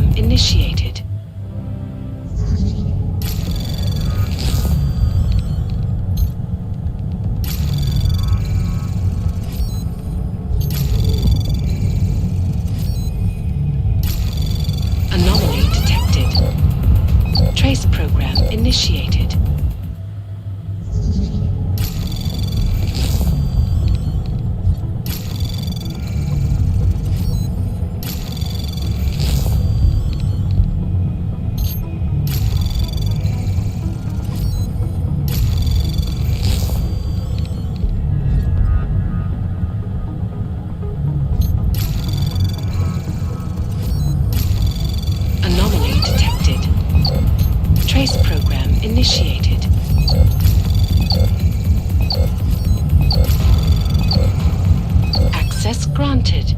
program initiated. Anomaly detected. Trace program initiated. Anomaly detected. Trace program initiated. Access granted.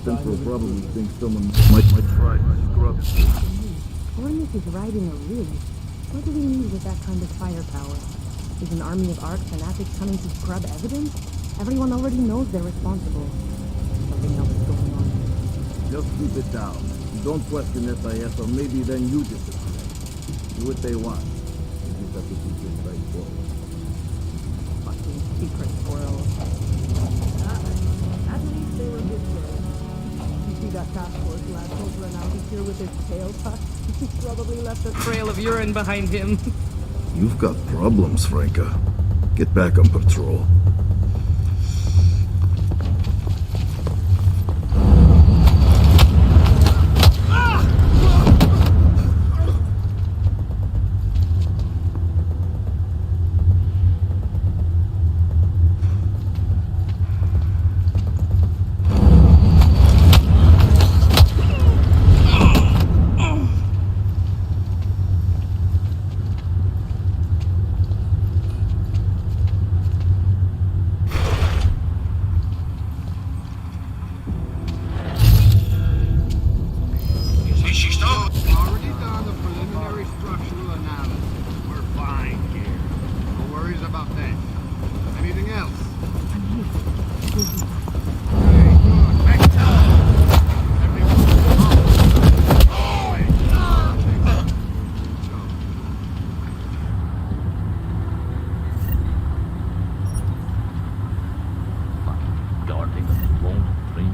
Central probably thinks someone might try to scrub it. Hornus is riding a ruse. What do we need with that kind of firepower? Is an army of Ark fanatics coming to scrub evidence? Everyone already knows they're responsible. Something else is going on. Just keep it down. Don't question SIS, or maybe then you disappear. Do what they want. You just have to keep your sight forward. Fucking secret squirrels. At least they were good girls. You see that task force lad hovering out here with his tail tucked? He probably left a trail of urine behind him. You've got problems, Franca. Get back on patrol.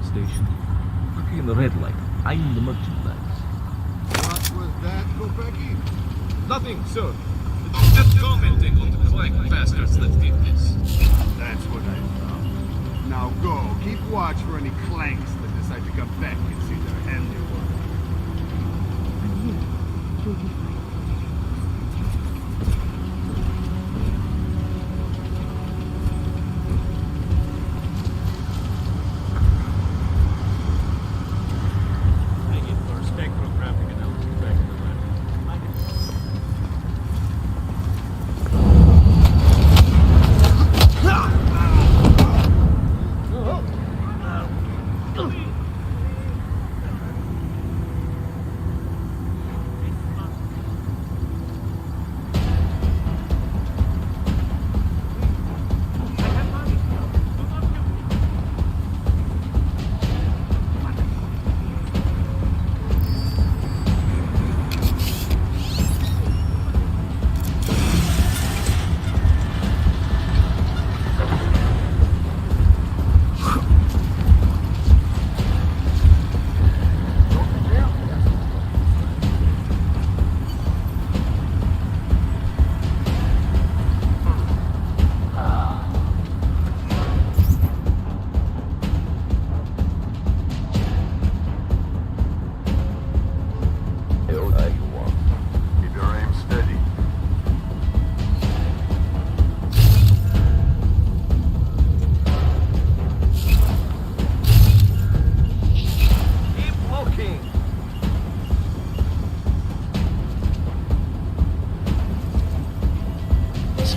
Station. Looking in the red light, eyeing the merchandise. What was that, Kopecki? Nothing, sir. Just commenting on the clank bastards that did this. That's what I thought. Now go, keep watch for any clanks that decide to come back and see their handiwork. I'm here. You'll be fine.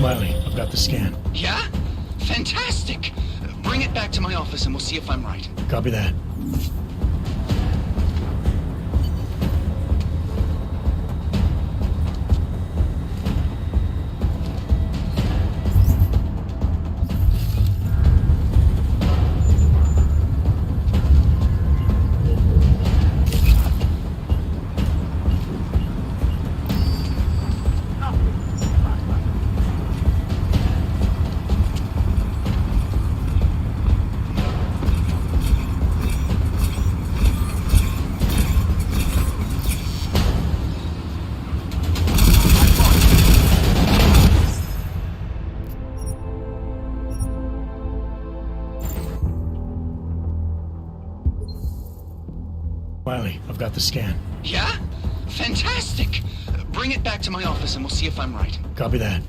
Smiley, I've got the scan. Yeah? Fantastic! Bring it back to my office and we'll see if I'm right. Copy that. Smiley, I've got the scan. Yeah? Fantastic! Bring it back to my office and we'll see if I'm right. Copy that.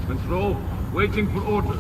Control, waiting for orders.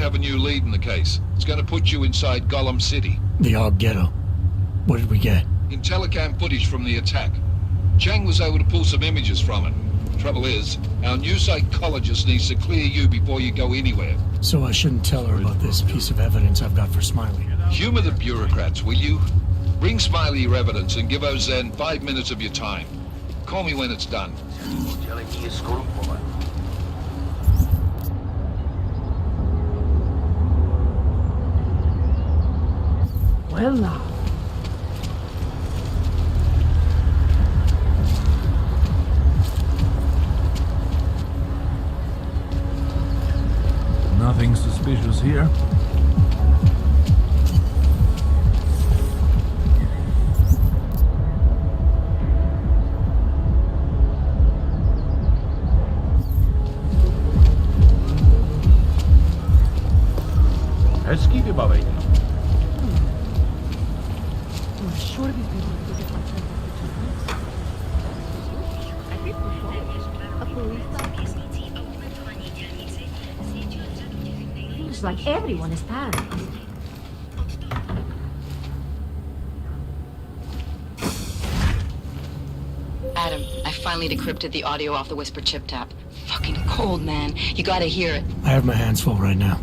have a new lead in the case. It's gonna put you inside Gollum City. The Og Ghetto. What did we get? In telecam footage from the attack. Chang was able to pull some images from it. Trouble is, our new psychologist needs to clear you before you go anywhere. So I shouldn't tell her about this piece of evidence I've got for Smiley. Humor the bureaucrats, will you? Bring Smiley your evidence and give Ozen 5 minutes of your time. Call me when it's done. Well now. Nothing suspicious here. Hezký vybavení. Sure these people are visit my friend I think for sure. A police officer. Seems like everyone is tired. Adam, I finally decrypted the audio off the Whisper chip tap. Fucking cold, man. You gotta hear it. I have my hands full right now.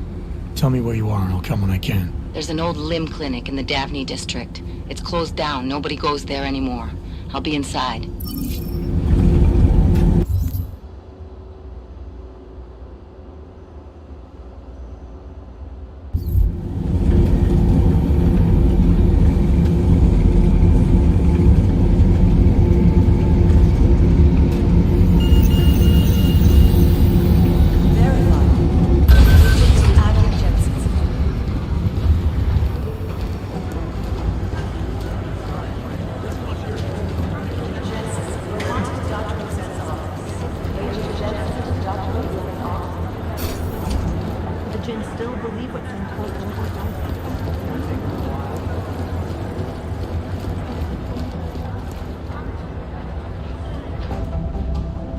Tell me where you are and I'll come when I can. There's an old limb clinic in the Daphne district. It's closed down. Nobody goes there anymore. I'll be inside.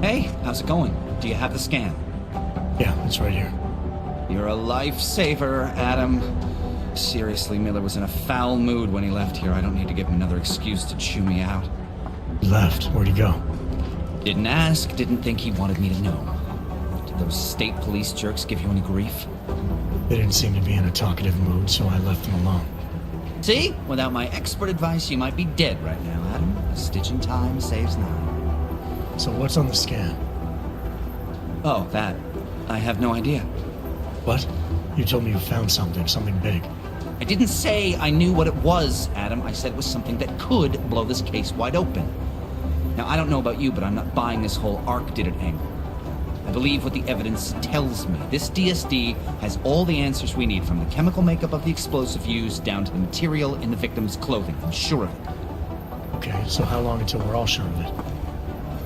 Hey, how's it going? Do you have the scan? Yeah, it's right here. You're a lifesaver, Adam. Seriously, Miller was in a foul mood when he left here. I don't need to give him another excuse to chew me out. He left. Where'd he go? Didn't ask, didn't think he wanted me to know. Did those state police jerks give you any grief? They didn't seem to be in a talkative mood, so I left them alone. See? Without my expert advice, you might be dead right now, Adam. A stitch in time saves 9. So what's on the scan? Oh, that. I have no idea. What? You told me you found something big. I didn't say I knew what it was, Adam. I said it was something that could blow this case wide open. Now, I don't know about you, but I'm not buying this whole Ark did it angle. I believe what the evidence tells me. This DSD has all the answers we need, from the chemical makeup of the explosive used down to the material in the victim's clothing. I'm sure of it. Okay, so how long until we're all sure of it?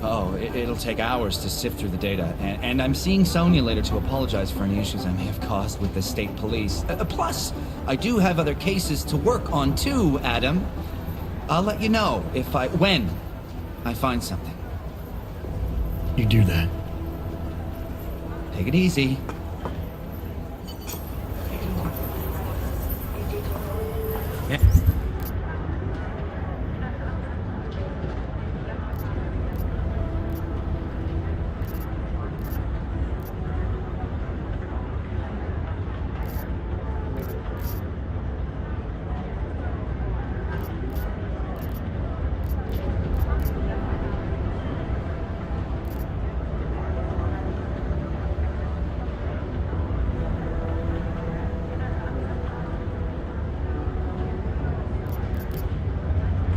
Oh, it'll take hours to sift through the data. And I'm seeing Sonia later to apologize for any issues I may have caused with the state police. Plus, I do have other cases to work on too, Adam. I'll let you know when I find something. You do that. Take it easy.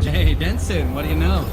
Hey, Denson, what do you know?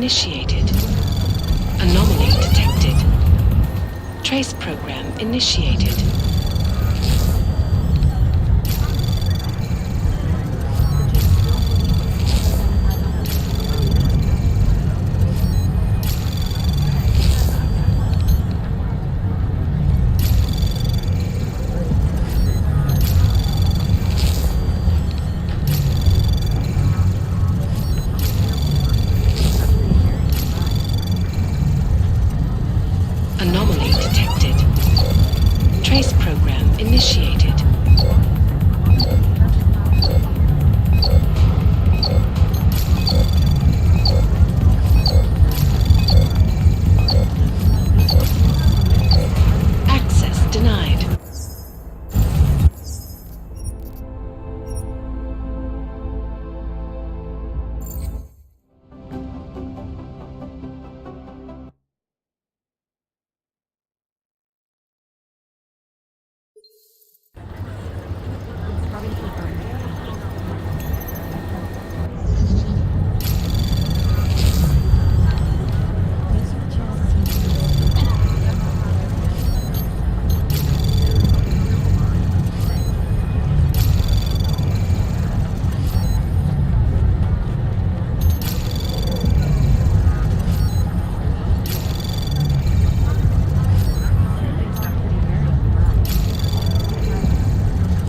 initiated. Anomaly detected. Trace program initiated. Anomaly detected. Trace program initiated. Access denied.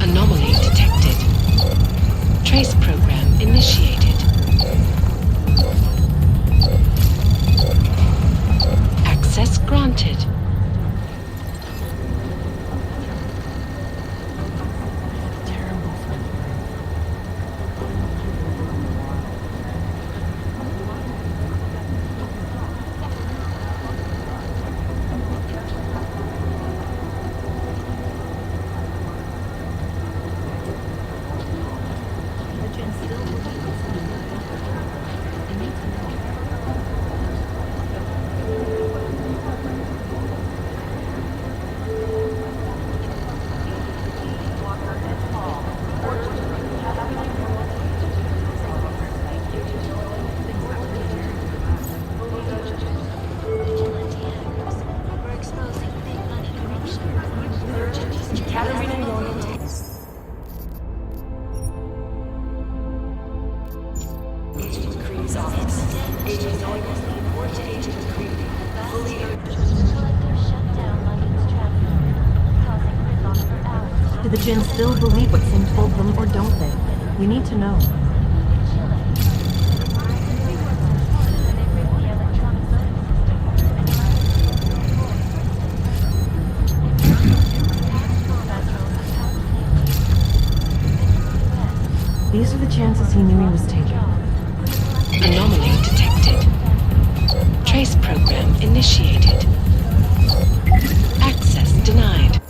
Anomaly detected. Trace program initiated. Access granted. Do the Jinn still believe what Sim told them, or don't they? We need to know. These are the chances he knew he was taking. Anomaly detected. Trace program initiated. Access denied.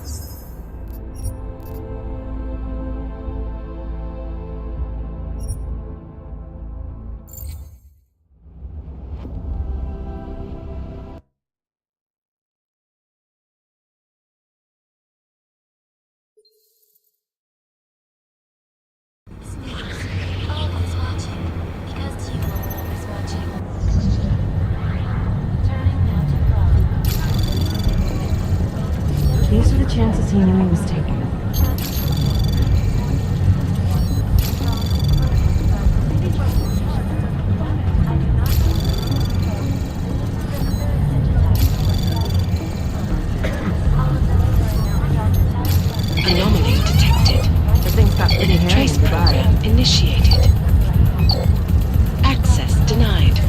These are the chances he knew he was taking. Anomaly detected. Everything's got pretty hairy Trace in the eye. program initiated. Access denied.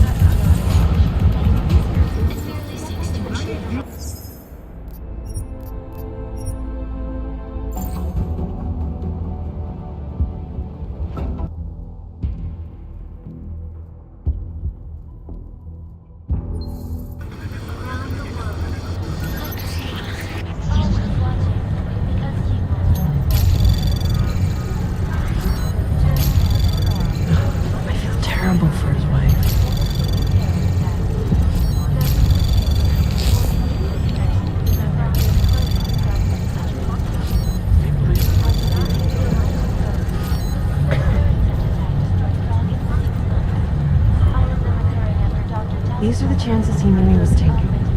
These are the chances he knew he was taking.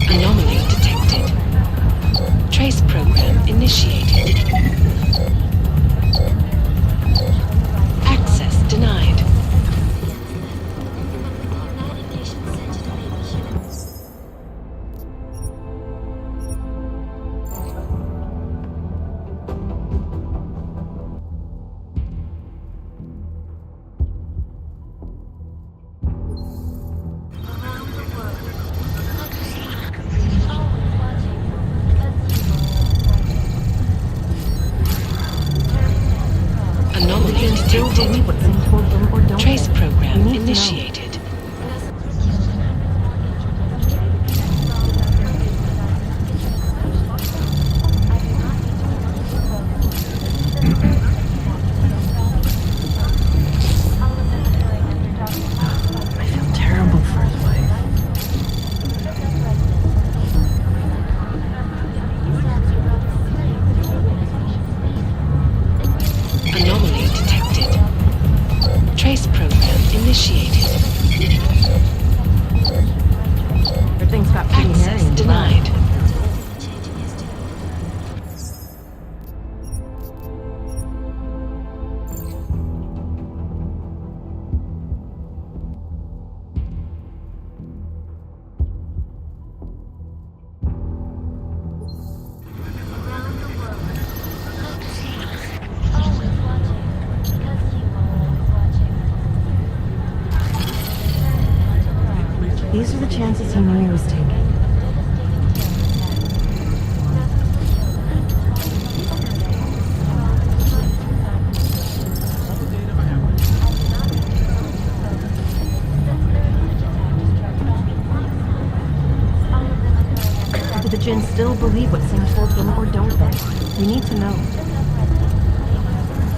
Anomaly detected. Trace program initiated. Access denied. Anomaly Still believe detected. what Sam told them or don't Trace they? program We need to know. initiated. I feel terrible for his wife. Anomaly detected. Trace program initiated. Everything's got pretty hairy Access in Dubai. denied. These are the chances he knew he was taking. Do the Jinn still believe what Sam told them or don't they? We need to know.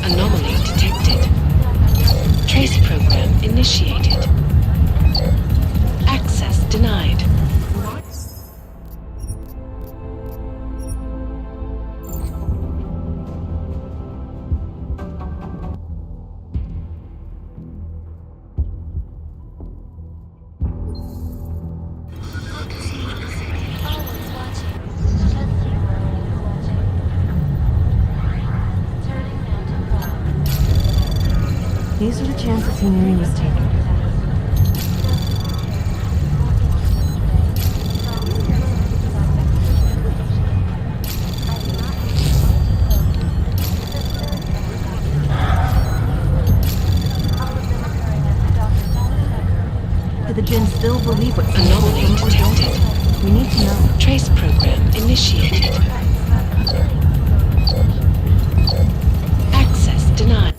Anomaly detected. Trace program initiated. Access denied. These are the chances he knew he was taking. Do the Jinn still believe what Sam told Anomaly them or don't detected. they? We need to know. Trace program initiated. Access denied.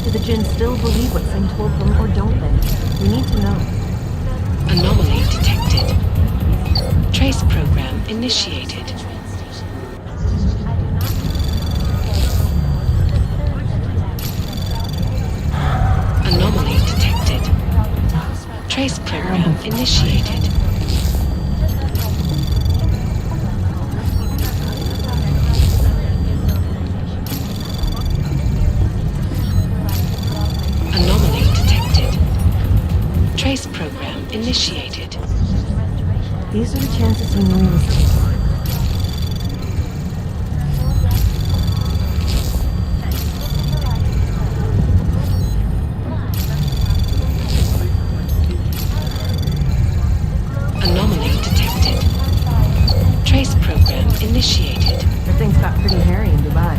Do the Jinn still believe what Sam told them or don't they? We need to know. Anomaly detected. Trace program initiated. Anomaly detected. Trace program initiated. Anomaly detected. Trace program initiated. These are the chances he knew he was taking. Anomaly detected. Trace program initiated. Everything's got pretty hairy in Dubai.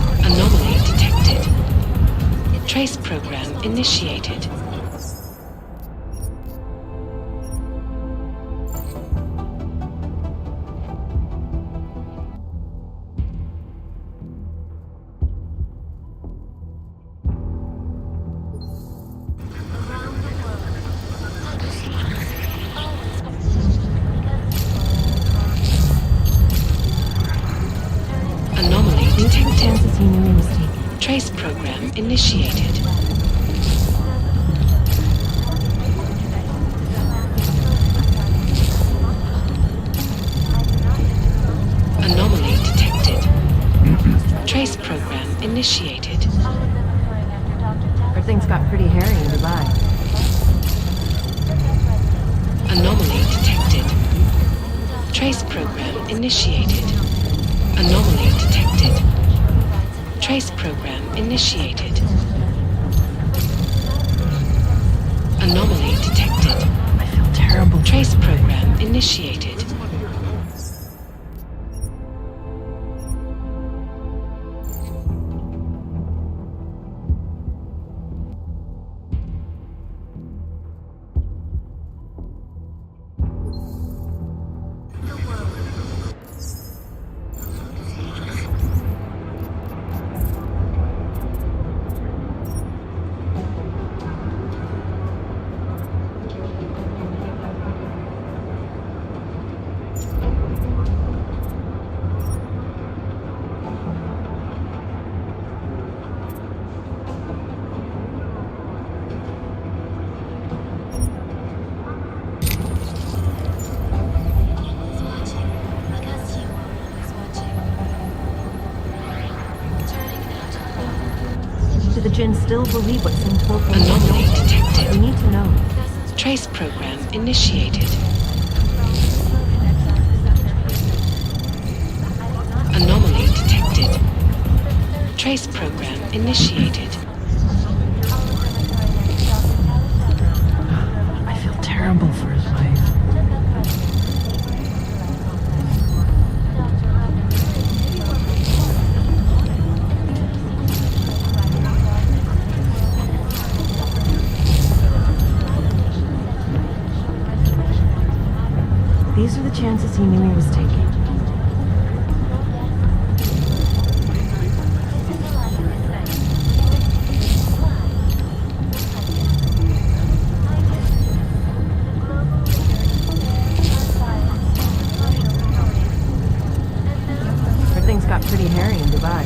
Anomaly detected. Trace program initiated. initiated. Anomaly detected. Trace program initiated. Things got pretty hairy in Dubai. Anomaly detected. Trace program initiated. Anomaly detected. Trace program initiated. Anomaly detected. I feel terrible. Trace program initiated. Do the Jinn still believe what's been told them? Anomaly detected. We need to know. Trace program initiated. Anomaly detected. Trace program initiated. I feel terrible for his wife. These are the chances he knew he was taking. Things got pretty hairy in Dubai.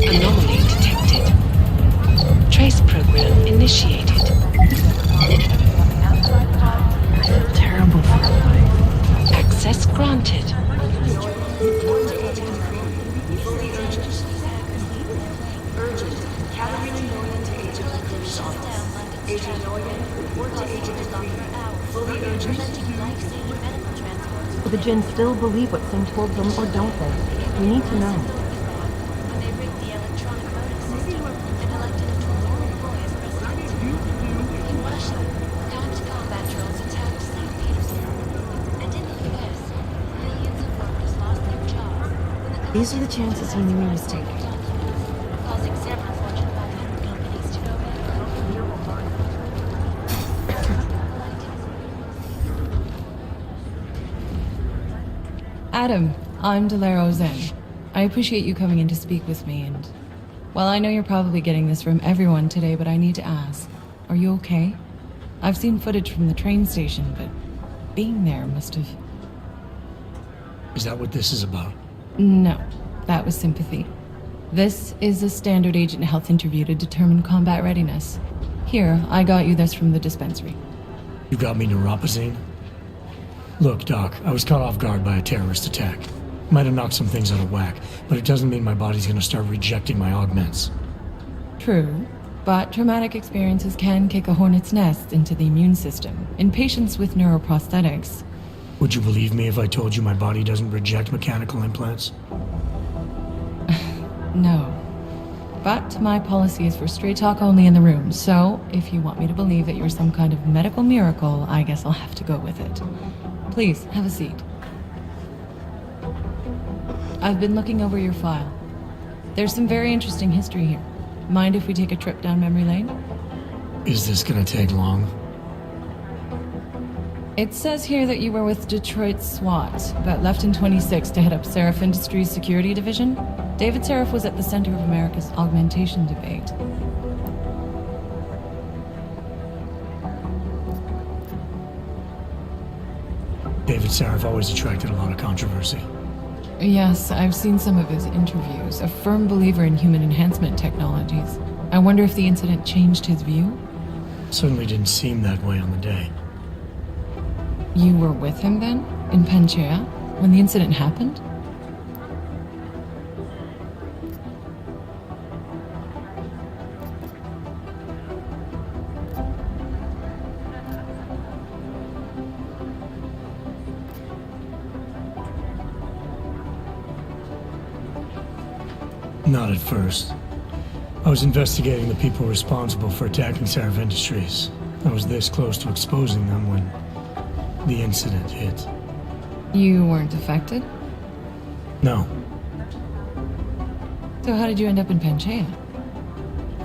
Anomaly detected. Trace program initiated. I feel terrible for his wife. Access granted. Do the Jinn still believe what's being told them, or don't they? We need to know. These are the chances he knew he was taking. Adam, I'm Delaro Zen. I appreciate you coming in to speak with me, and well, I know you're probably getting this from everyone today, but I need to ask, are you okay? I've seen footage from the train station, but being there must have... Is that what this is about? No, that was sympathy. This is a standard agent health interview to determine combat readiness. Here, I got you this from the dispensary. You got me neuropazine? Look, Doc, I was caught off guard by a terrorist attack. Might have knocked some things out of whack, but it doesn't mean my body's gonna start rejecting my augments. True, but traumatic experiences can kick a hornet's nest into the immune system in patients with neuroprosthetics. Would you believe me if I told you my body doesn't reject mechanical implants? No. But my policy is for straight talk only in the room, so if you want me to believe that you're some kind of medical miracle, I guess I'll have to go with it. Please, have a seat. I've been looking over your file. There's some very interesting history here. Mind if we take a trip down memory lane? Is this gonna take long? It says here that you were with Detroit SWAT, but left in 26 to head up Seraph Industries' security division. David Seraph was at the center of America's augmentation debate. David Sarif always attracted a lot of controversy. Yes, I've seen some of his interviews. A firm believer in human enhancement technologies. I wonder if the incident changed his view? Certainly didn't seem that way on the day. You were with him then? In Panchea? When the incident happened? Not at first. I was investigating the people responsible for attacking Sarif Industries. I was this close to exposing them when the incident hit. You weren't affected? No. So how did you end up in Panchea?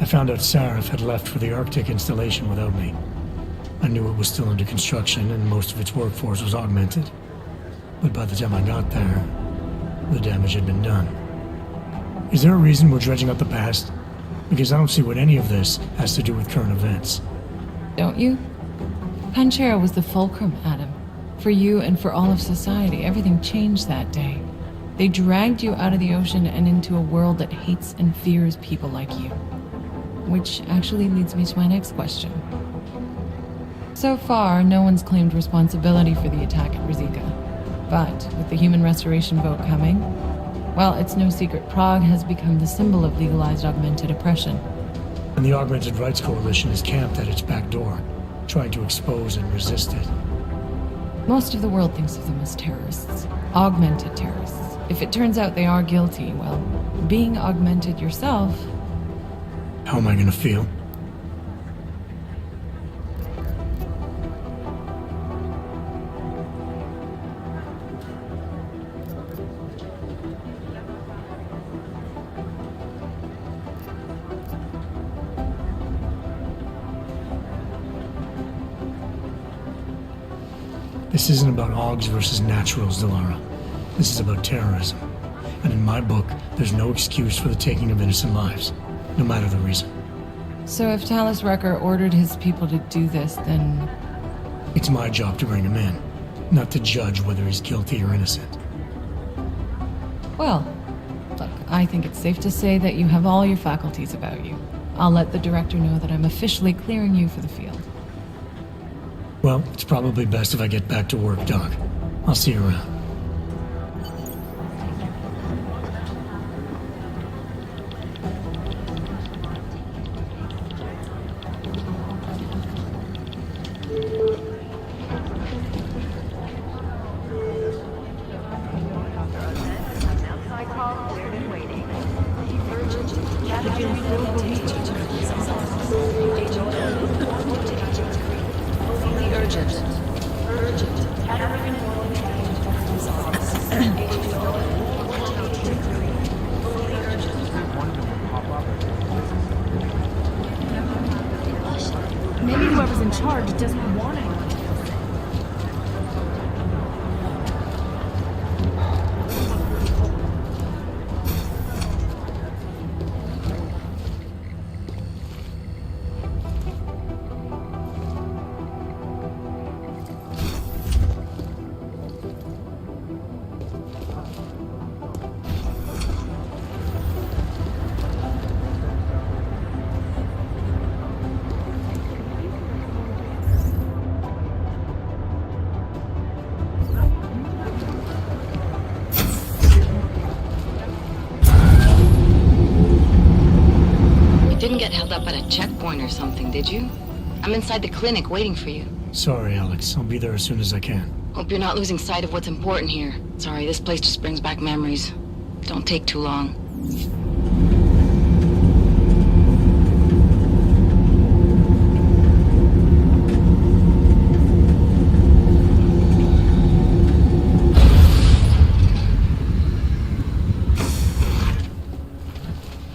I found out Sarif had left for the Arctic installation without me. I knew it was still under construction and most of its workforce was augmented. But by the time I got there, the damage had been done. Is there a reason we're dredging up the past? Because I don't see what any of this has to do with current events. Don't you? Panchea was the fulcrum, Adam. For you and for all of society, everything changed that day. They dragged you out of the ocean and into a world that hates and fears people like you. Which actually leads me to my next question. So far, no one's claimed responsibility for the attack at Rizika. But with the human restoration vote coming, well, it's no secret Prague has become the symbol of legalized augmented oppression. And the Augmented Rights Coalition is camped at its back door, trying to expose and resist it. Most of the world thinks of them as terrorists. Augmented terrorists. If it turns out they are guilty, well, being augmented yourself... How am I gonna feel? This isn't about Augs versus Naturals, Delara. This is about terrorism. And in my book, there's no excuse for the taking of innocent lives, no matter the reason. So if Talus Rucker ordered his people to do this, then... It's my job to bring him in, not to judge whether he's guilty or innocent. Well, look, I think it's safe to say that you have all your faculties about you. I'll let the director know that I'm officially clearing you for the field. Well, it's probably best if I get back to work, Doc. I'll see you around. Maybe whoever's in charge doesn't want anyone to feel sick. Didn't get held up at a checkpoint or something, did you? I'm inside the clinic waiting for you. Sorry, Alex. I'll be there as soon as I can. Hope you're not losing sight of what's important here. Sorry, this place just brings back memories. Don't take too long.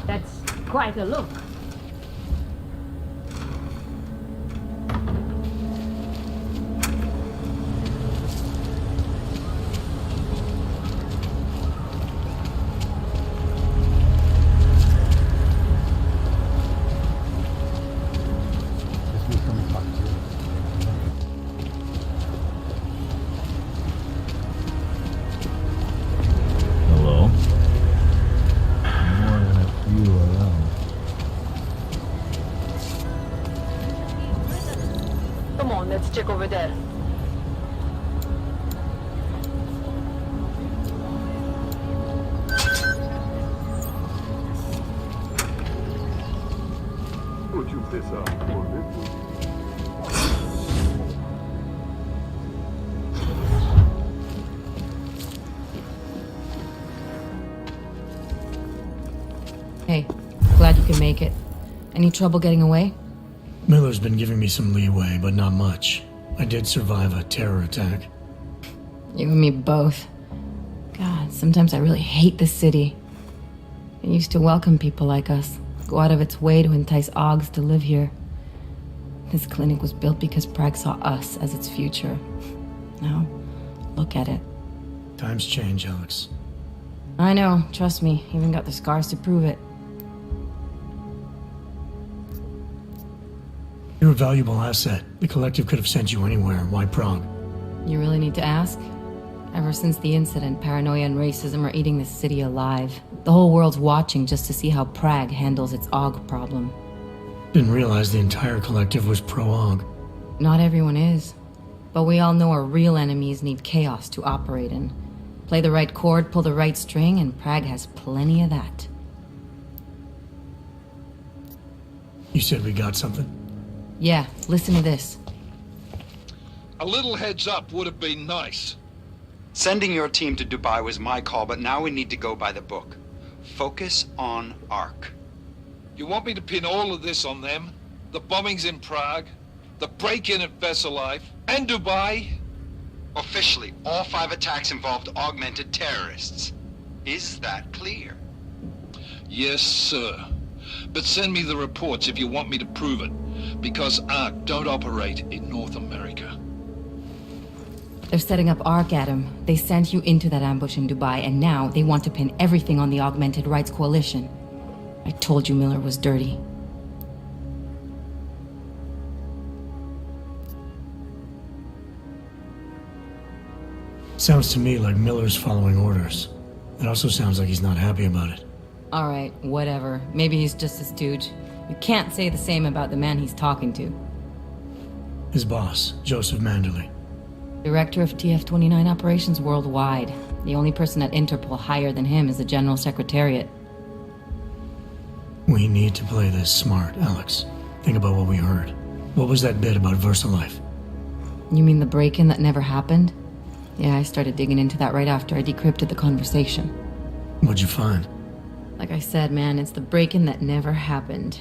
That's quite a look. Let's check over there. Would you piss off for this? Hey, glad you can make it. Any trouble getting away? Miller's been giving me some leeway, but not much. I did survive a terror attack. You and me both. God, sometimes I really hate this city. It used to welcome people like us, go out of its way to entice Augs to live here. This clinic was built because Prague saw us as its future. Now, look at it. Times change, Alex. I know, trust me, even got the scars to prove it. You're a valuable asset. The Collective could have sent you anywhere. Why Prague? You really need to ask? Ever since the incident, paranoia and racism are eating this city alive. The whole world's watching just to see how Prague handles its AUG problem. Didn't realize the entire Collective was pro-AUG. Not everyone is. But we all know our real enemies need chaos to operate in. Play the right chord, pull the right string, and Prague has plenty of that. You said we got something? Yeah, listen to this. A little heads up would have been nice. Sending your team to Dubai was my call, but now we need to go by the book. Focus on ARC. You want me to pin all of this on them? The bombings in Prague, the break-in at Versalife, and Dubai? Officially, all 5 attacks involved augmented terrorists. Is that clear? Yes, sir. But send me the reports if you want me to prove it, because ARC don't operate in North America. They're setting up ARC, Adam. They sent you into that ambush in Dubai, and now they want to pin everything on the Augmented Rights Coalition. I told you Miller was dirty. Sounds to me like Miller's following orders. It also sounds like he's not happy about it. Alright, whatever. Maybe he's just a stooge. You can't say the same about the man he's talking to. His boss, Joseph Manderley. Director of TF-29 operations worldwide. The only person at Interpol higher than him is the General Secretariat. We need to play this smart, Alex. Think about what we heard. What was that bit about Versalife? You mean the break-in that never happened? Yeah, I started digging into that right after I decrypted the conversation. What'd you find? Like I said, man, it's the break-in that never happened.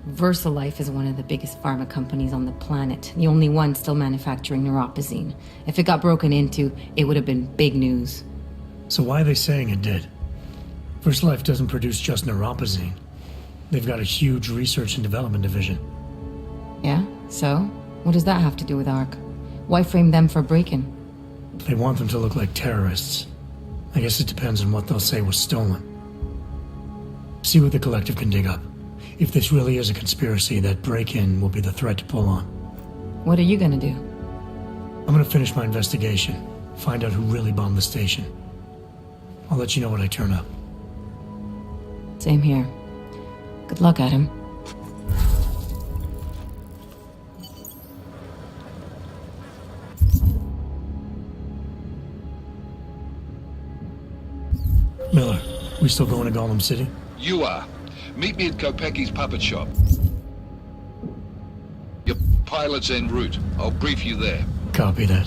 Versalife is one of the biggest pharma companies on the planet, the only one still manufacturing neuropozyne. If it got broken into, it would have been big news. So why are they saying it did? Versalife doesn't produce just neuropozyne. They've got a huge research and development division. Yeah? So? What does that have to do with ARC? Why frame them for break-in? They want them to look like terrorists. I guess it depends on what they'll say was stolen. See what the Collective can dig up. If this really is a conspiracy, that break-in will be the thread to pull on. What are you gonna do? I'm gonna finish my investigation, find out who really bombed the station. I'll let you know when I turn up. Same here. Good luck, Adam. Miller, we still going to Gollum City? You are. Meet me at Kopecki's puppet shop. Your pilot's en route. I'll brief you there. Copy that.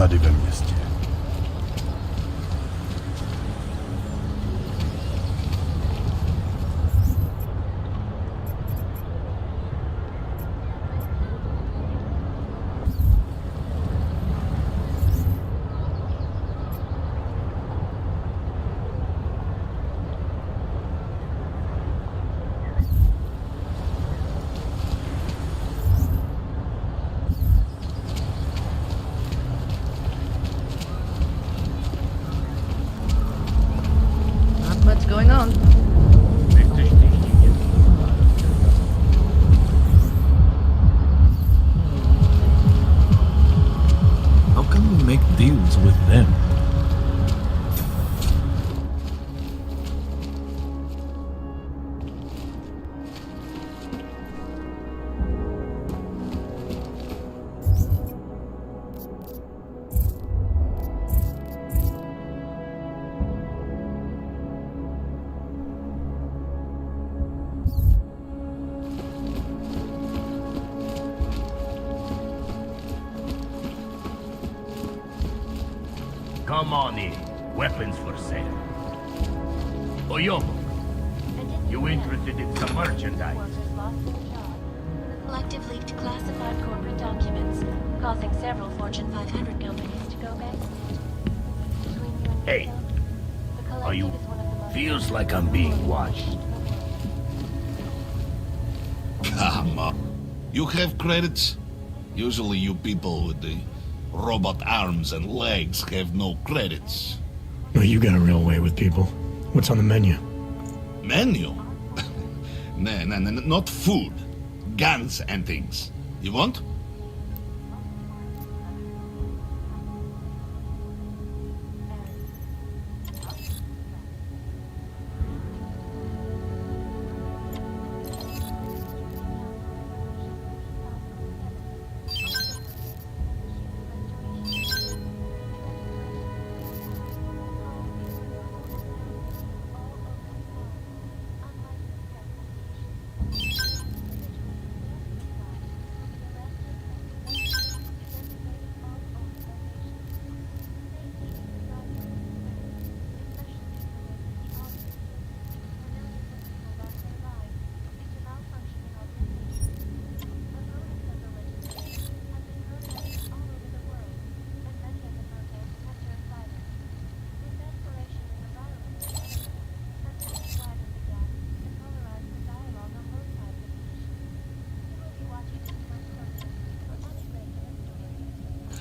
Tady ve městě. What's going on? How can we make deals with them? Come on in. Weapons for sale. Oyomo, you interested in some merchandise? Collective leaked classified corporate documents, causing several Fortune 500 companies to go bankrupt. Hey, are you... Feels like I'm being watched. Come on. You have credits? Usually you people with the robot arms and legs have no credits. Well, you got a real way with people. What's on the menu? Menu? No, not food. Guns and things. You want?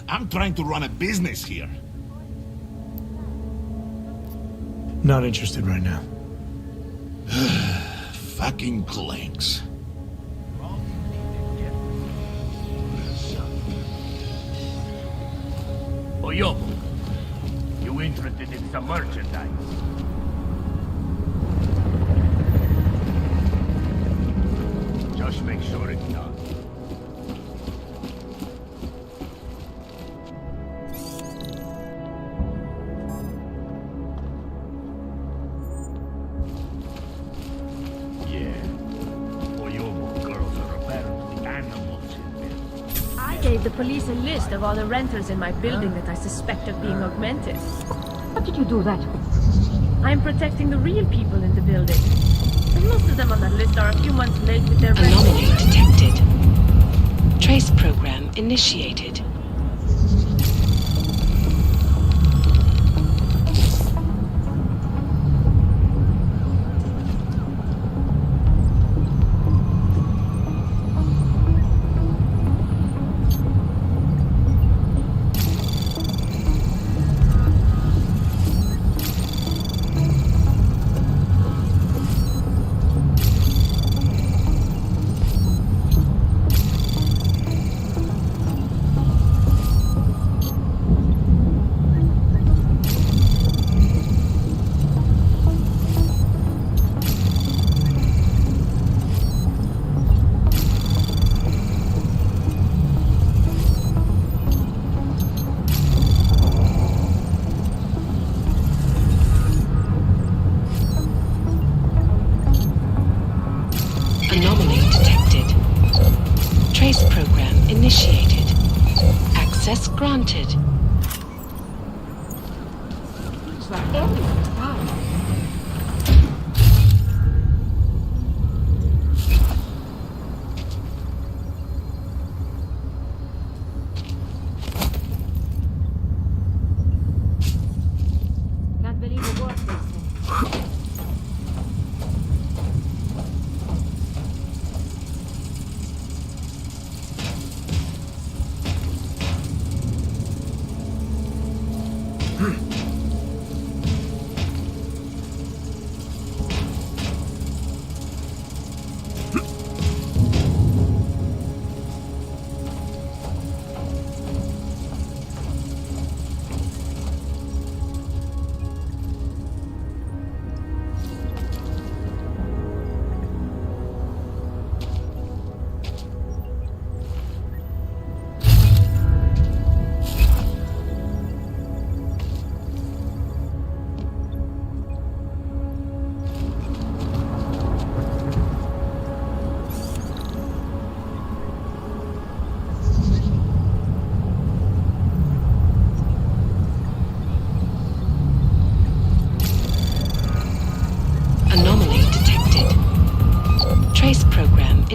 I'm trying to run a business here. Not interested right now. Fucking clanks. Oyomo, you interested in some merchandise? Just make sure it's done. Gave the police a list of all the renters in my building that I suspect of being augmented. How did you do that? I'm protecting the real people in the building. And most of them on that list are a few months late with their rent. Anomaly detected. Trace program initiated. Anomaly detected. Trace program initiated. Access granted.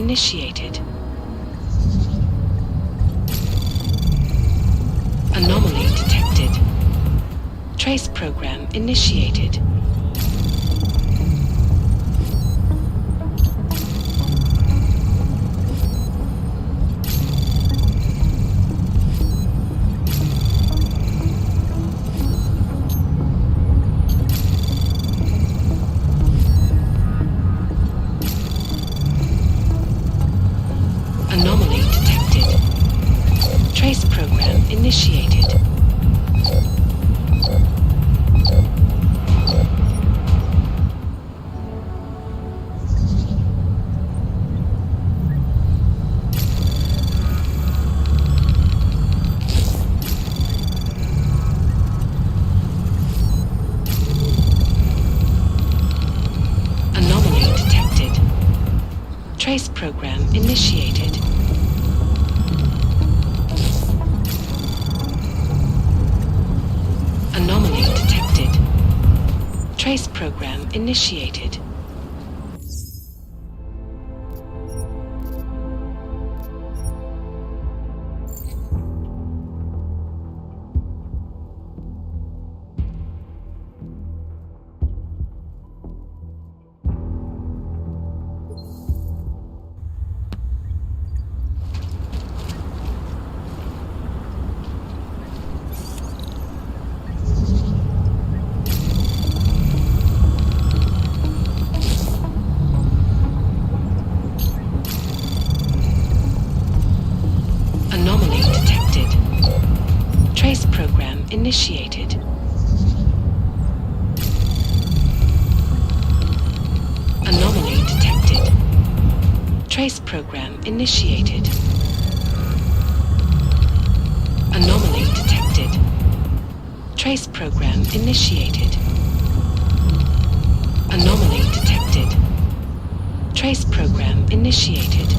initiated. Anomaly detected. Trace program initiated. Anomaly detected. Trace program initiated. Anomaly detected. Trace program initiated. Anomaly detected. Trace program initiated. Anomaly detected. Trace program initiated. Anomaly detected. Trace program initiated. Anomaly detected. Trace program initiated. Anomaly detected. Trace program initiated.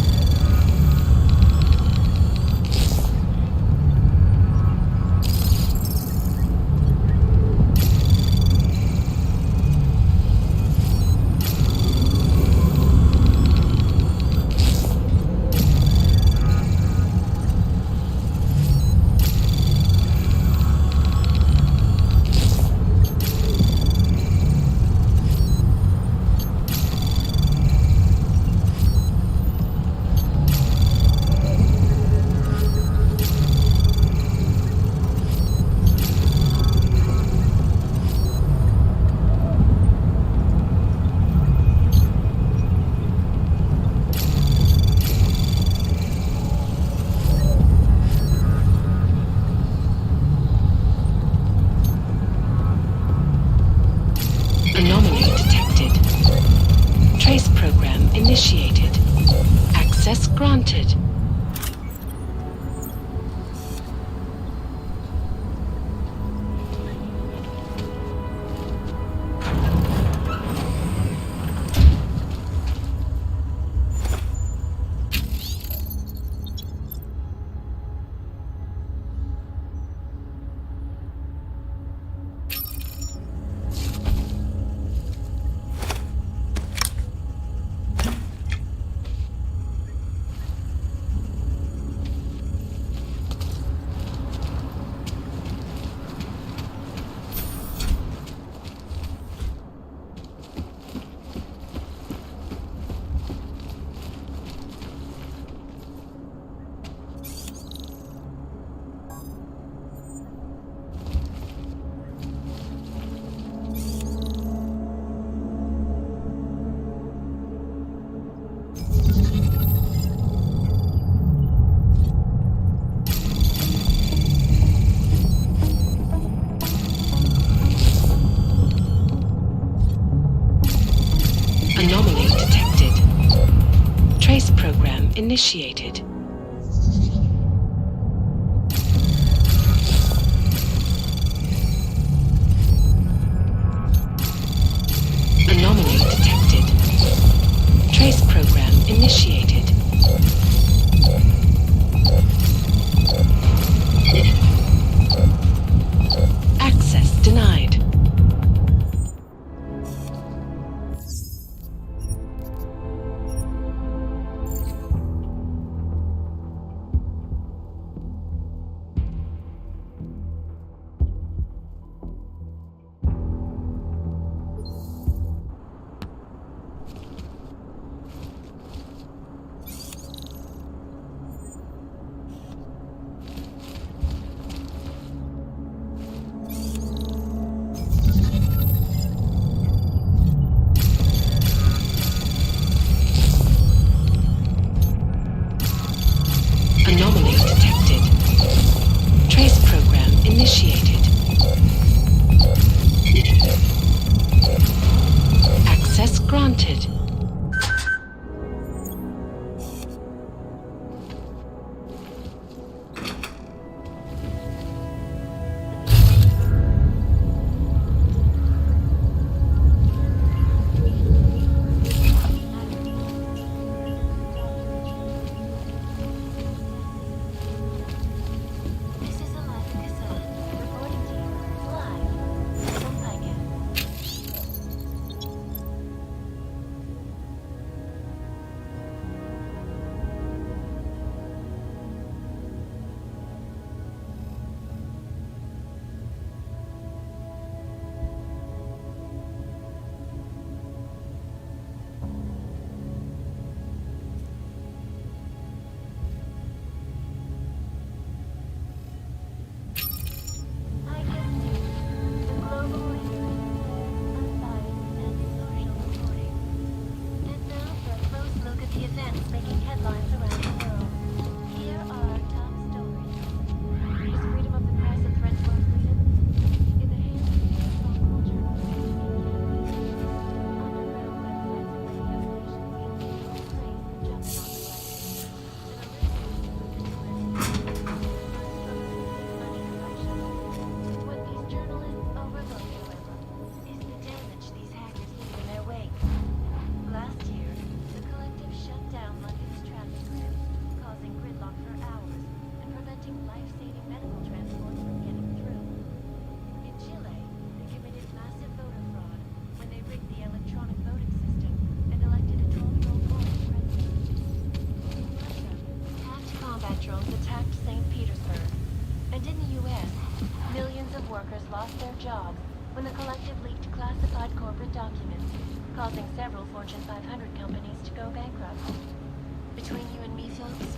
Anomaly detected. Trace program initiated. Access granted. Anomaly detected. Trace program initiated. Anomaly detected. Trace program initiated. Access denied. Granted. lost their jobs when the collective leaked classified corporate documents, causing several Fortune 500 companies to go bankrupt. Between you and me, folks,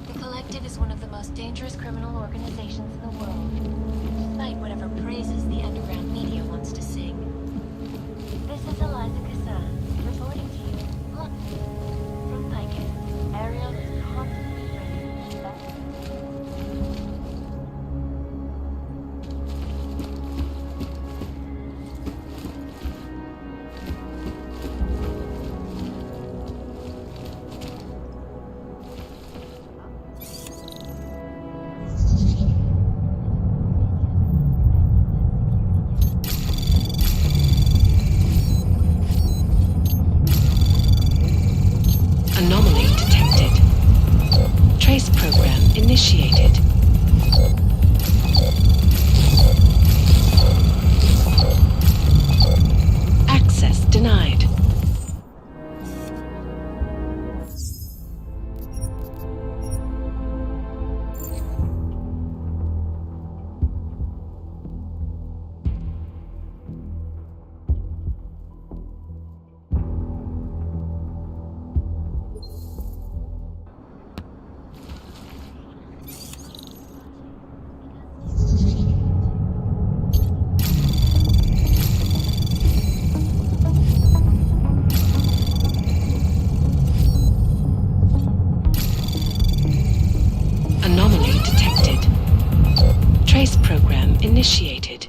the collective is one of the most dangerous criminal organizations in the world, despite whatever praises the underground media wants to sing. This is Eliza Kassan, reporting to you from Pike. Ariel is constantly ready. Anomaly detected. Trace program initiated. Access denied. Anomaly detected. Trace program initiated.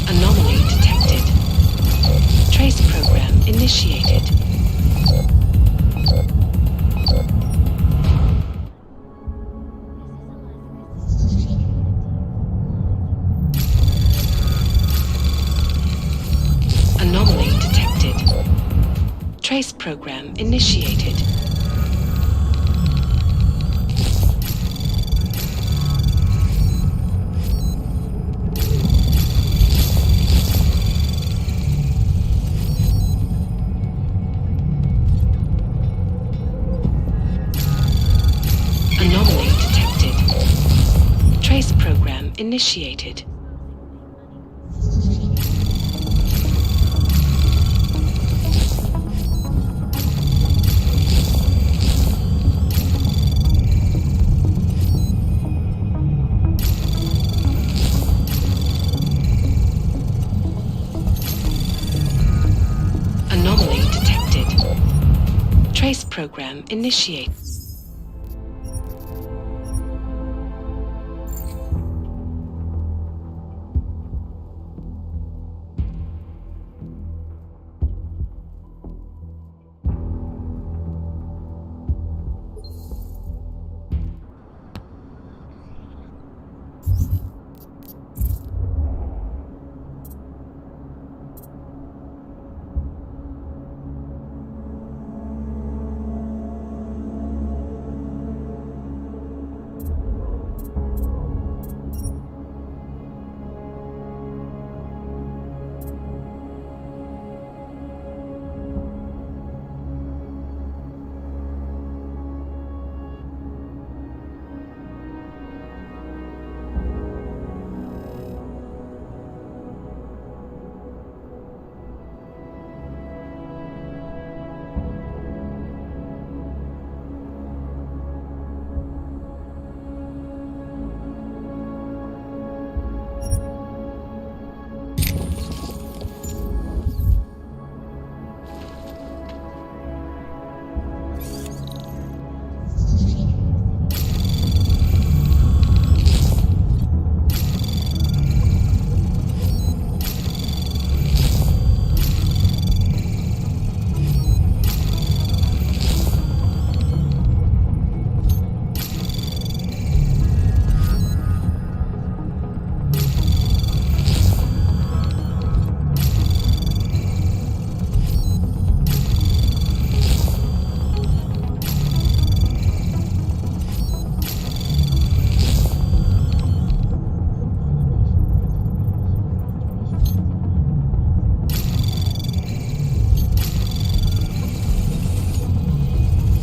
Anomaly detected. Trace program initiated. Anomaly detected. Trace program initiated. Anomaly detected. Trace program initiated. program initiated.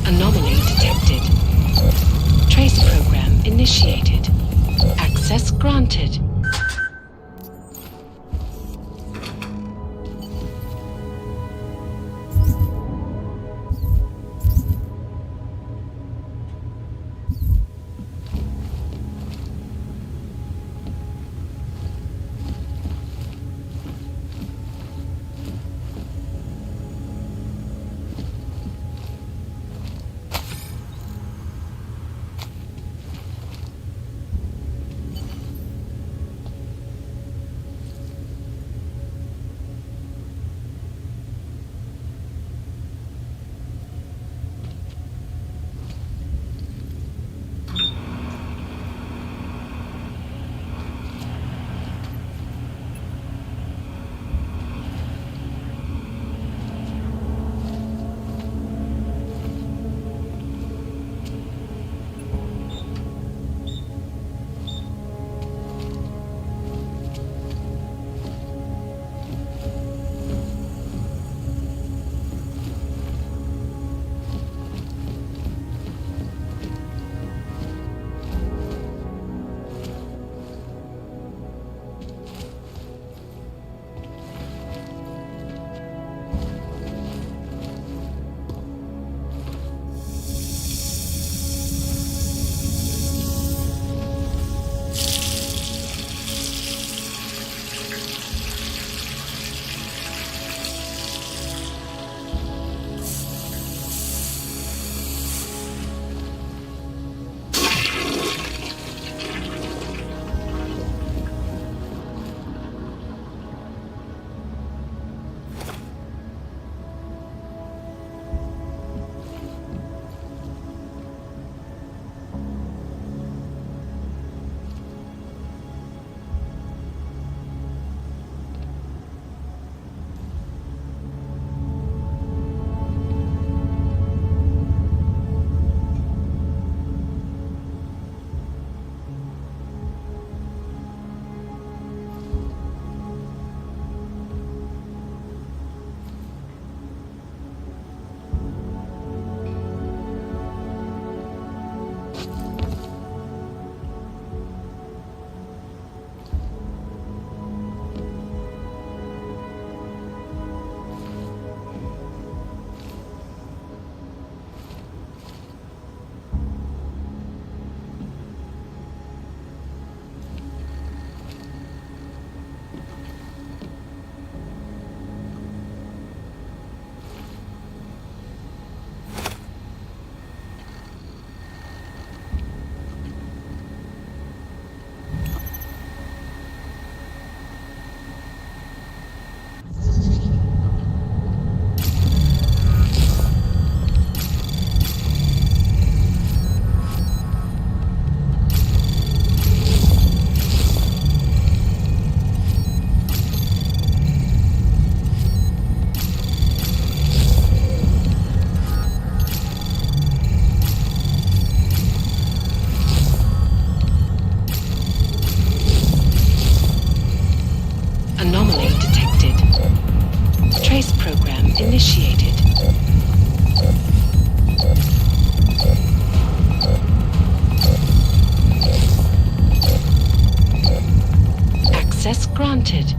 Anomaly detected. Trace program initiated. Access granted. Access granted.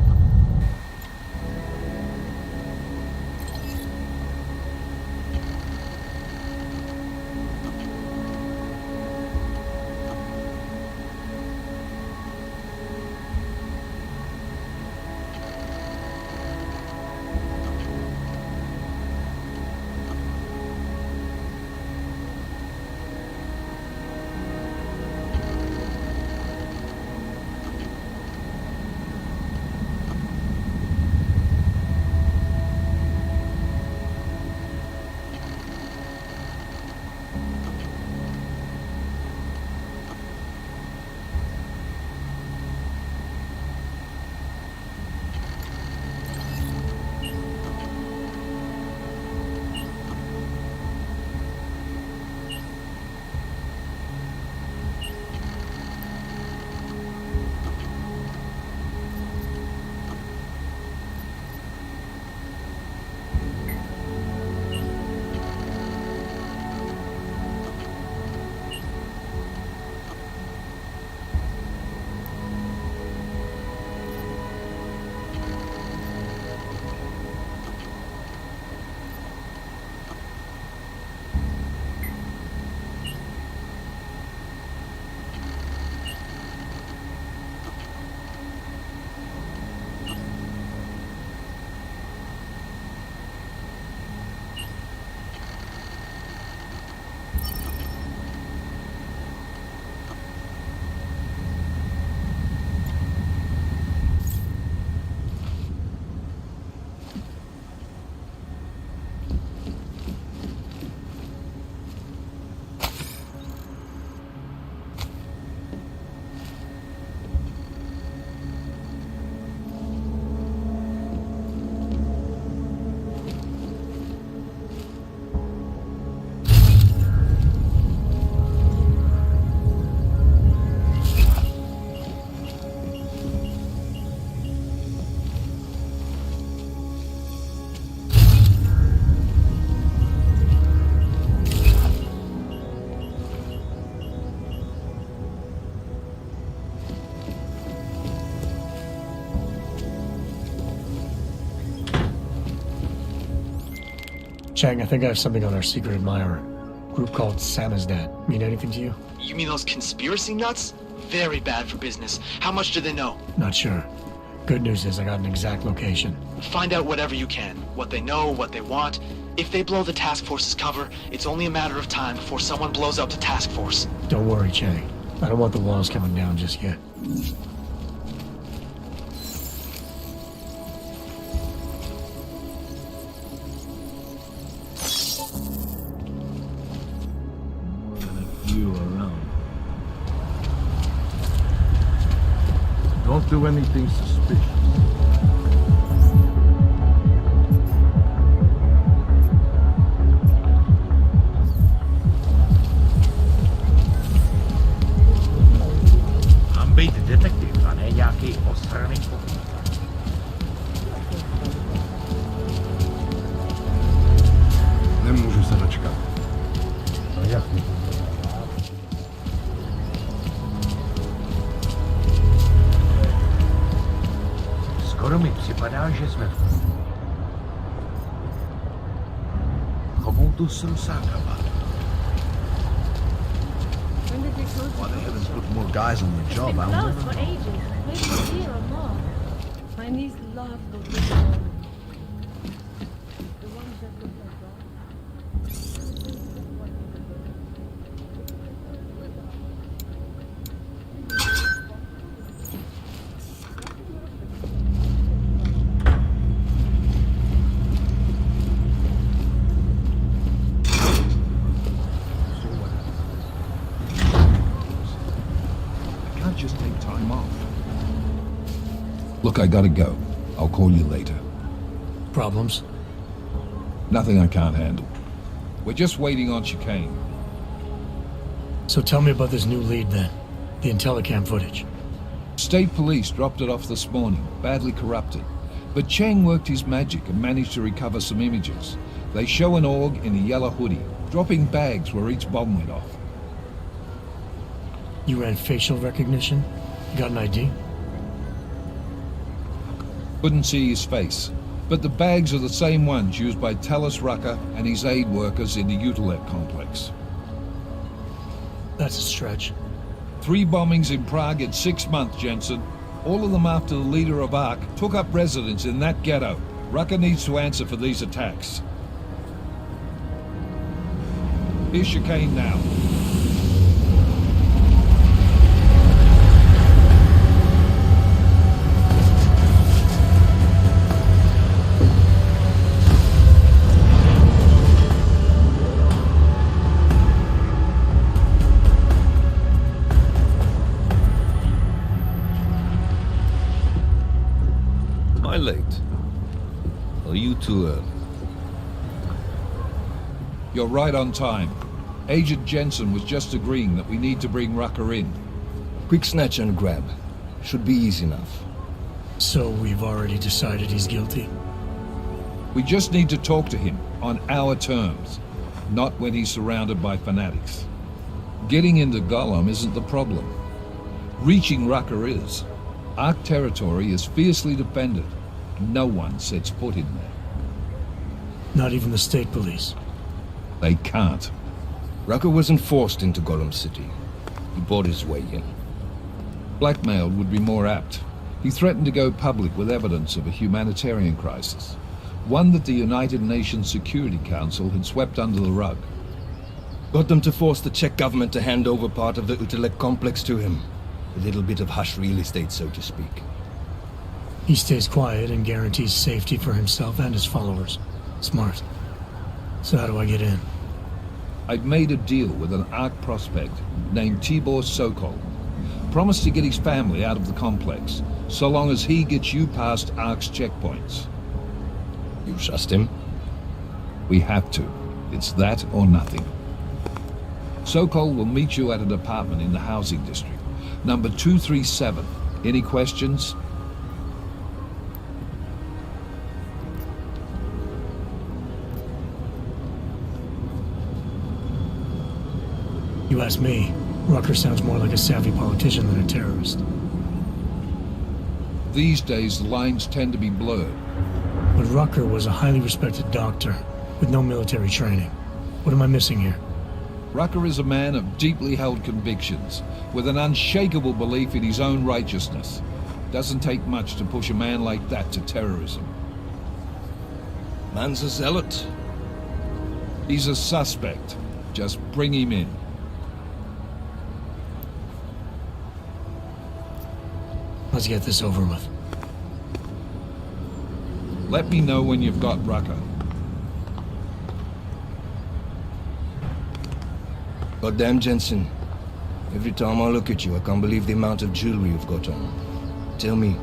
Chang, I think I have something on our secret admirer. Group called Samizdat. Mean anything to you? You mean those conspiracy nuts? Very bad for business. How much do they know? Not sure. Good news is I got an exact location. Find out whatever you can. What they know, what they want. If they blow the task force's cover, it's only a matter of time before someone blows up the task force. Don't worry, Chang. I don't want the walls coming down just yet. Don't do anything suspicious. I'm beat detective, a ne nějaký ostřelený pohled. Nemůžu se dočkat. No jak mi to? Skoro mi připadá, že jsme v chomoutu s rusákama. Why they haven't put more guys on the job? It's I been don't closed for know. ages. Maybe a year or more. Chinese love the window. The ones that look like dogs. Just take time off. Look, I gotta go. I'll call you later. Problems? Nothing I can't handle. We're just waiting on chicane. So tell me about this new lead then. The Intellicam footage. State police dropped it off this morning, badly corrupted. But Cheng worked his magic and managed to recover some images. They show an org in a yellow hoodie, dropping bags where each bomb went off. You ran facial recognition? You got an ID? Couldn't see his face, but the bags are the same ones used by Talos Rucker and his aid workers in the Utilek complex. That's a stretch. 3 bombings in Prague in 6 months, Jensen. All of them after the leader of ARC took up residence in that ghetto. Rucker needs to answer for these attacks. Here's chicane now. Am I late? Are you too early? You're right on time. Agent Jensen was just agreeing that we need to bring Rucker in. Quick snatch and grab. Should be easy enough. So we've already decided he's guilty? We just need to talk to him on our terms, not when he's surrounded by fanatics. Getting into Gollum isn't the problem. Reaching Rucker is. ARC territory is fiercely defended. No one sets foot in there. Not even the state police? They can't. Rucker wasn't forced into Gollum City. He bought his way in. Blackmailed would be more apt. He threatened to go public with evidence of a humanitarian crisis. One that the United Nations Security Council had swept under the rug. Got them to force the Czech government to hand over part of the Utilek complex to him. A little bit of hush real estate, so to speak. He stays quiet and guarantees safety for himself and his followers. Smart. So how do I get in? I'd made a deal with an ARC prospect named Tibor Sokol. Promised to get his family out of the complex, so long as he gets you past ARC's checkpoints. You trust him? We have to. It's that or nothing. Sokol will meet you at an apartment in the housing district. Number 237. Any questions? You ask me, Rucker sounds more like a savvy politician than a terrorist. These days, the lines tend to be blurred. But Rucker was a highly respected doctor with no military training. What am I missing here? Rucker is a man of deeply held convictions, with an unshakable belief in his own righteousness. Doesn't take much to push a man like that to terrorism. Man's a zealot. He's a suspect. Just bring him in. Let's get this over with. Let me know when you've got Rucker. Goddamn, Jensen. Every time I look at you, I can't believe the amount of jewelry you've got on. Tell me,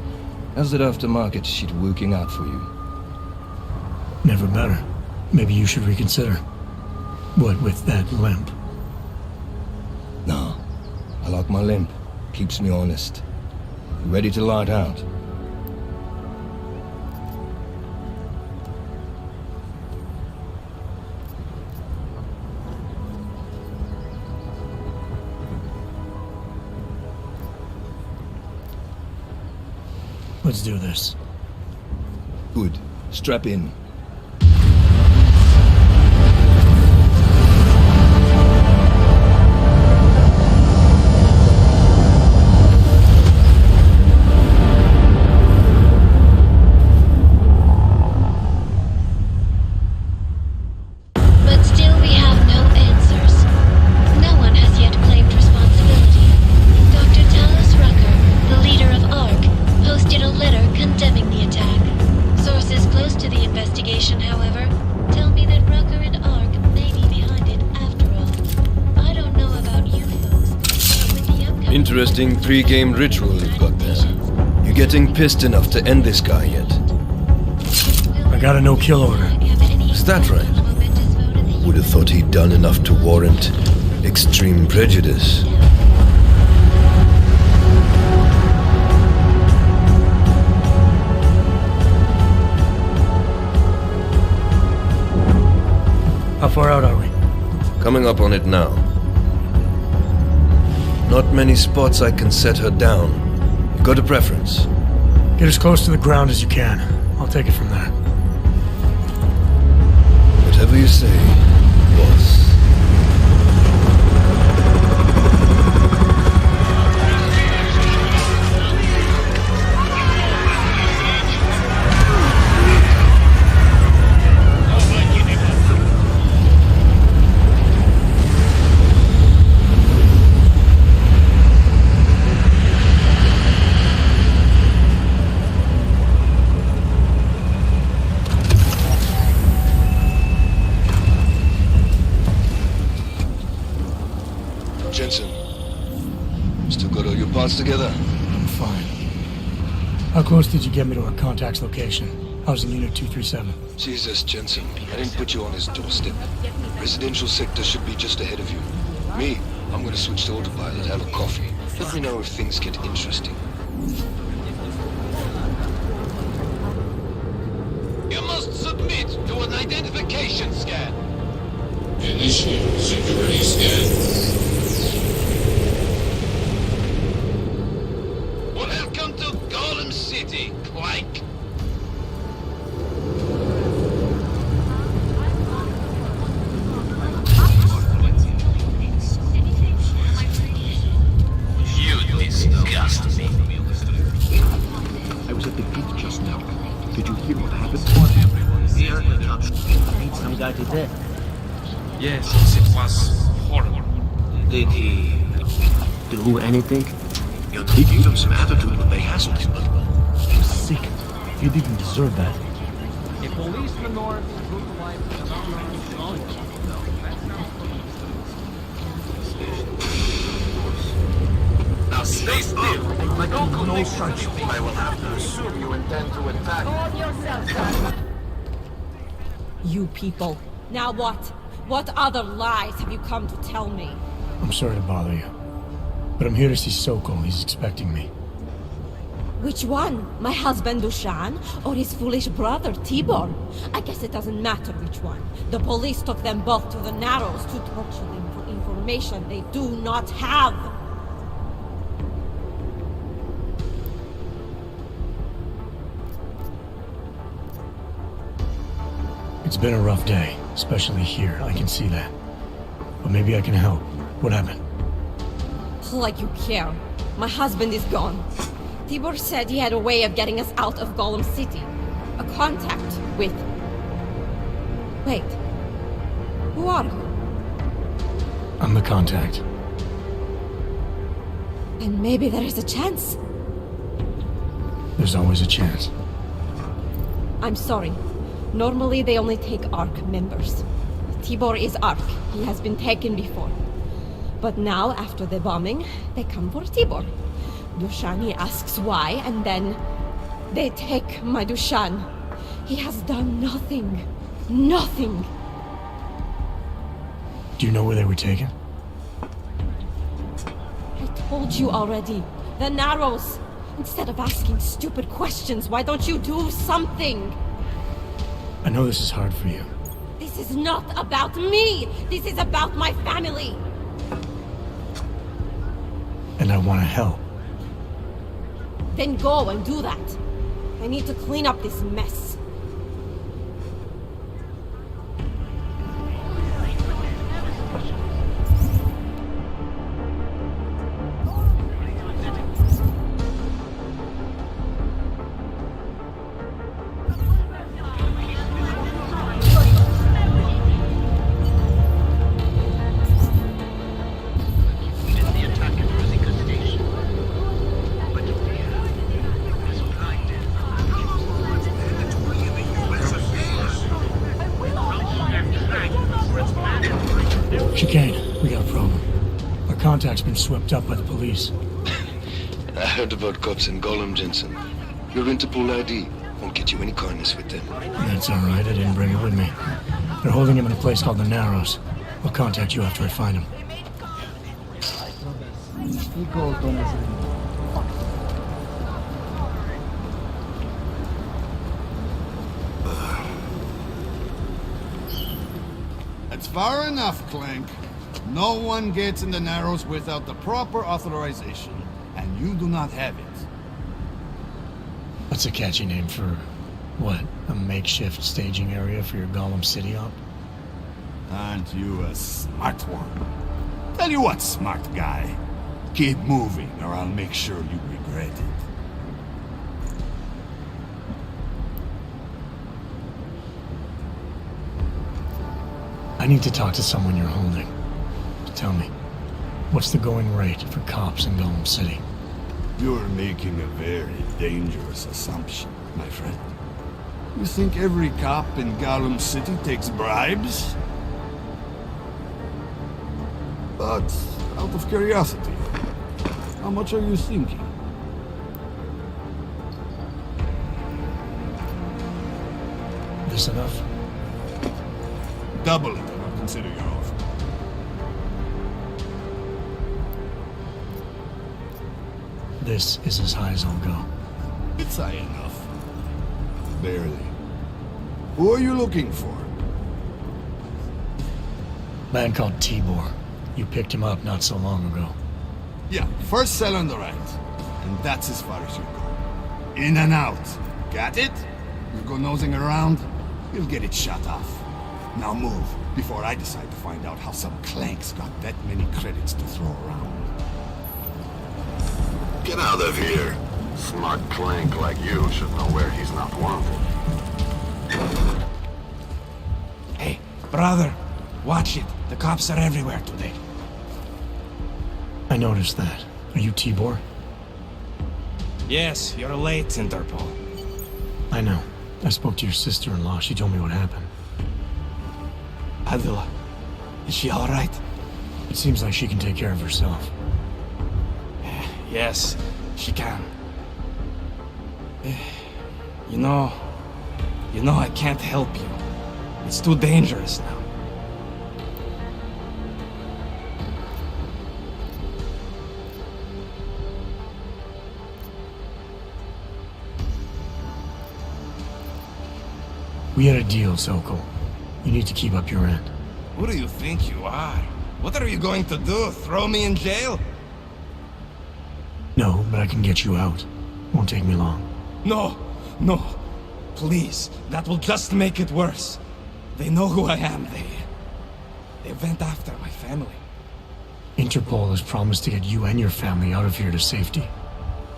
how's that aftermarket shit working out for you? Never better. Maybe you should reconsider. What with that limp? Nah, I like my limp. Keeps me honest. Ready to light out. Let's do this. Good. Strap in. But still we have no answers. No one has yet claimed responsibility. Dr. Talos Rucker, the leader of ARC, posted a letter condemning the attack. Sources close to the investigation, however, tell me that Rucker and ARC may be behind it after all. I don't know about you folks, but with the upcoming... Interesting pre-game ritual you've got there. You getting pissed enough to end this guy yet? I got a no-kill order. Is that right? Would have thought he'd done enough to warrant extreme prejudice. How far out are we? Coming up on it now. Not many spots I can set her down. You got a preference? Get as close to the ground as you can. I'll take it from there. Whatever you say, boss. Jensen, still got all your parts together? I'm fine. How close did you get me to our contact's location? I was in Unit 237. Jesus, Jensen, I didn't put you on his doorstep. Residential sector should be just ahead of you. Me, I'm gonna switch to autopilot, have a coffee. Let me know if things get interesting. You must submit to an identification scan. Initiate security scan. Welcome to Golem City, Clank. You disgust me. I was at the gate just now. Did you hear what happened? Here, Need some guy to death. yes, it was horrible. Did he do anything? He gave them some attitude when they hassled him. He was sick. He didn't deserve that. A policeman or brutalized Now stay still. No such. I will have to assume you intend to attack. Hold yourself, sir. You people. Now what? What other lies have you come to tell me? I'm sorry to bother you. But I'm here to see Sokol. He's expecting me. Which one? My husband Dushan or his foolish brother Tibor? I guess it doesn't matter which one. The police took them both to the Narrows to torture them for information they do not have. It's been a rough day, especially here. I can see that. But maybe I can help. What happened? Like you care. My husband is gone. Tibor said he had a way of getting us out of Golem City. A contact with... Wait. Who are you? I'm the contact. And maybe there is a chance. There's always a chance. I'm sorry. Normally they only take ARC members. Tibor is ARC. He has been taken before. But now, after the bombing, they come for Tibor. Dushani asks why, and then they take my Dushan. He has done nothing. Nothing. Do you know where they were taken? I told you already. The Narrows. Instead of asking stupid questions, why don't you do something? I know this is hard for you. This is not about me. This is about my family. And I want to help. Then go and do that. I need to clean up this mess. Chicane, we got a problem. Our contact's been swept up by the police. I heard about cops in Golem, Jensen. Your Interpol ID won't get you any kindness with them. That's alright, I didn't bring it with me. They're holding him in a place called the Narrows. I'll contact you after I find him. That's far enough, Clank. No one gets in the Narrows without the proper authorization, and you do not have it. That's a catchy name for, what, a makeshift staging area for your Gollum City op? Aren't you a smart one? Tell you what, smart guy. Keep moving, or I'll make sure you regret it. I need to talk to someone you're holding. Tell me, what's the going rate for cops in Gollum City? You're making a very dangerous assumption, my friend. You think every cop in Gollum City takes bribes? But, out of curiosity, how much are you thinking? This enough? Double it, and I'll consider your offer. This is as high as I'll go. It's high enough. Barely. Who are you looking for? Man called Tibor. You picked him up not so long ago. Yeah, first cell on the right. And that's as far as you go. In and out. Got it? You go nosing around, you'll get it shut off. Now move, before I decide to find out how some clanks got that many credits to throw around. Get out of here. Smart clank like you should know where he's not wanted. Hey, brother, watch it. The cops are everywhere today. I noticed that. Are you Tibor? Yes, you're late, Interpol. I know. I spoke to your sister-in-law. She told me what happened. Adela, is she all right? It seems like she can take care of herself. Yes, she can. You know, I can't help you. It's too dangerous now. We had a deal, Sokol. You need to keep up your end. Who do you think you are? What are you going to do? Throw me in jail? No, but I can get you out. Won't take me long. No, no. Please, that will just make it worse. They know who I am. They went after my family. Interpol has promised to get you and your family out of here to safety.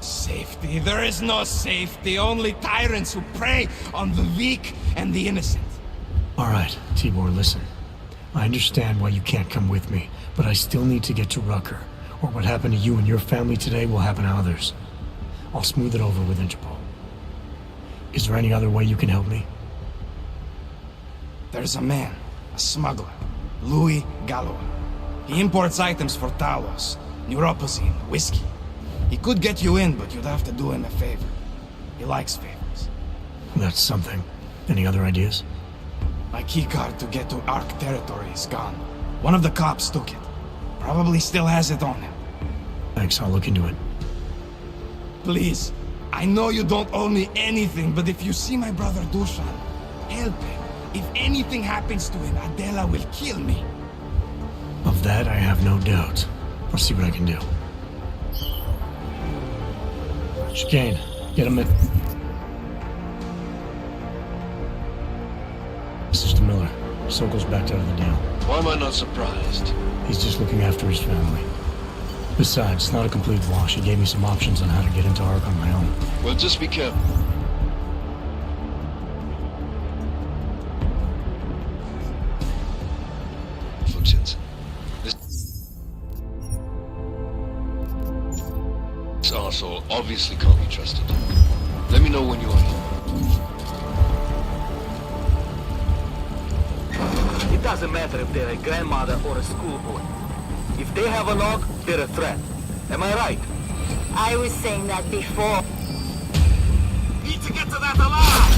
Safety? There is no safety. Only tyrants who prey on the weak and the innocent. All right, Tibor, listen. I understand why you can't come with me, but I still need to get to Rucker, or what happened to you and your family today will happen to others. I'll smooth it over with Interpol. Is there any other way you can help me? There's a man, a smuggler, Louis Gallo. He imports items for Talos, neuropozyne, whiskey. He could get you in, but you'd have to do him a favor. He likes favors. That's something. Any other ideas? My keycard to get to Ark territory is gone. One of the cops took it. Probably still has it on him. Thanks, I'll look into it. Please, I know you don't owe me anything, but if you see my brother Dusan, help him. If anything happens to him, Adela will kill me. Of that, I have no doubt. I'll see what I can do. Chicane, get him in. Mr. Miller, Sokol's backed out of the deal. Why am I not surprised? He's just looking after his family. Besides, it's not a complete wash. He gave me some options on how to get into Ark on my own. Well, just be careful. Look, Jensen. This arsehole obviously can't be trusted. Let me know when you are here. It doesn't matter if they're a grandmother or a schoolboy. If they have a log, they're a threat. Am I right? I was saying that before. Need to get to that alive!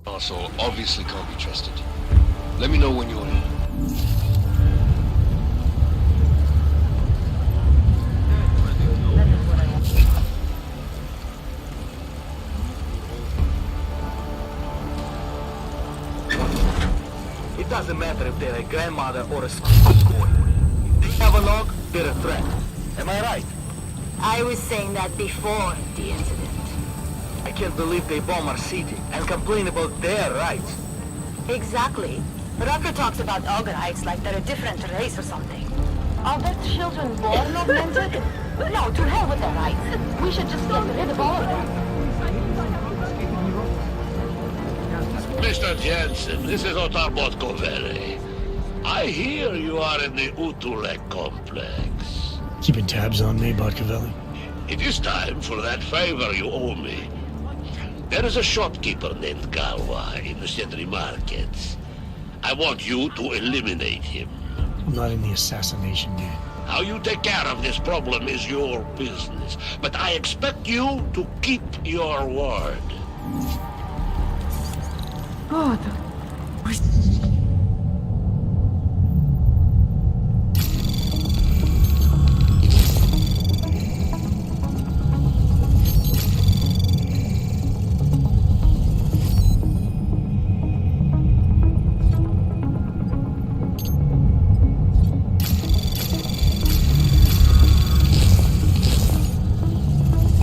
Arsehole obviously can't be trusted. Let me know when you are here. It doesn't matter if they're a grandmother or a schoolboy. They have a log, they're a threat. Am I right? I was saying that before the incident. I can't believe they bomb our city and complain about their rights. Exactly. Rucker talks about all rights like they're a different race or something. Are their children born augmented? No, to hell with their rights. We should just get rid of all of them. Mr. Jensen, this is Otarbot Kovere. I hear you are in the Utulek complex. Keeping tabs on me, Botkavelli? It is time for that favor you owe me. There is a shopkeeper named Galwa in the Sentry Markets. I want you to eliminate him. I'm not in the assassination game. How you take care of this problem is your business, but I expect you to keep your word. God.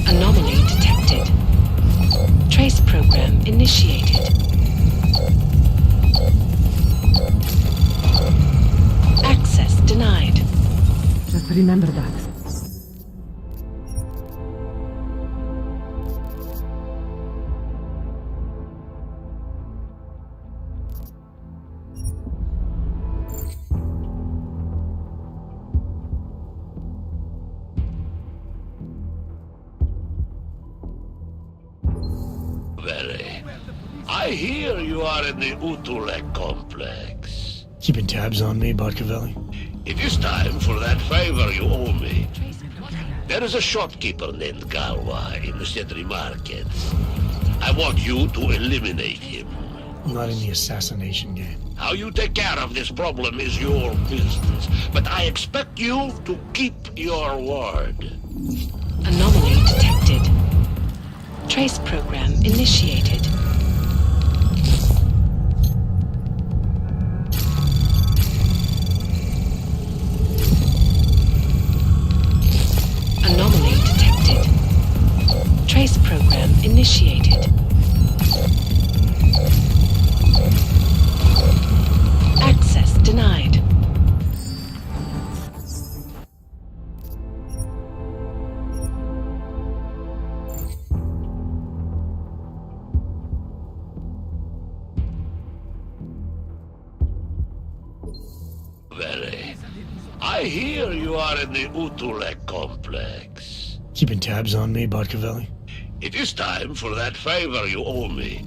Anomaly detected. Trace program initiated. Access denied. Just remember that. I hear you are in the Utulek complex. Keeping tabs on me, Botkavelli? It is time for that favor you owe me. There is a shopkeeper named Galwa in the Sentry Markets. I want you to eliminate him. I'm not in the assassination game. How you take care of this problem is your business, but I expect you to keep your word. Anomaly detected. Trace program initiated. Anomaly detected. Trace program initiated. Access denied. I hear you are in the Utulek complex. Keeping tabs on me, Botkavelli? It is time for that favor you owe me.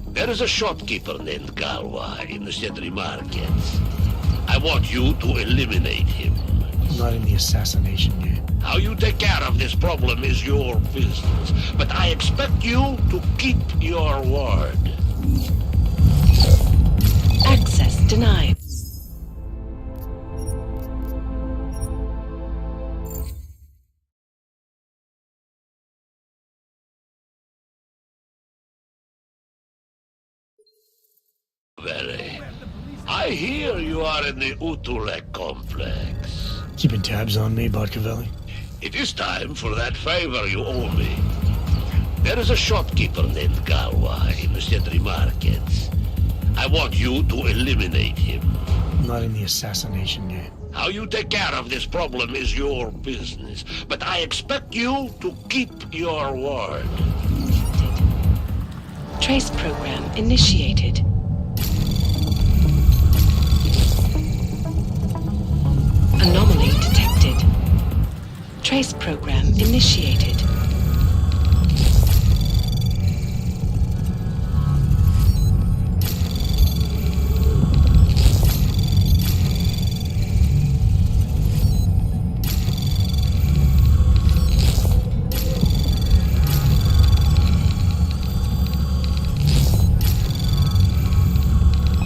There is a shopkeeper named Galwa in the Sentry Markets. I want you to eliminate him. I'm not in the assassination game. How you take care of this problem is your business, but I expect you to keep your word. Access denied. I hear you are in the Utulek complex. Keeping tabs on me, Botkavelli? It is time for that favor you owe me. There is a shopkeeper named Galwa in the Sentry Markets. I want you to eliminate him. I'm not in the assassination game. How you take care of this problem is your business, but I expect you to keep your word. Trace program initiated. Anomaly detected. Trace program initiated.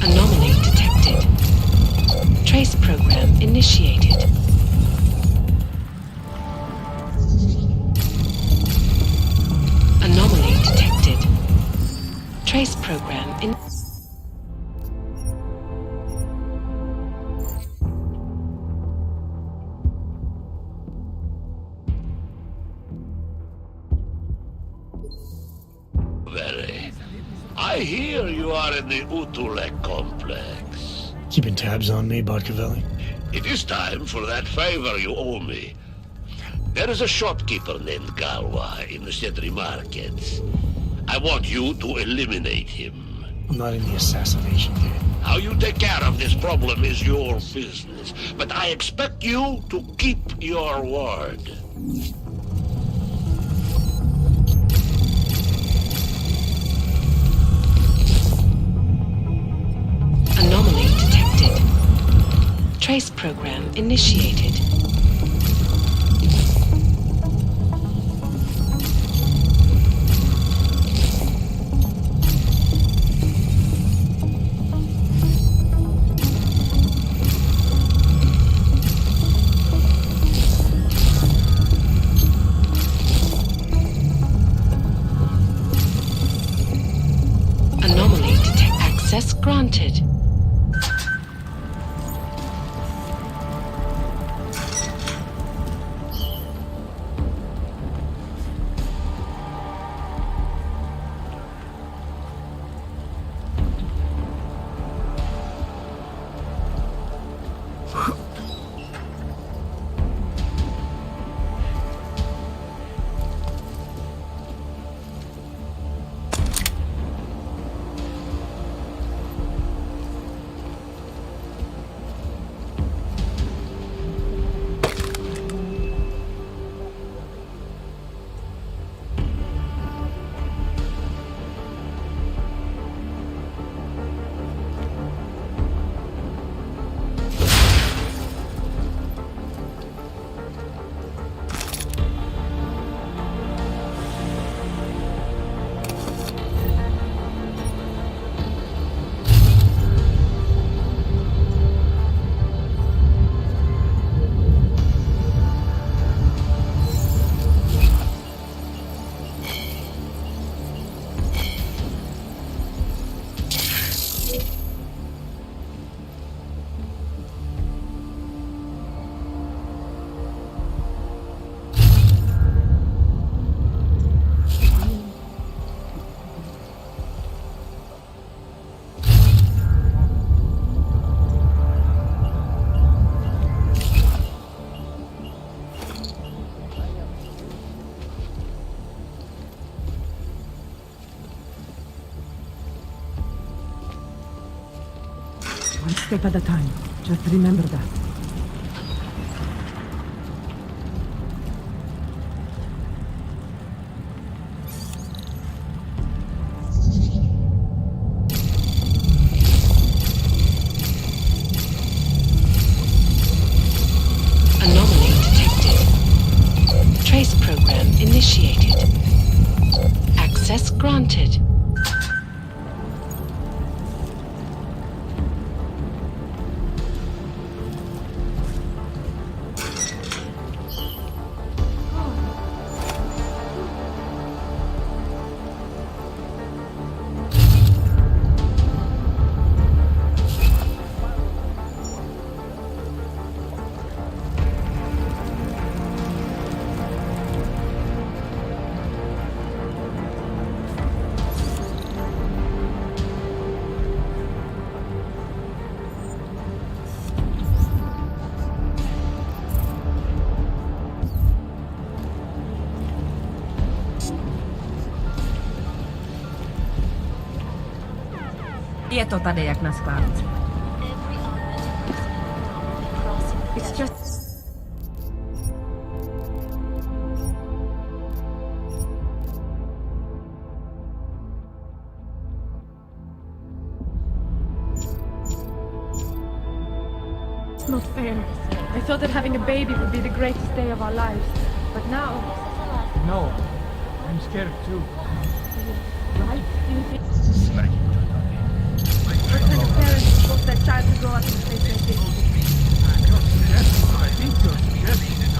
Anomaly detected. Trace program initiated. Anomaly detected. Trace program in... I hear you are in the Utulek complex. Keeping tabs on me, Barcavelli? It is time for that favor you owe me. There is a shopkeeper named Galwa in the Sentry Markets. I want you to eliminate him. I'm not in the assassination game. How you take care of this problem is your business, but I expect you to keep your word. Anomaly detected. Trace program initiated. Anomaly detect. Access granted. One step at a time. Just remember that. Anomaly detected. Trace program initiated. Access granted. Je to tady jak na skládce. It's just... It's not fair. I thought that having a baby would be the greatest day of our lives. But now... No, I'm scared too. Right? What kind of parents would want their child to grow up in a place like this? I think you're suggesting it. I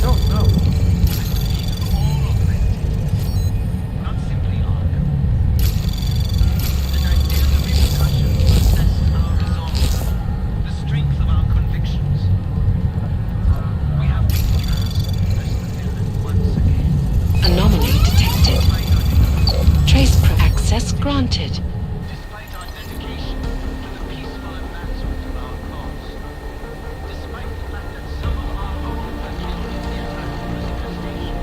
don't know. Not simply art. The idea of the repercussions assess our resolve, the strength of our convictions. We have been cast as the villain once again. Anomaly detected. Access granted. Despite our dedication to the peaceful advancement of our cause, despite the fact that some of our own were killed in the attack on this infestation,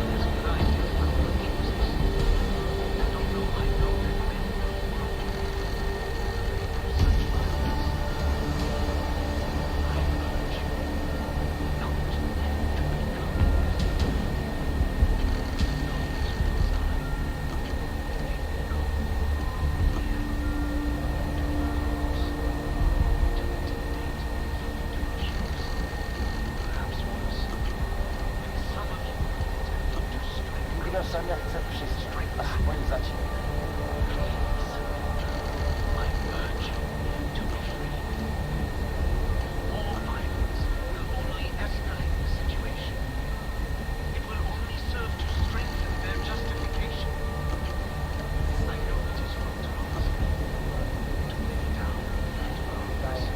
has blinded our accusers. And although I know that men such violence, I urge you not to Sam jak chce przyjść. Ach, moim zaci. I urge you to be free. More violence will only escalate the situation. It will only serve to strengthen their justification. I know it is wrong to ask to lay down our lives.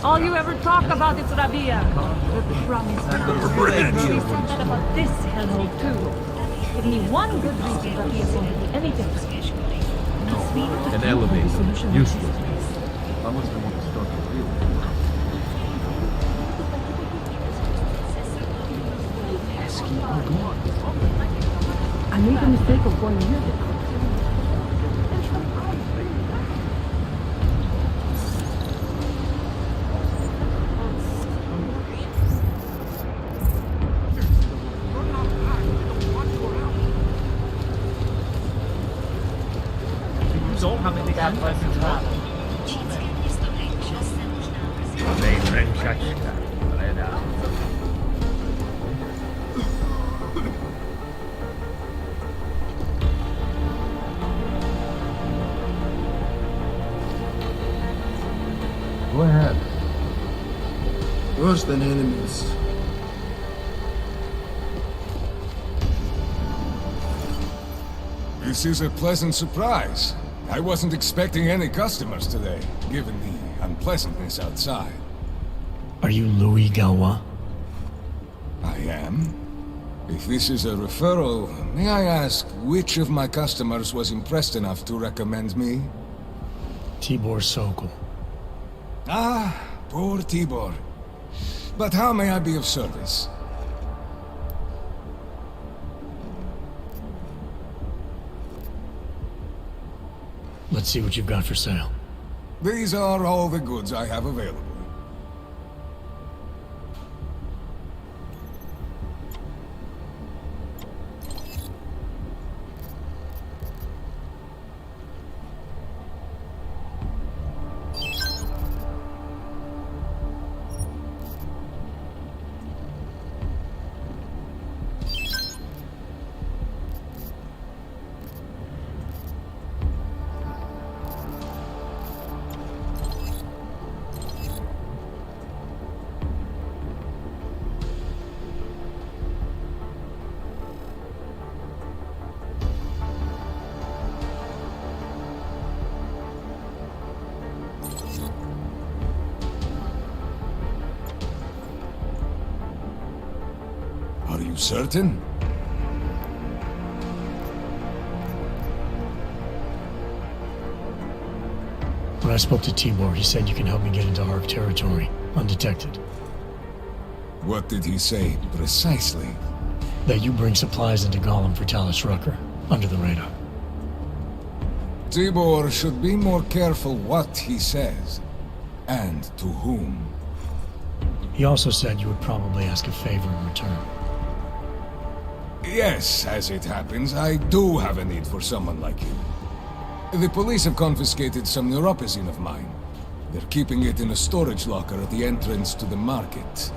All you ever talk about is Rabia. Promise. We said that about this hellhole too. Give me one good reason Rabia won't do anything. An elevator. Useless. I must have want to start the real. I made the mistake of going near it. Don't have any that person's mouth. Go ahead. Worse than enemies. This is a pleasant surprise. I wasn't expecting any customers today, given the unpleasantness outside. Are you Louis Galwa? I am. If this is a referral, may I ask which of my customers was impressed enough to recommend me? Tibor Sokol. Ah, poor Tibor. But how may I be of service? Let's see what you've got for sale. These are all the goods I have available. Are you certain? When I spoke to Tibor, he said you can help me get into Ark territory, undetected. What did he say, precisely? That you bring supplies into Gollum for Talos Rucker, under the radar. Tibor should be more careful what he says, and to whom. He also said you would probably ask a favor in return. Yes, as it happens, I do have a need for someone like you. The police have confiscated some neuropazine of mine. They're keeping it in a storage locker at the entrance to the market.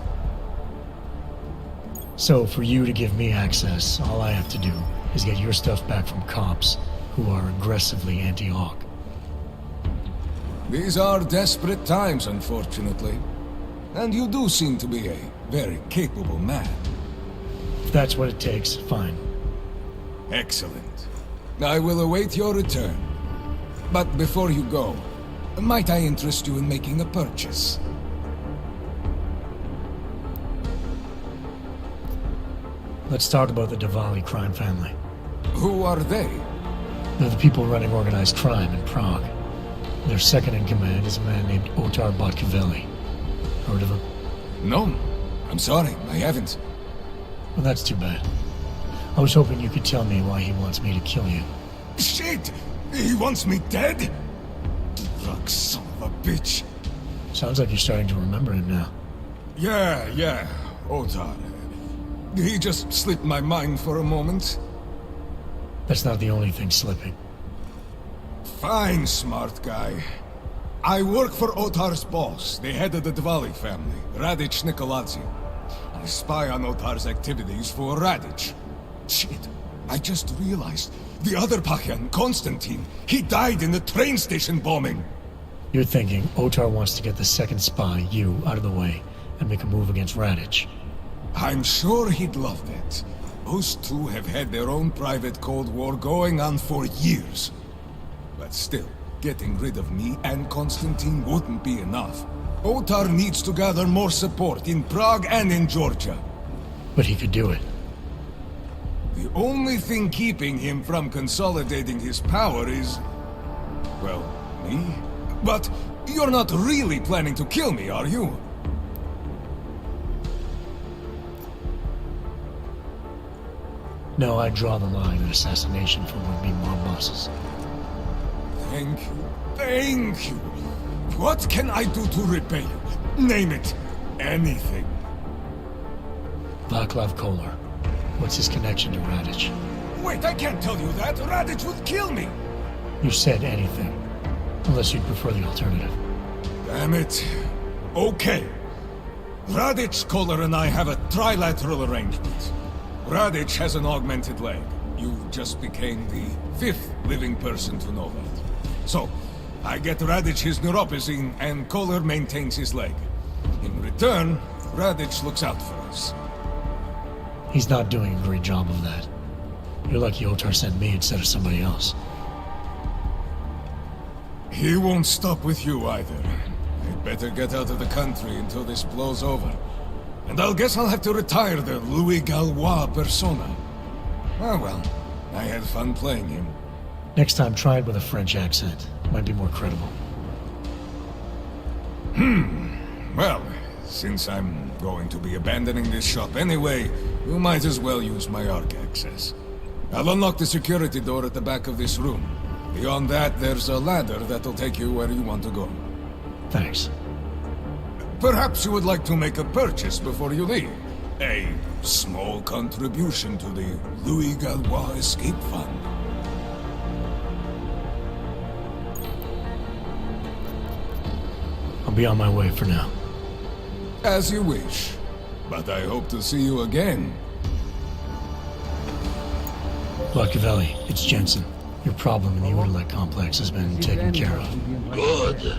So, for you to give me access, all I have to do is get your stuff back from cops who are aggressively anti-Hawk. These are desperate times, unfortunately. And you do seem to be a very capable man. If that's what it takes, fine. Excellent. I will await your return. But before you go, might I interest you in making a purchase? Let's talk about the Diwali crime family. Who are they? They're the people running organized crime in Prague. Their second in command is a man named Otar Botkavelli. Heard of him? No. I'm sorry, I haven't. Well, that's too bad. I was hoping you could tell me why he wants me to kill you. Shit! He wants me dead? Drug son of a bitch. Sounds like you're starting to remember him now. Yeah, Otar. He just slipped my mind for a moment. That's not the only thing slipping. Fine, smart guy. I work for Otar's boss, the head of the Diwali family, Radic Nikoladze. I spy on Otar's activities for Radic. Shit, I just realized. The other Pachyan, Konstantin, he died in the train station bombing. You're thinking Otar wants to get the second spy, you, out of the way, and make a move against Radic. I'm sure he'd love that. Those two have had their own private Cold War going on for years. But still, getting rid of me and Konstantin wouldn't be enough. Otar needs to gather more support in Prague and in Georgia. But he could do it. The only thing keeping him from consolidating his power is... well, me? But you're not really planning to kill me, are you? No, I draw the line at assassination for would-be mob bosses. Thank you. Thank you. What can I do to repay you? Name it. Anything. Vaclav Kolar. What's his connection to Radic? Wait, I can't tell you that. Radic would kill me. You said anything. Unless you'd prefer the alternative. Damn it. Okay. Radic, Kolar, and I have a trilateral arrangement. Radic has an augmented leg. You just became the 5th living person to know that. So, I get Radic his neuropazine, and Kolar maintains his leg. In return, Radic looks out for us. He's not doing a great job of that. You're lucky Otar sent me instead of somebody else. He won't stop with you either. I'd better get out of the country until this blows over. And I'll guess I'll have to retire the Louis Gallois persona. Ah well, I had fun playing him. Next time, try it with a French accent. Might be more credible. Well, since I'm going to be abandoning this shop anyway, you might as well use my Arc access. I'll unlock the security door at the back of this room. Beyond that, there's a ladder that'll take you where you want to go. Thanks. Perhaps you would like to make a purchase before you leave. A small contribution to the Louis Gallois Escape Fund. I'll be on my way for now. As you wish. But I hope to see you again. Botkavelli, it's Jensen. Your problem in the Orderlight complex has been taken care of. Good.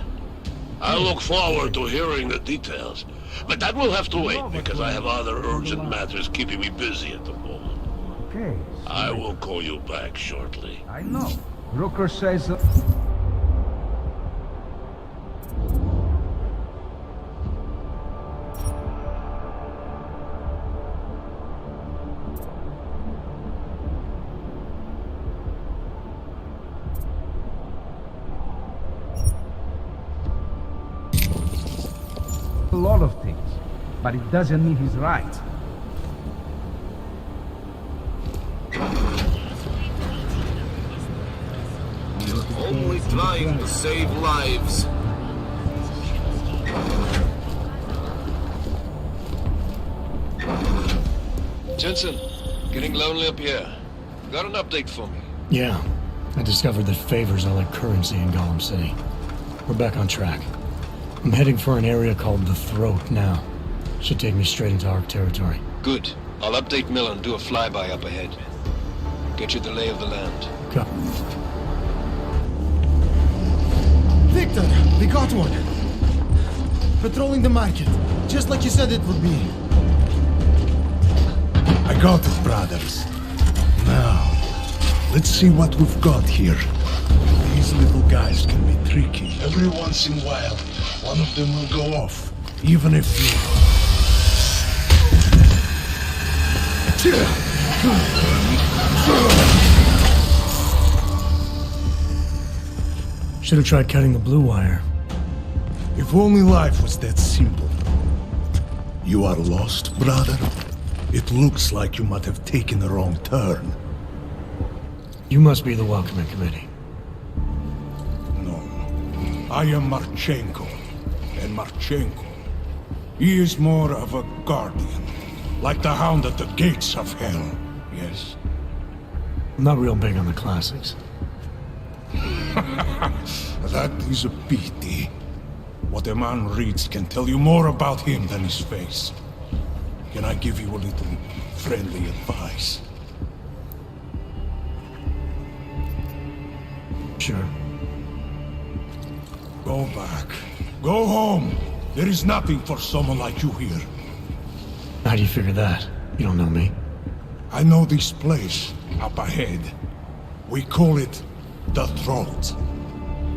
I look forward to hearing the details. But that will have to wait, because I have other urgent matters keeping me busy at the moment. Okay. I will call you back shortly. I know. Rooker says... a lot of things. but it doesn't mean he's right. You're only trying to save lives. Jensen, getting lonely up here. Got an update for me? Yeah, I discovered that favors are like currency in Gollum City. We're back on track. I'm heading for an area called the Throat now. Should take me straight into Ark territory. Good. I'll update Miller and do a flyby up ahead. Get you the lay of the land. Go. Victor, we got one. Patrolling the market, just like you said it would be. I got it, brothers. Now, let's see what we've got here. These little guys can be tricky. Every once in a while, one of them will go off, even if you... Should have tried cutting the blue wire. If only life was that simple. You are lost, brother? It looks like you might have taken a wrong turn. You must be the welcoming committee. No. I am Marchenko. And Marchenko, he is more of a guardian. Like the hound at the gates of hell, yes? I'm not real big on the classics. That is a pity. What a man reads can tell you more about him than his face. Can I give you a little friendly advice? Sure. Go back. Go home. There is nothing for someone like you here. How do you figure that? You don't know me. I know this place, up ahead. We call it the Throat.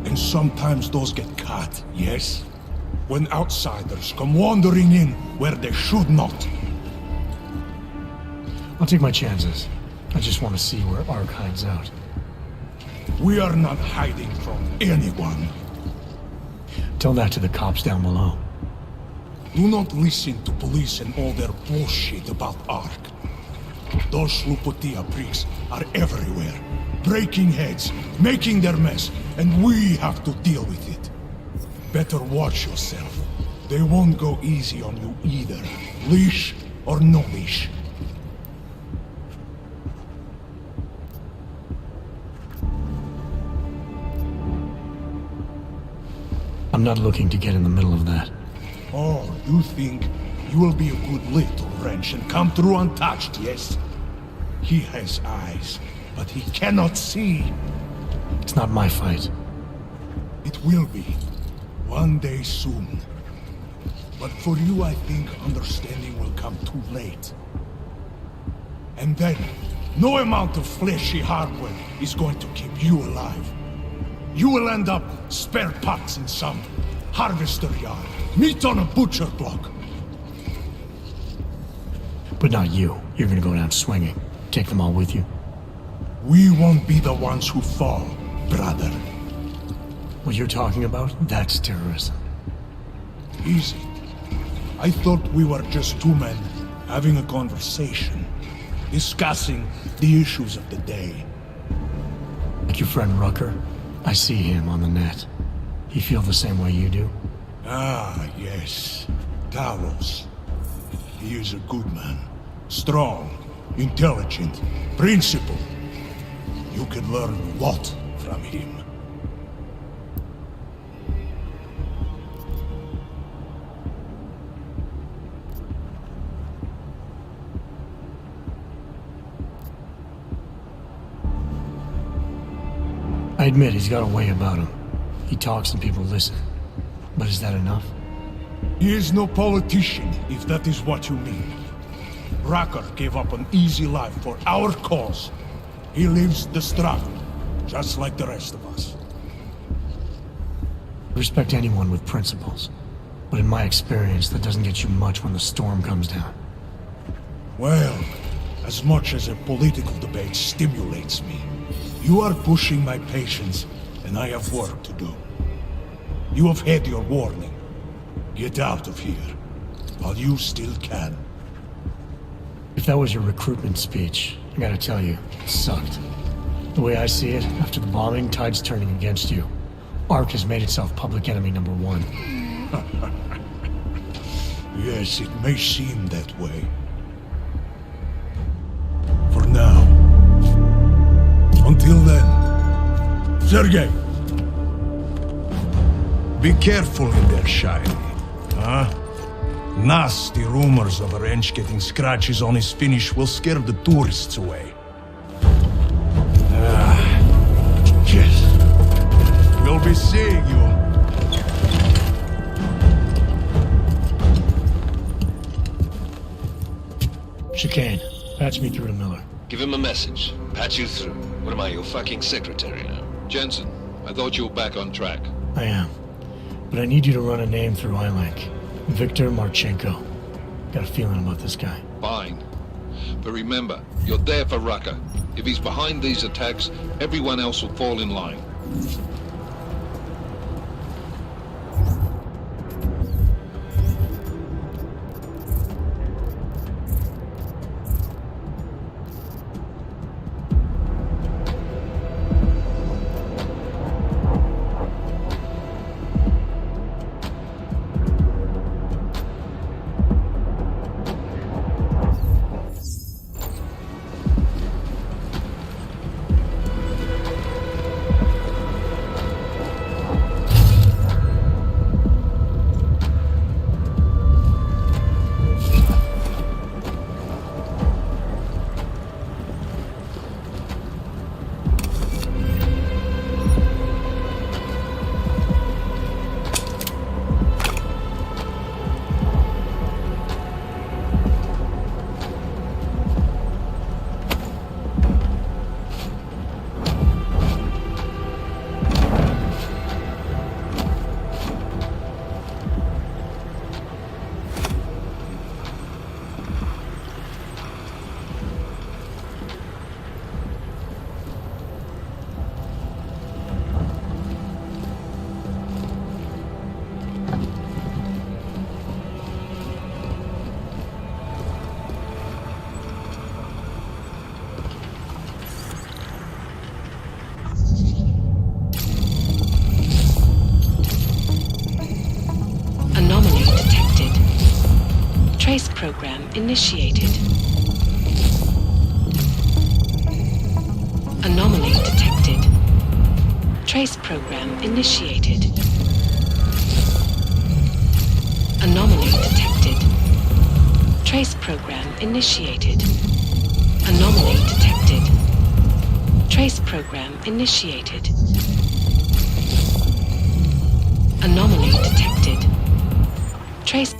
And sometimes those get cut, yes? When outsiders come wandering in where they should not. I'll take my chances. I just want to see where Ark hides out. We are not hiding from anyone. Tell that to the cops down below. Do not listen to police and all their bullshit about Ark. Those Slupotia pricks are everywhere, breaking heads, making their mess, and we have to deal with it. Better watch yourself. They won't go easy on you either, leash or no leash. I'm not looking to get in the middle of that. Oh, you think you will be a good little wrench and come through untouched, yes? He has eyes, but he cannot see. It's not my fight. It will be. One day soon. But for you, I think understanding will come too late. And then, no amount of fleshy hardware is going to keep you alive. You will end up spare parts in some harvester yard, meat on a butcher block. But not you. You're gonna go down swinging. Take them all with you. We won't be the ones who fall, brother. What you're talking about, that's terrorism. Easy. I thought we were just two men having a conversation, discussing the issues of the day. Like your friend Rucker? I see him on the net. He feel the same way you do? Ah, yes. Talos. He is a good man. Strong, intelligent, principled. You could learn a lot from him. I admit he's got a way about him. He talks and people listen. But is that enough? He is no politician, if that is what you mean. Rucker gave up an easy life for our cause. He lives the struggle, just like the rest of us. I respect anyone with principles. But in my experience, that doesn't get you much when the storm comes down. Well, as much as a political debate stimulates me, you are pushing my patience, and I have work to do. You have had your warning. Get out of here. while you still can. If that was your recruitment speech, I gotta tell you, it sucked. The way I see it, after the bombing, tide's turning against you. ARC has made itself public enemy number one. Yes, it may seem that way. For now. Until then. Sergei! Be careful in there, Shiny. Huh? Nasty rumors of a wrench getting scratches on his finish will scare the tourists away. Yes. We'll be seeing you. Chicane, patch me through to Miller. Give him a message. Patch you through. What am I, your fucking secretary now? Jensen, I thought you were back on track. I am. But I need you to run a name through iLink. Viktor Marchenko. Got a feeling about this guy. Fine. But remember, you're there for Rucker. If he's behind these attacks, everyone else will fall in line. Trace program initiated. Anomaly detected. Trace program initiated. Anomaly detected. Trace program initiated. Anomaly detected. Trace program initiated. Anomaly detected. Trace.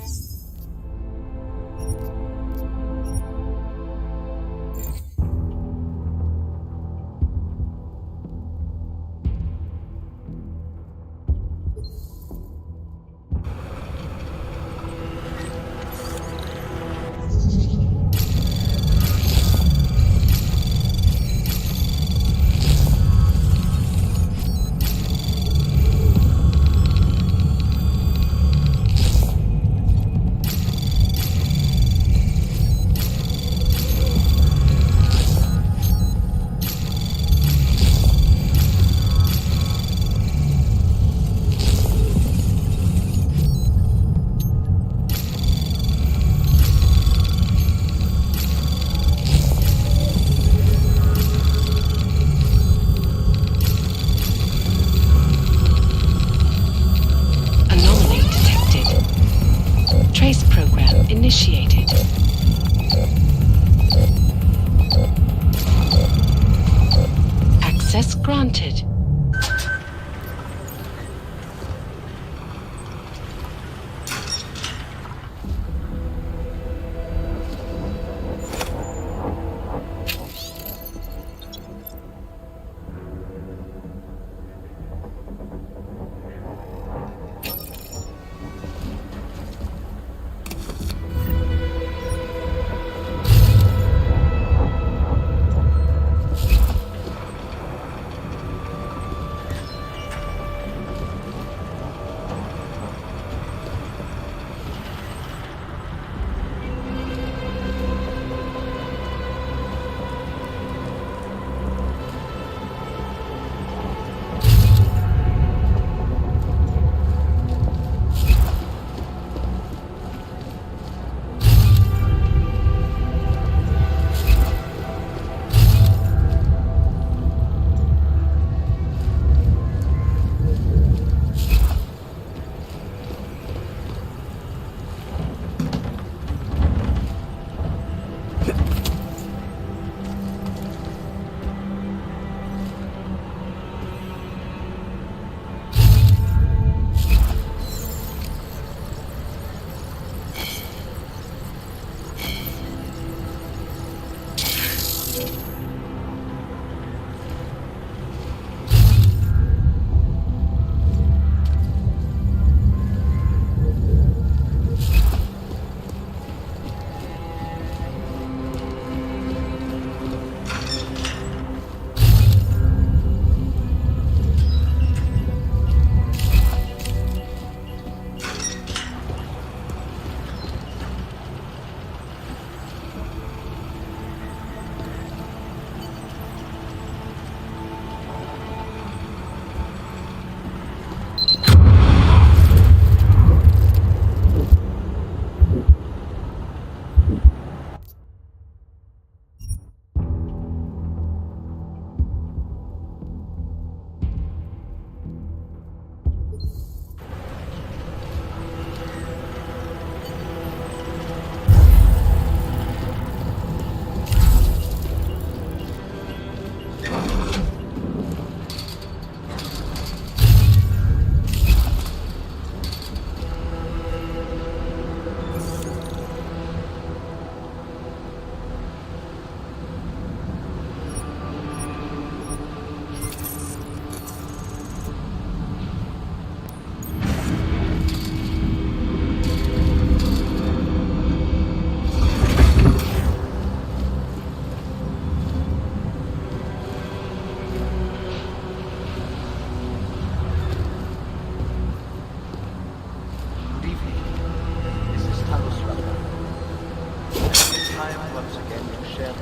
once again to share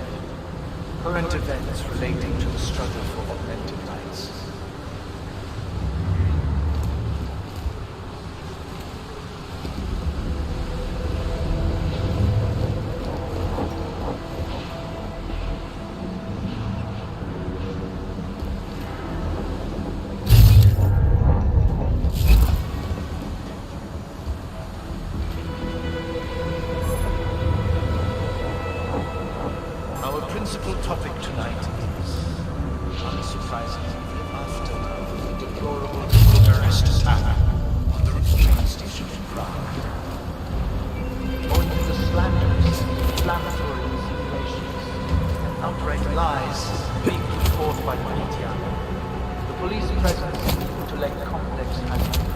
current events relating to the struggle for augmented rights. Our principal topic tonight is, unsurprisingly, the aftermath of the deplorable terrorist attack on the train station in Prague. Owing to the slanders, inflammatory insinuations, and outright lies being put forth by the media, the police presence to lay complex has increased.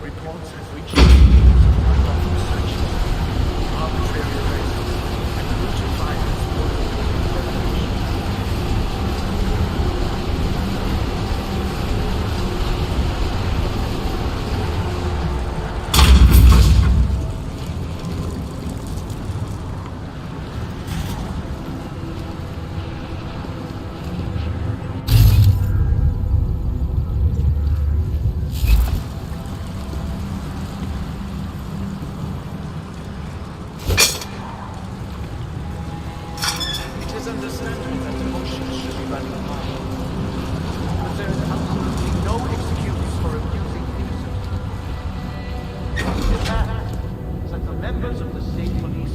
Reports have reached arbitrary arrests and brutal violence understandable that emotions should be running high. But there is absolutely no excuse for abusing innocent people. We demand that the members of the state police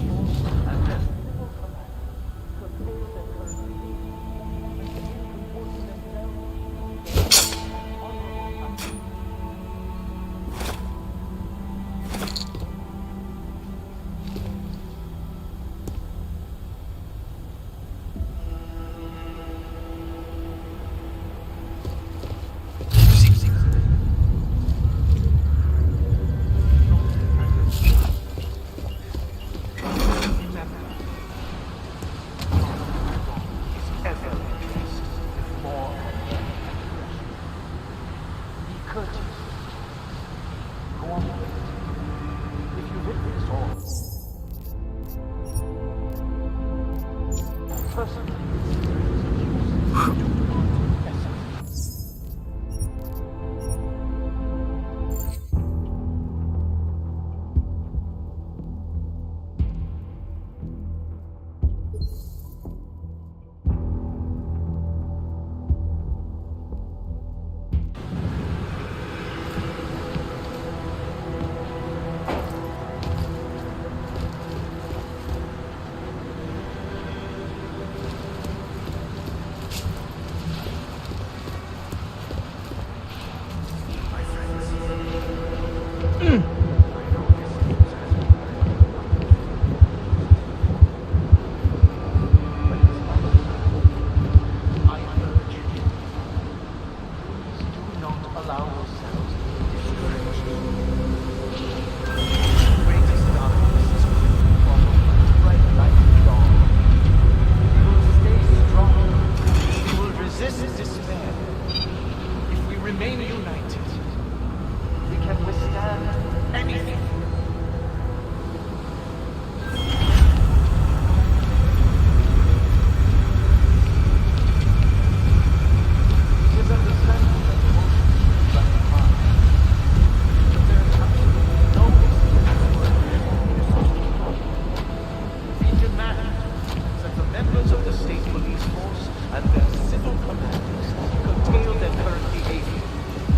force and their civil command curtail their current behavior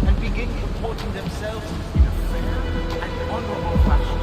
and begin comporting themselves in honorable fashion.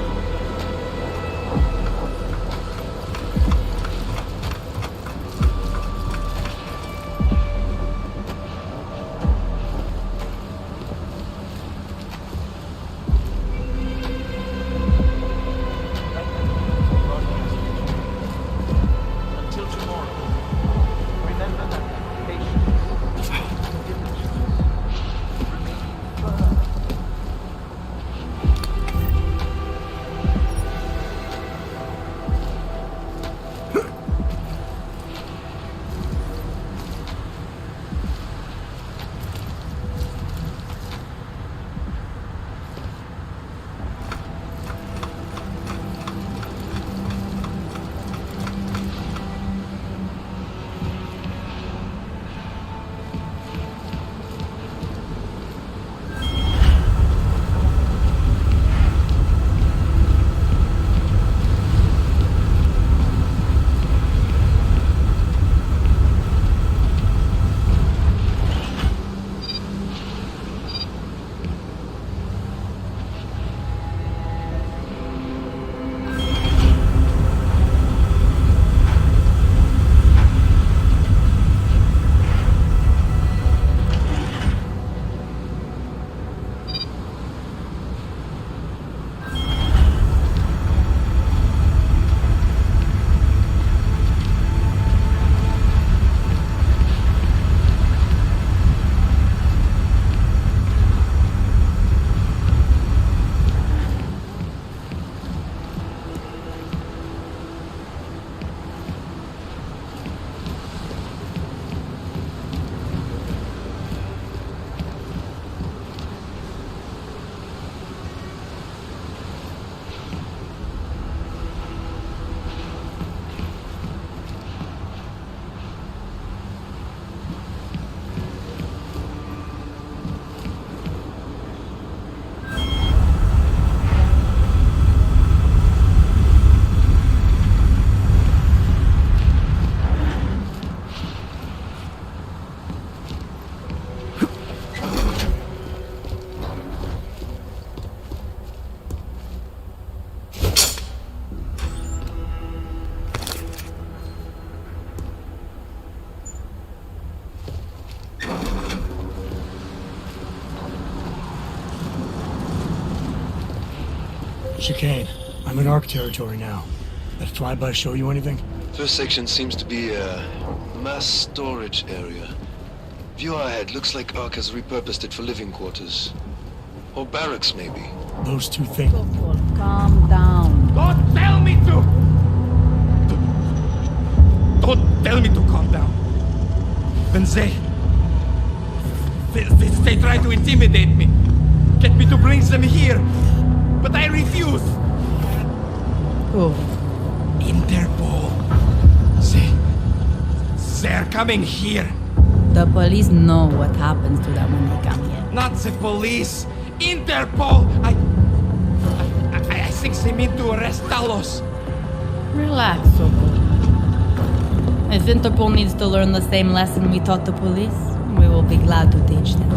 Chicane, I'm in ARC territory now. That flyby show you anything? First section seems to be a mass storage area. View ahead looks like ARC has repurposed it for living quarters. Or barracks, maybe. Those two things. Calm down. Don't tell me to! Don't tell me to calm down. When they try to intimidate me. Get me to bring them here. But I refuse. Who? Interpol. They're coming here. The police know what happens to them when they come here. Not the police. Interpol. I think they mean to arrest Talos. Relax, Soko. If Interpol needs to learn the same lesson we taught the police, we will be glad to teach them.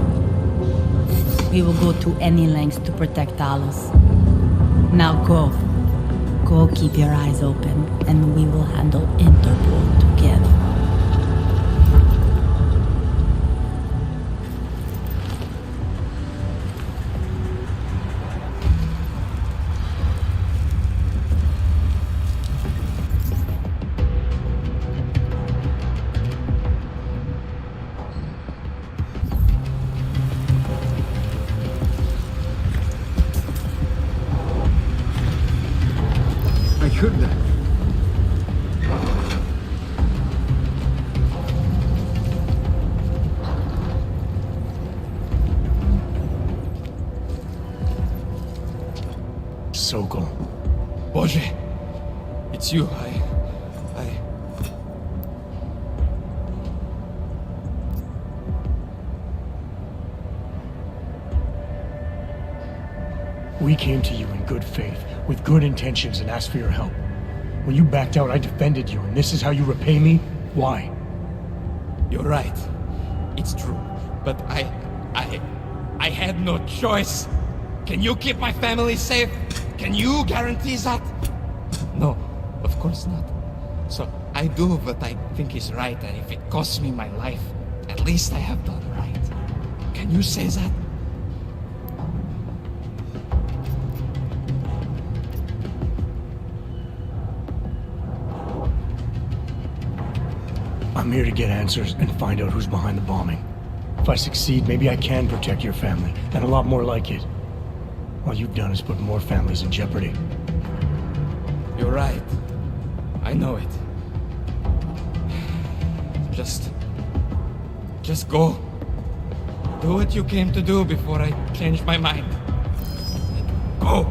We will go to any lengths to protect Talos. Now go. Go keep your eyes open, and we will handle Interpol together. I heard that. Sokol. Boże, it's you. We came to you in good faith, with good intentions, and asked for your help. When you backed out, I defended you, and this is how you repay me? Why? You're right. It's true. But I had no choice. Can you keep my family safe? Can you guarantee that? No, of course not. So I do what I think is right, and if it costs me my life, at least I have done right. Can you say that? I'm here to get answers and find out who's behind the bombing. If I succeed, maybe I can protect your family, and a lot more like it. All you've done is put more families in jeopardy. You're right. I know it. Just go. Do what you came to do before I change my mind. Go!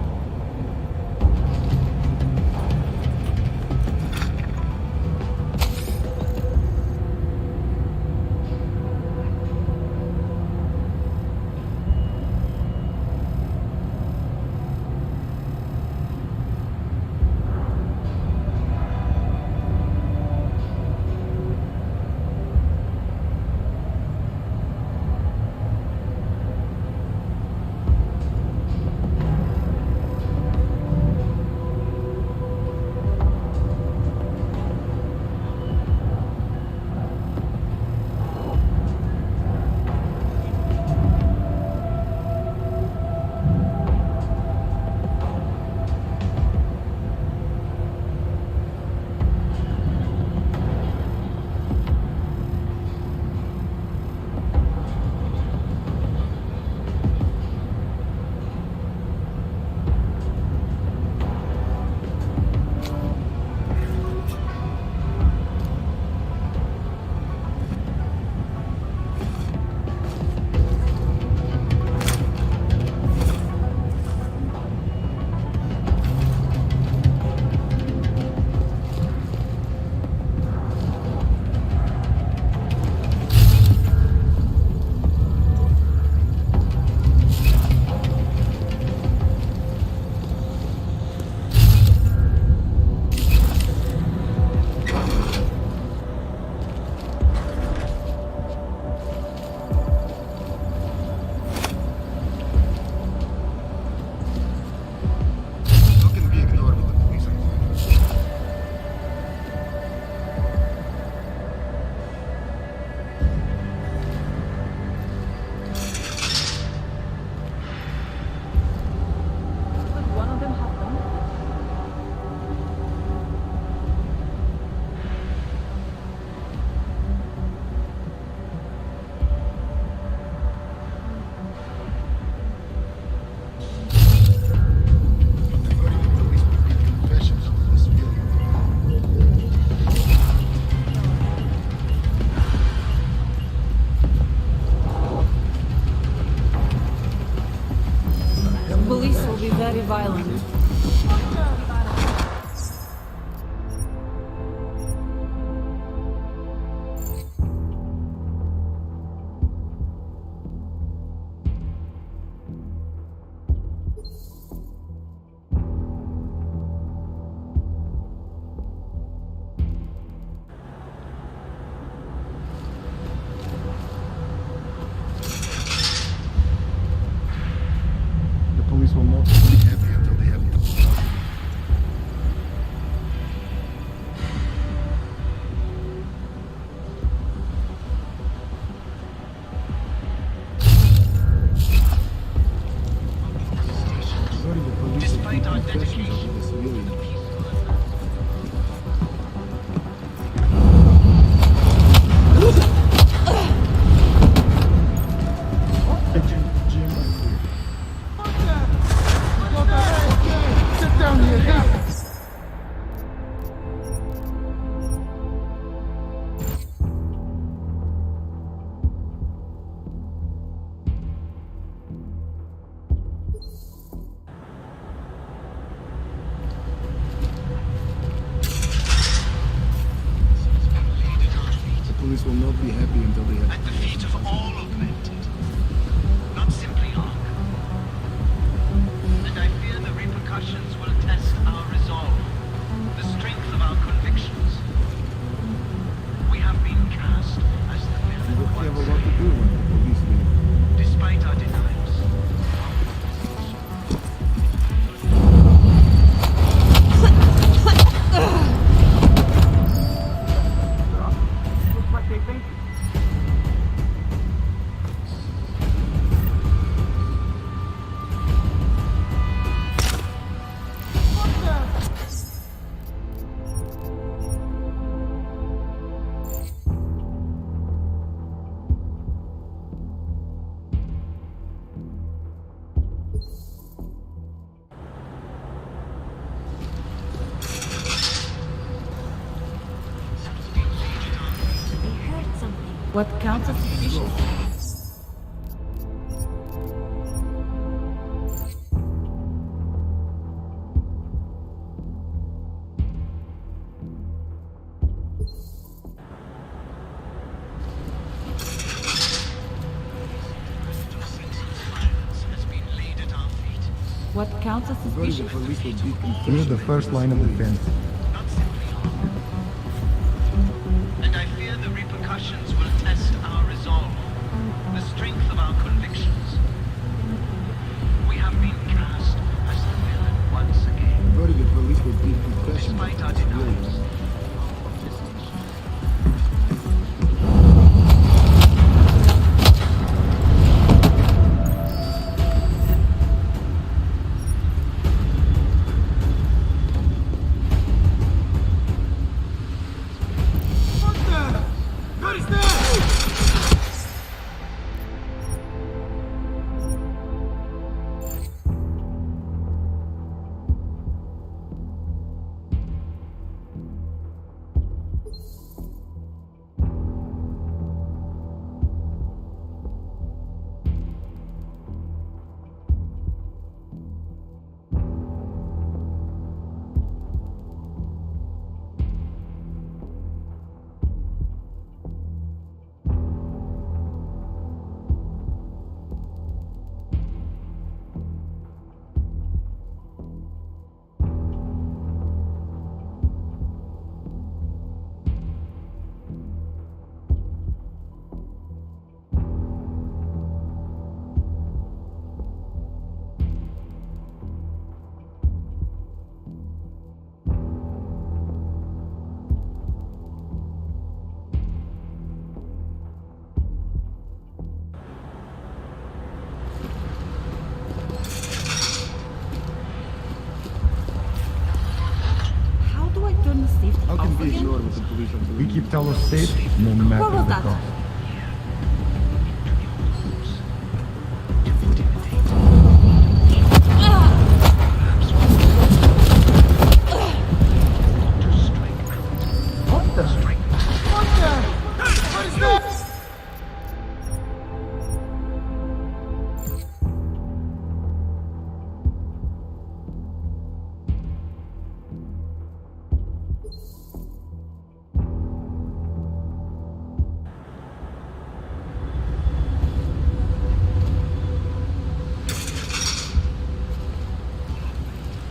police will not be happy until they have... At the feet of all augmented, not simply Ark. And I fear the repercussions will test our resolve, the strength of our convictions. We have been cast as the villain You have a once lot to do when the police leave. despite our denials. Looks like they think... What counts as suspicious? What counts as Very suspicious? the police will be confused. We're the first line of defense. And I fear the repercussions will test our resolve, the strength of our convictions. We have been cast as the villain once again. Very the police will be confession. Despite our denials. What is that? How do I turn the safety How can off we again? ignore what the police are doing? We keep Talos safe, no matter What was the that? cost. What the? What the? What is that?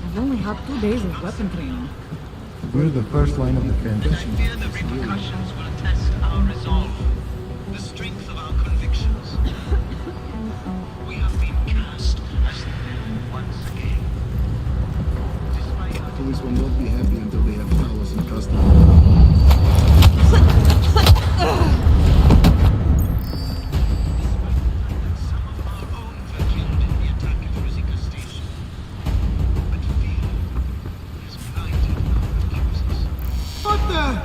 I've only had 2 days of weapon training. We're the first line of defense. I fear the repercussions will test our resolve, the strength of our convictions. We have been cast as the villain once again. Despite our The police will not be happy until they have Talos in custody. some of our own were killed in the attack at Rizika Station. But fear has blinded our accusers. What the?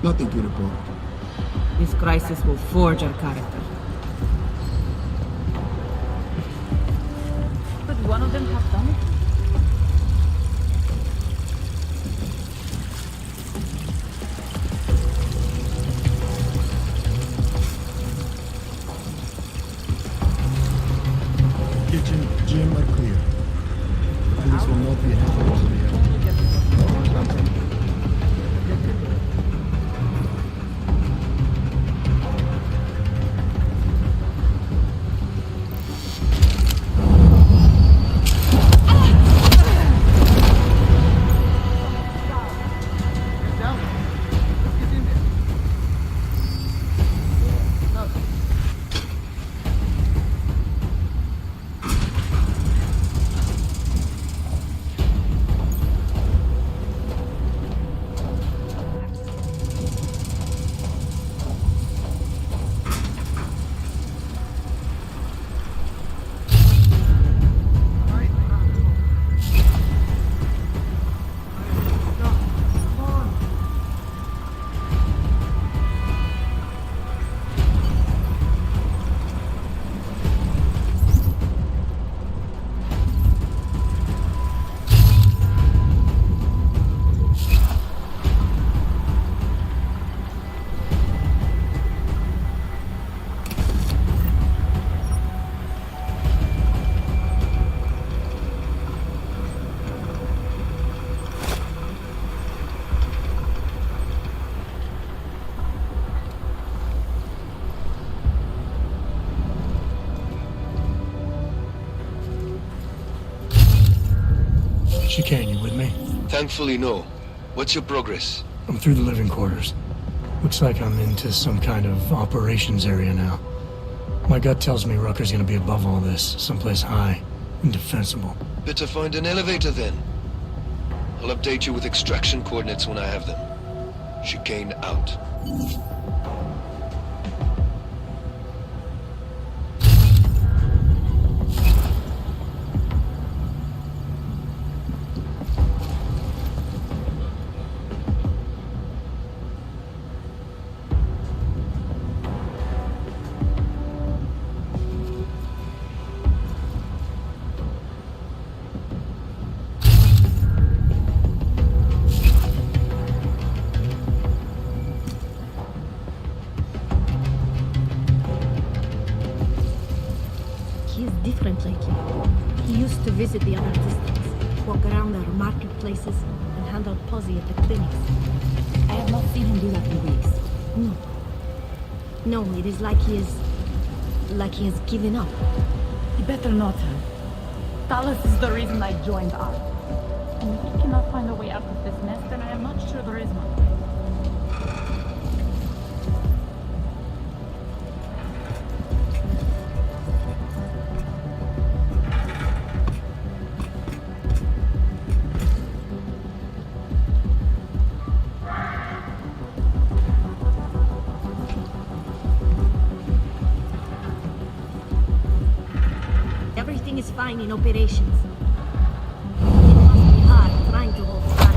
Nothing to report. This crisis will forge our character. Could one of them have done it? Kitchen, gym are clear. The police will not be happy over here. Chicane, you with me? Thankfully, no. What's your progress? I'm through the living quarters. Looks like I'm into some kind of operations area now. My gut tells me Rucker's gonna be above all this, someplace high, indefensible. Better find an elevator then. I'll update you with extraction coordinates when I have them. Chicane out. He is different lately. He used to visit the other districts, walk around our marketplaces, and hand out posse at the clinics. I have not seen him do that in weeks. No. No, it is like he is... like he has given up. You better not have. Talos is the reason I joined ARC. And if he cannot find a way out of this mess, then I am not sure there is one. Everything is fine in operations. It must be hard trying to hold fire.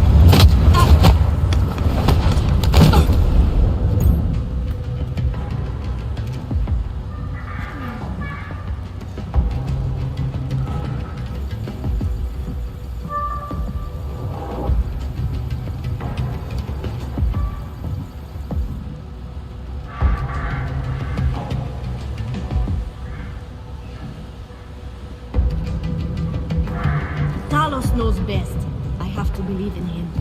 Talos knows best. I have to believe in him.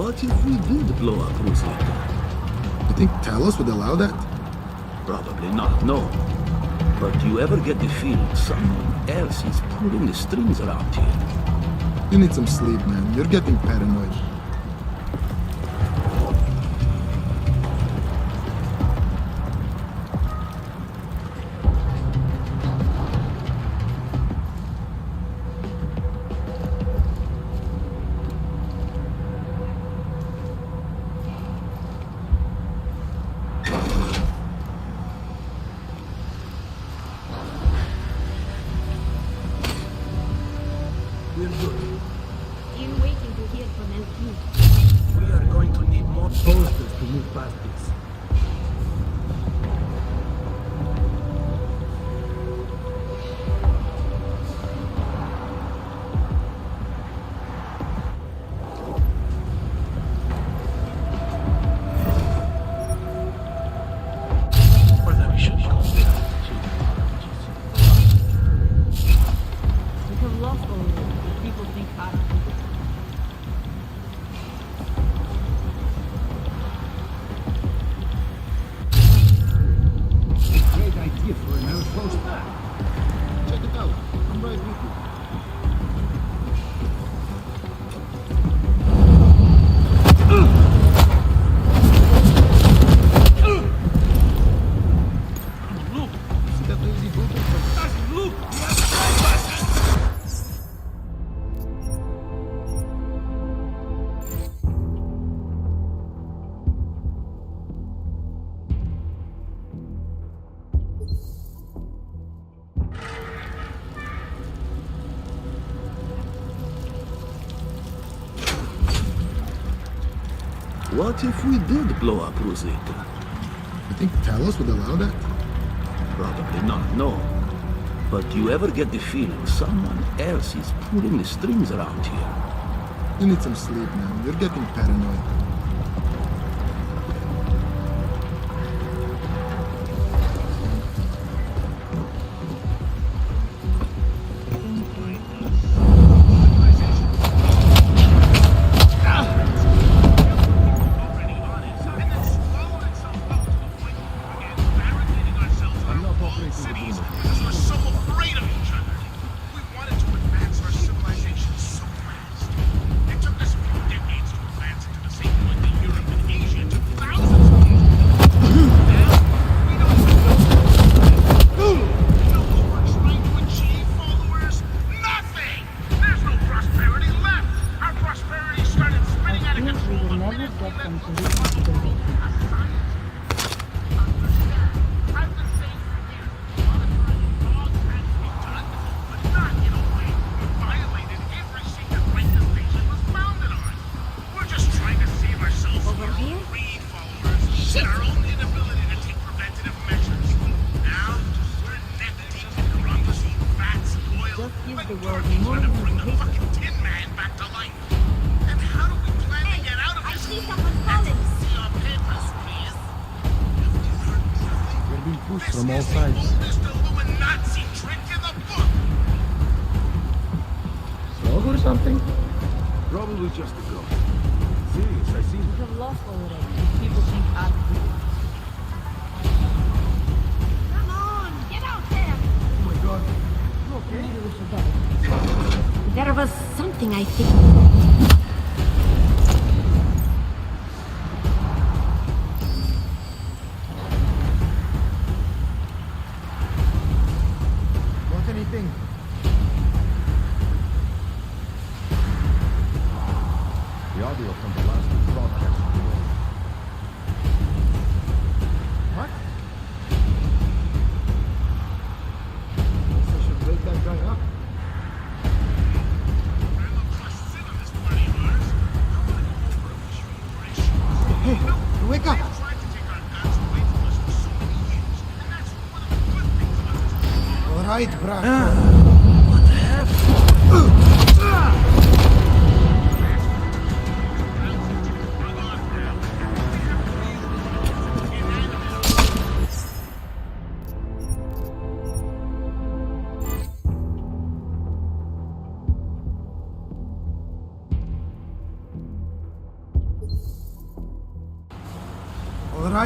What if we did blow up Rosetta? You think Talos would allow that? Probably not, no. But do you ever get the feeling someone else is pulling the strings around here? You need some sleep, man. You're getting paranoid. We're good. I'm waiting to hear from LQ. We are going to need more posters to move past this. Whether we should go there. We have lost all of it. People think hard. Great idea for an outpost. Check it out. I'm right with you. Look! See that lazy booter? Look! What if we did blow up Rosetta? You think Talos would allow that? Probably not, no. But do you ever get the feeling someone else is pulling the strings around here? You need some sleep, man. You're getting paranoid. I'm not operating the Cities boomer. because we're so afraid of each other. We wanted to advance our civilization so fast. It took us a few decades to advance into the same point that Europe and Asia took thousands of years. Now, we don't even know. You know what we're trying to achieve, followers? Nothing! There's no prosperity left! Our prosperity started spinning out of We control will when never we get them to let listen to the I've been saying for years, modifying laws had to be done, but not in a way that violated every secret right this nation was founded on. We're just trying to save ourselves from our own greed, followers, and our own inability to take preventative measures. Now, we're neck deep in corruption, fats, oil, Just give like the world turkeys more trying to bring the information. fucking Tin Man back to life. And how do we plan to get out of this? I see someone calling. See your papers, please. We're being pushed from all sides. Oldest Illuminati trick in the book. Frog or something? Probably just a ghost. Serious, I see. We have lost all of it. People think hard. Come on, get out there. Oh my god. Maybe we should go. There was something I think. Want anything? The audio from the last broadcast. What? Guess I should wake that guy up. Hey, wake up! All right, Braco.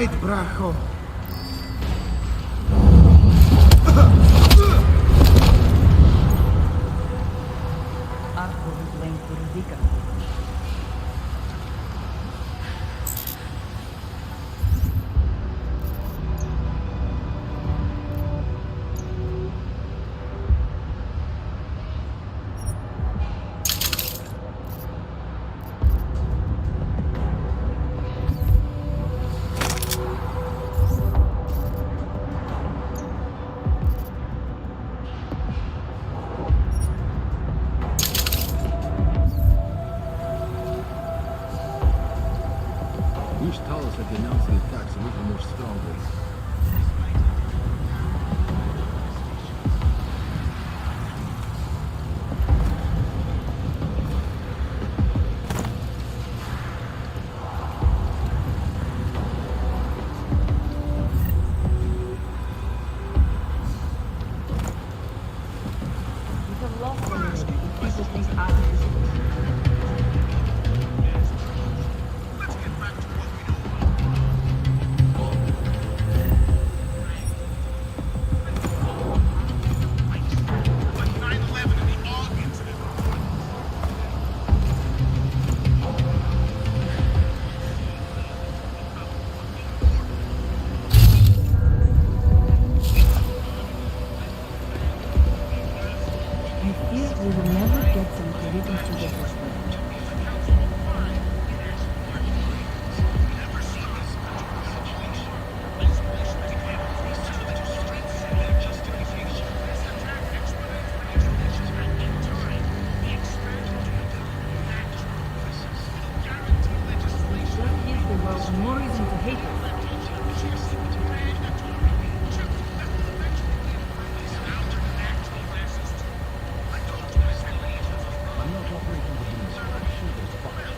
right, Bracho. Arco is laying for Zika. Wish Talos had denounced the attacks a little more strongly. We have lost already. People think Ark is I fear we will never get some creative together. That gives the world more reason to hate us. I'm not operating the beams, but I'm sure there's fire.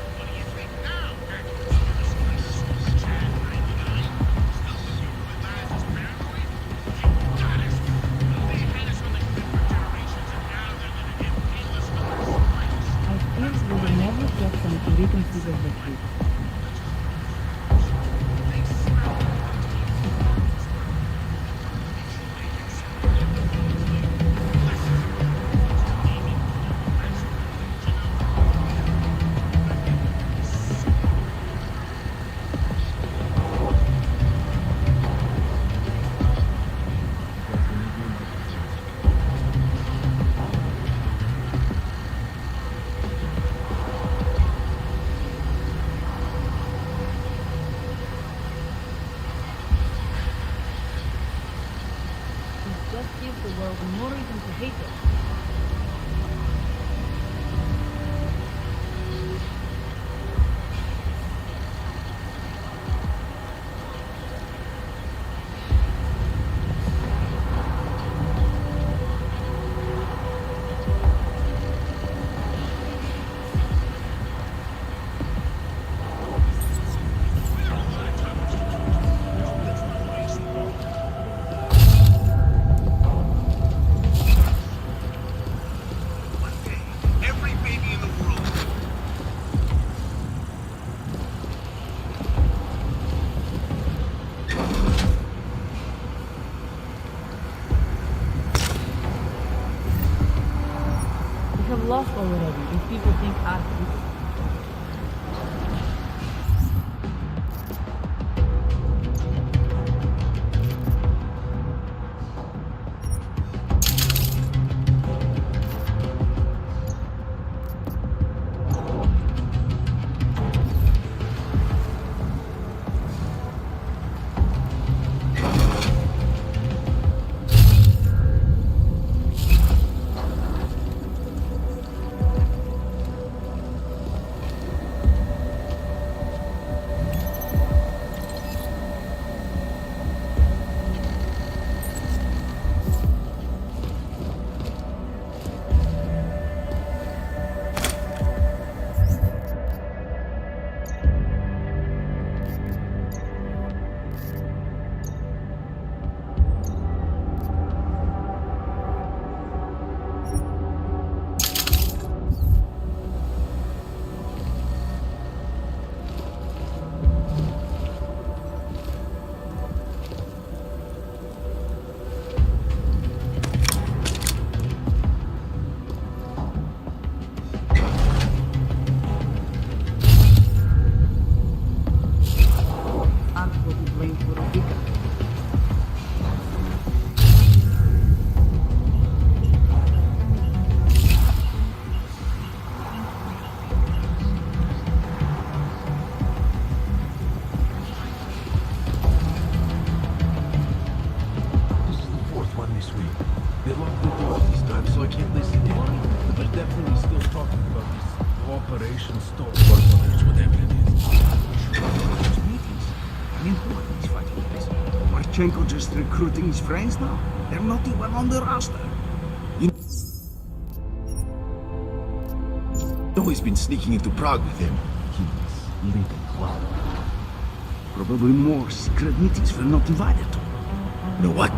I fear we will never get some creative together. It just gives the world more reason to hate us. Every baby in the world. We have lost already. If people think Ark is I can't listen in. But definitely still talking about this Operation Storm. Whatever it is. Meetings. I mean, who are these fighting guys? Marchenko just recruiting his friends now? They're not even on the roster. You know he's been sneaking into Prague with him. He's leading club. Probably more secret meetings we're not invited to. You know what?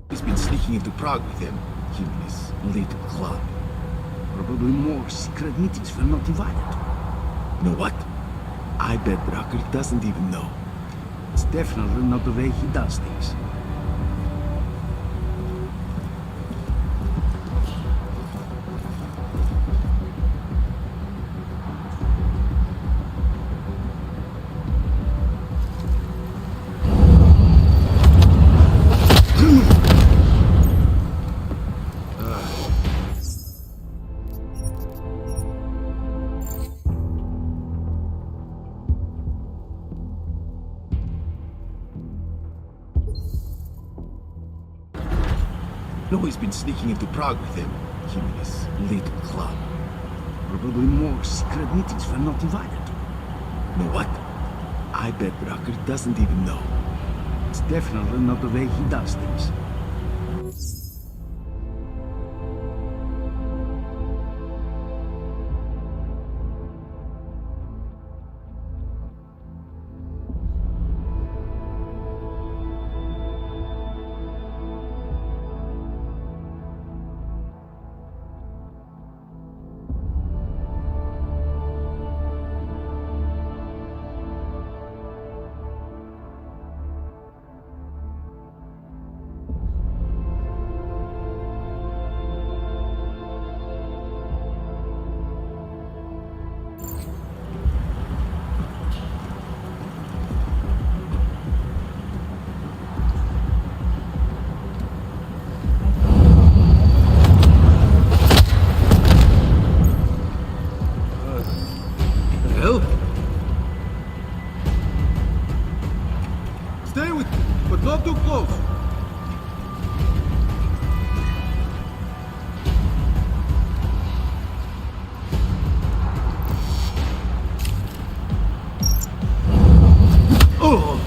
He's been sneaking into Prague with him. Him and his little club. Probably more secret meetings we're not invited to. You know what? I bet Drucker doesn't even know. It's definitely not the way he does things. No, he's been sneaking into Prague with him. Him and his little club. Probably more secret meetings we're not invited to. You know what? I bet Drucker doesn't even know. It's definitely not the way he does things. Stay with me, but not too close. Oh!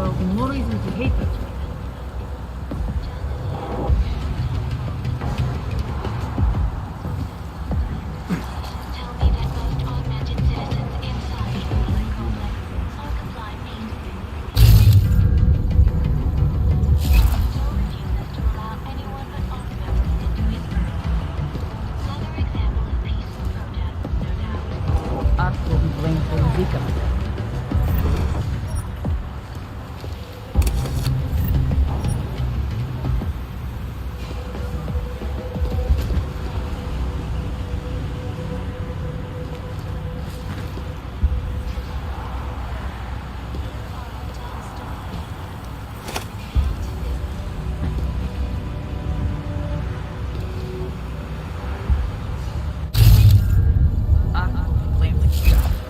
world, the more reason to hate it. Ark will be blamed for Zika. Ark will be blamed for Zika.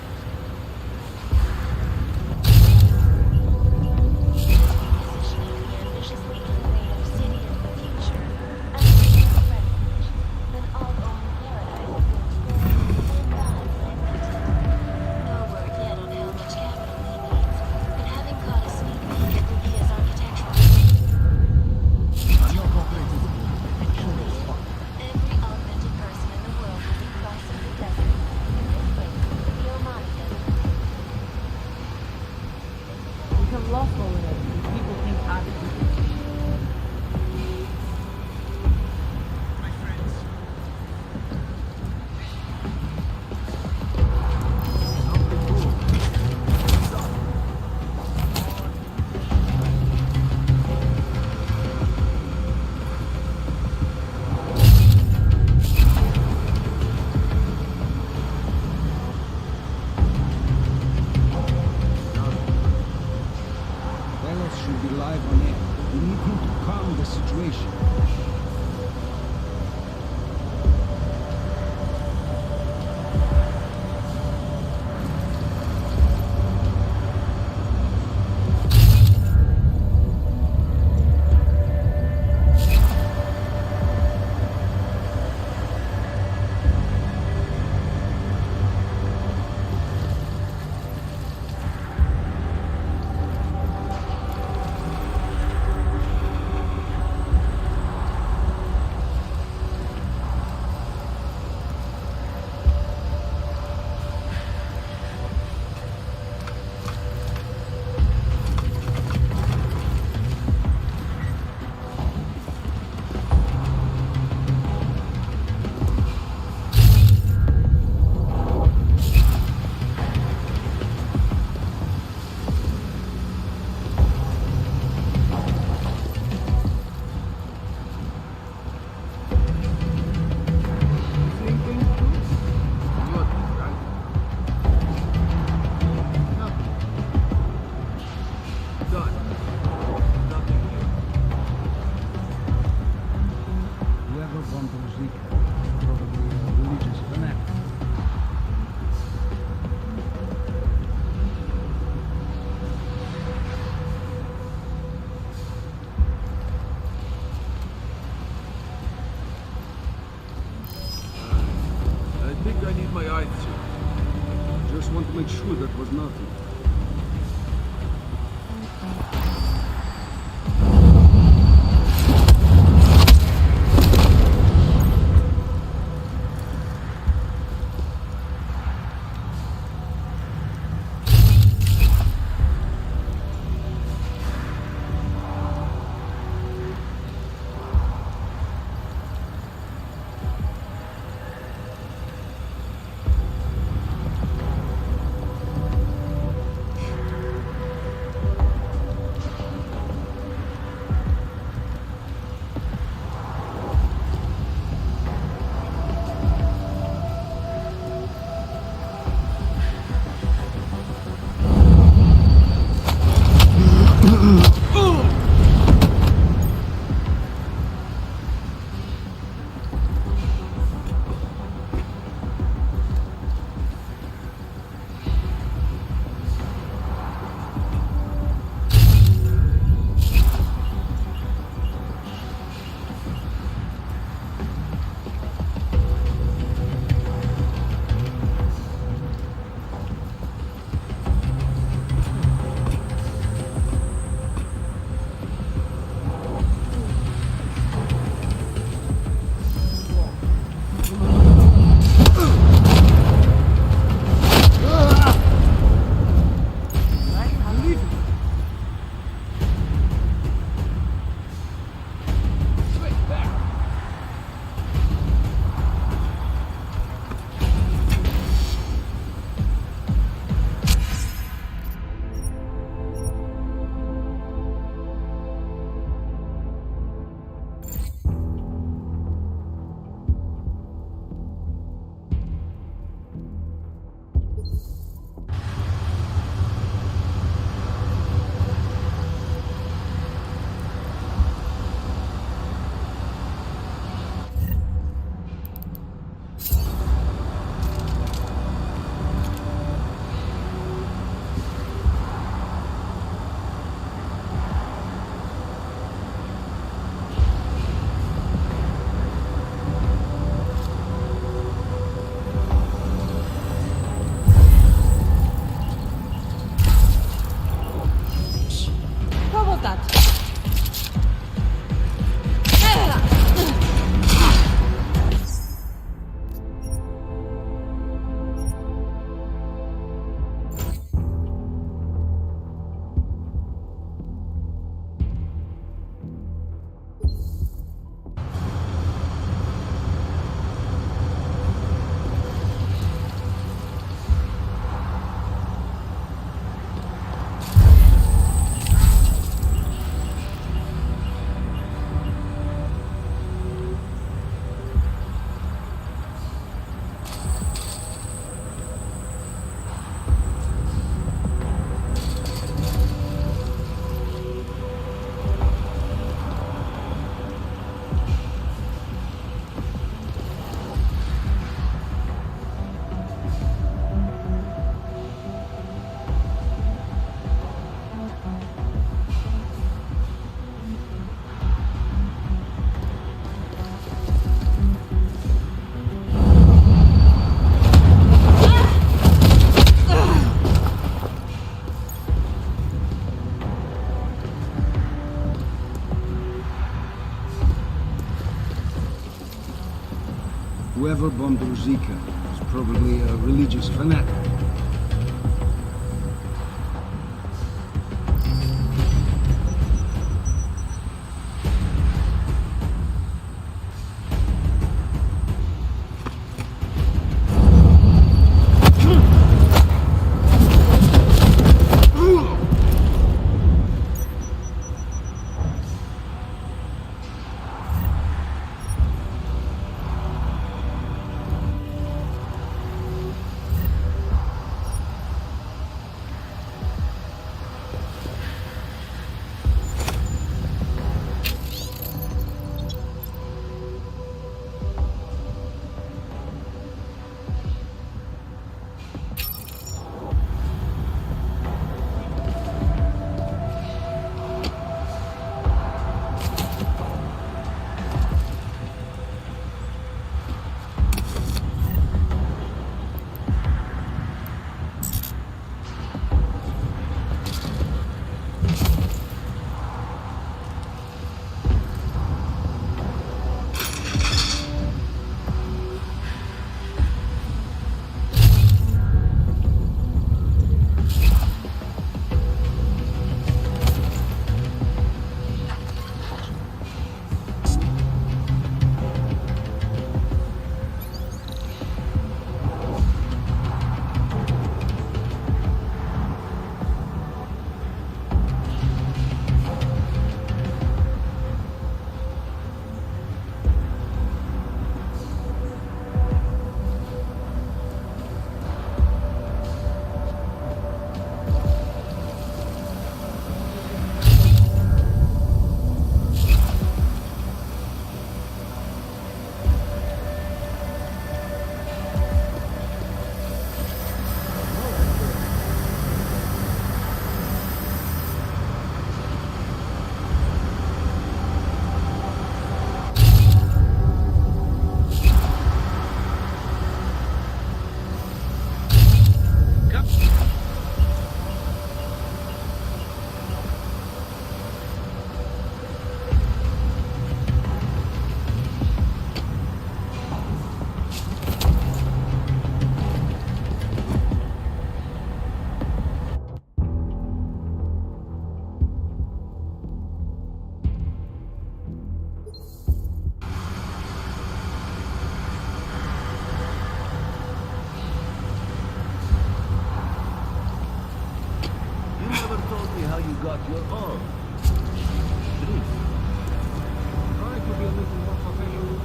I'm not operating the building. Sure as fuck. We have lost all of it. People think Ark is Deus should be live on air. We need him to calm the situation. Whoever bundles Zika, probably a religious fanatic. I think I need my eyes checked. Just want to make sure that was nothing. was that? Whoever bombed Ruzika was probably a religious fanatic. got your arm. Try to be a little more professional.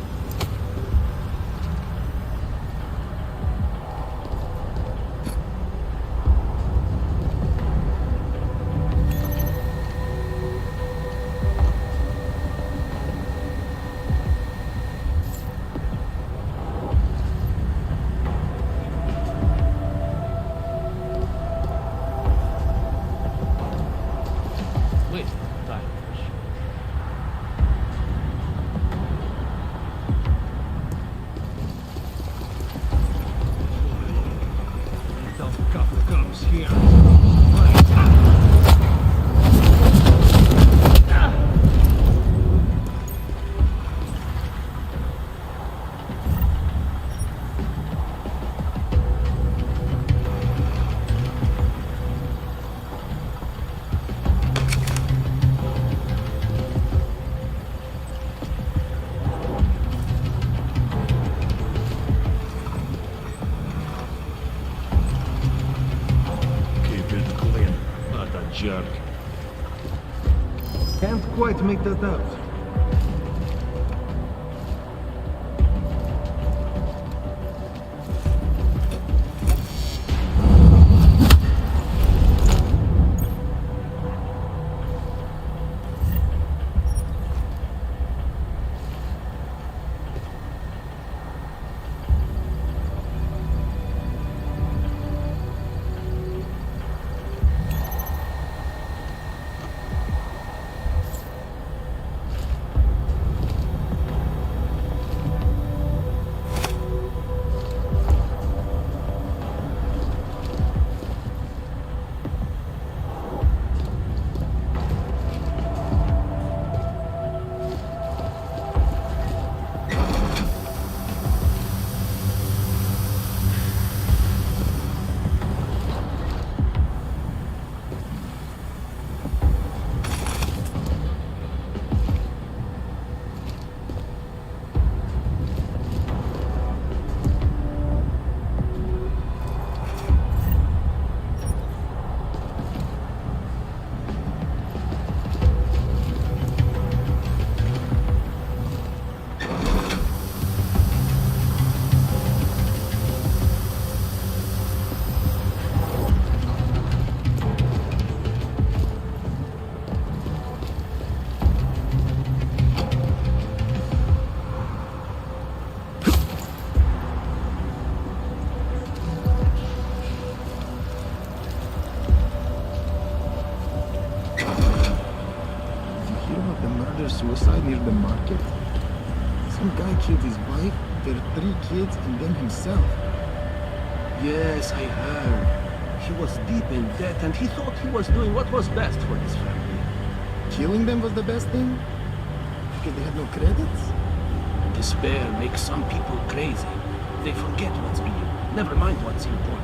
Comes here. Can't quite make that out. Suicide near the market? Some guy killed his wife, their 3 kids, and then himself. Yes, I heard. He was deep in debt and he thought he was doing what was best for his family. Killing them was the best thing? Because they had no credits? Despair makes some people crazy. They forget what's real, never mind what's important.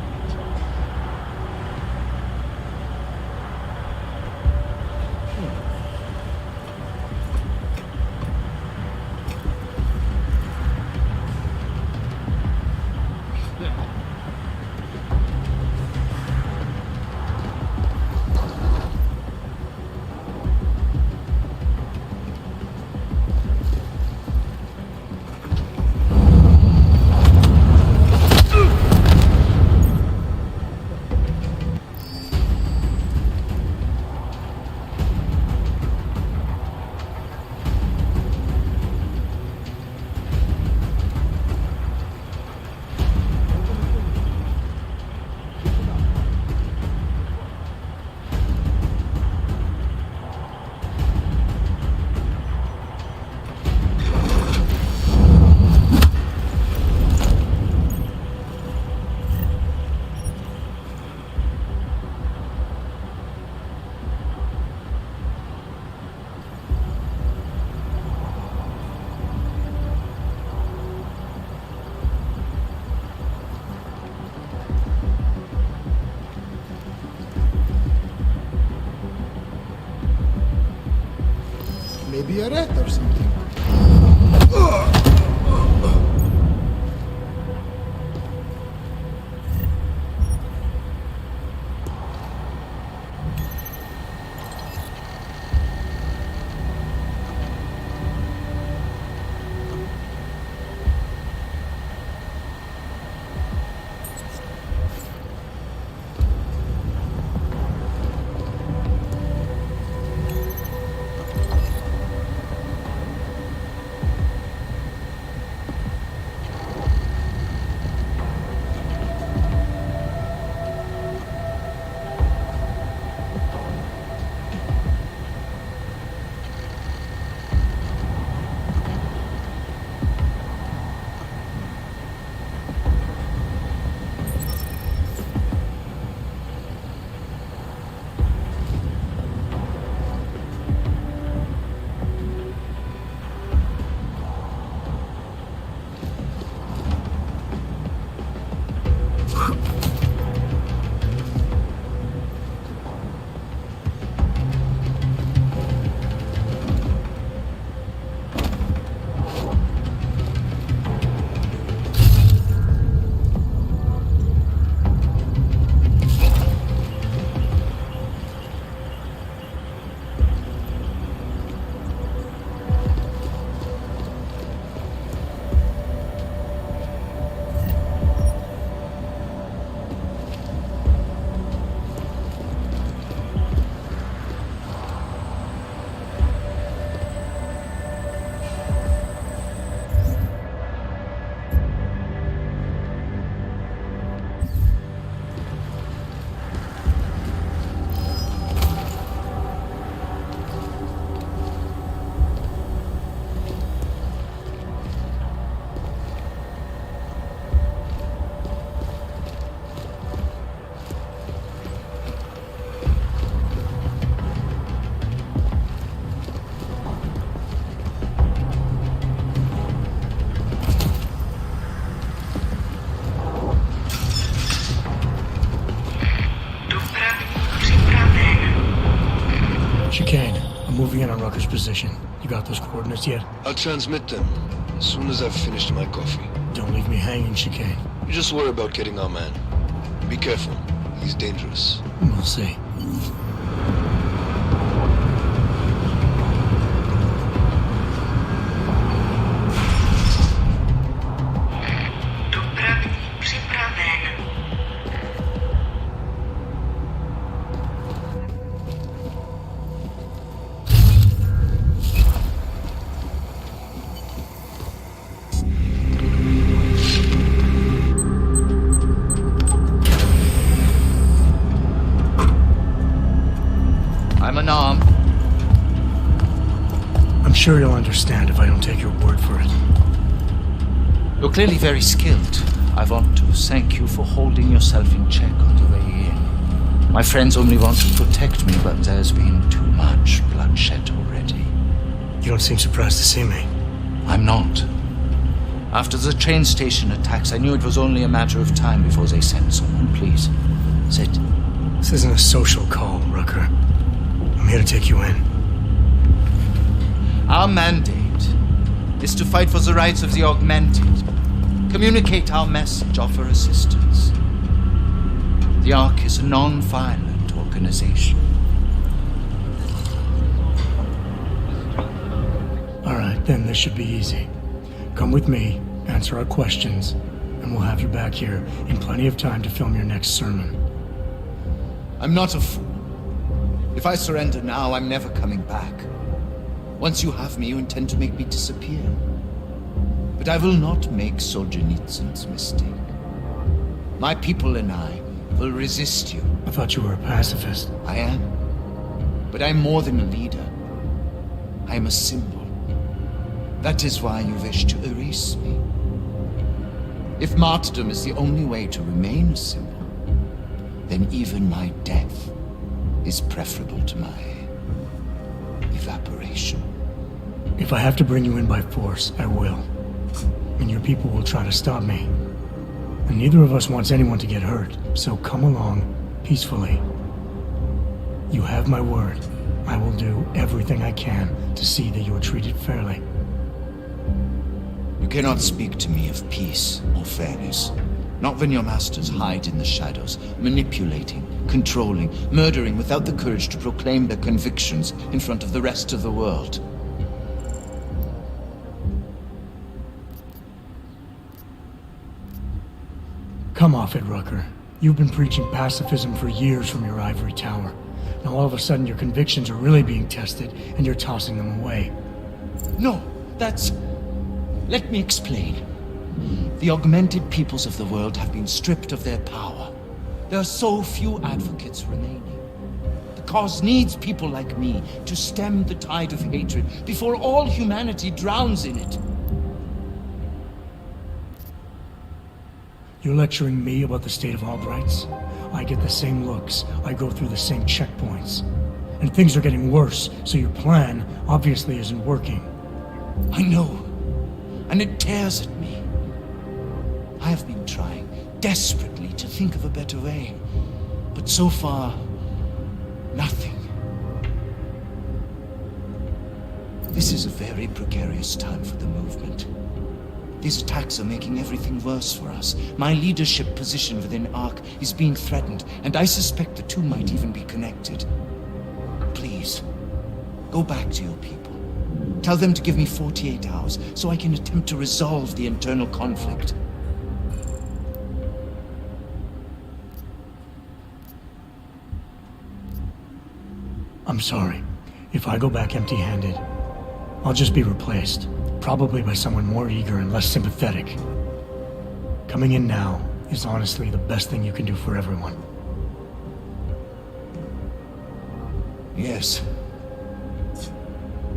Maybe a rat or something. Chicane, I'm moving in on Rucker's position. You got those coordinates yet? I'll transmit them as soon as I've finished my coffee. Don't leave me hanging, Chicane. You just worry about getting our man. Be careful. He's dangerous. We'll see. I'm unarmed. I'm sure you'll understand if I don't take your word for it. You're clearly very skilled. I want to thank you for holding yourself in check on the way in. My friends only want to protect me, but there's been too much bloodshed already. You don't seem surprised to see me. I'm not. After the train station attacks, I knew it was only a matter of time before they sent someone. Please, sit. This isn't a social call, Rucker. I'm here to take you in. Our mandate is to fight for the rights of the augmented. Communicate our message, offer assistance. The Ark is a non-violent organization. Alright, then this should be easy. Come with me, answer our questions, and we'll have you back here in plenty of time to film your next sermon. I'm not a fool. If I surrender now, I'm never coming back. Once you have me, you intend to make me disappear. But I will not make Solzhenitsyn's mistake. My people and I will resist you. I thought you were a pacifist. I am. But I'm more than a leader. I am a symbol. That is why you wish to erase me. If martyrdom is the only way to remain a symbol, then even my death is preferable to my evaporation. If I have to bring you in by force, I will. And your people will try to stop me. And neither of us wants anyone to get hurt, so come along peacefully. You have my word. I will do everything I can to see that you are treated fairly. You cannot speak to me of peace or fairness. Not when your masters hide in the shadows, manipulating, controlling, murdering without the courage to proclaim their convictions in front of the rest of the world. Come off it, Rucker. You've been preaching pacifism for years from your ivory tower. Now all of a sudden your convictions are really being tested and you're tossing them away. No, that's... Let me explain. The augmented peoples of the world have been stripped of their power. There are so few advocates remaining. The cause needs people like me to stem the tide of hatred before all humanity drowns in it. You're lecturing me about the state of all rights? I get the same looks. I go through the same checkpoints. And things are getting worse, so your plan obviously isn't working. I know. And it tears at me. I have been trying desperately to think of a better way. But so far, nothing. This is a very precarious time for the movement. These attacks are making everything worse for us. My leadership position within ARC is being threatened, and I suspect the two might even be connected. Please, go back to your people. Tell them to give me 48 hours so I can attempt to resolve the internal conflict. I'm sorry. If I go back empty-handed, I'll just be replaced. Probably by someone more eager and less sympathetic. Coming in now is honestly the best thing you can do for everyone. Yes.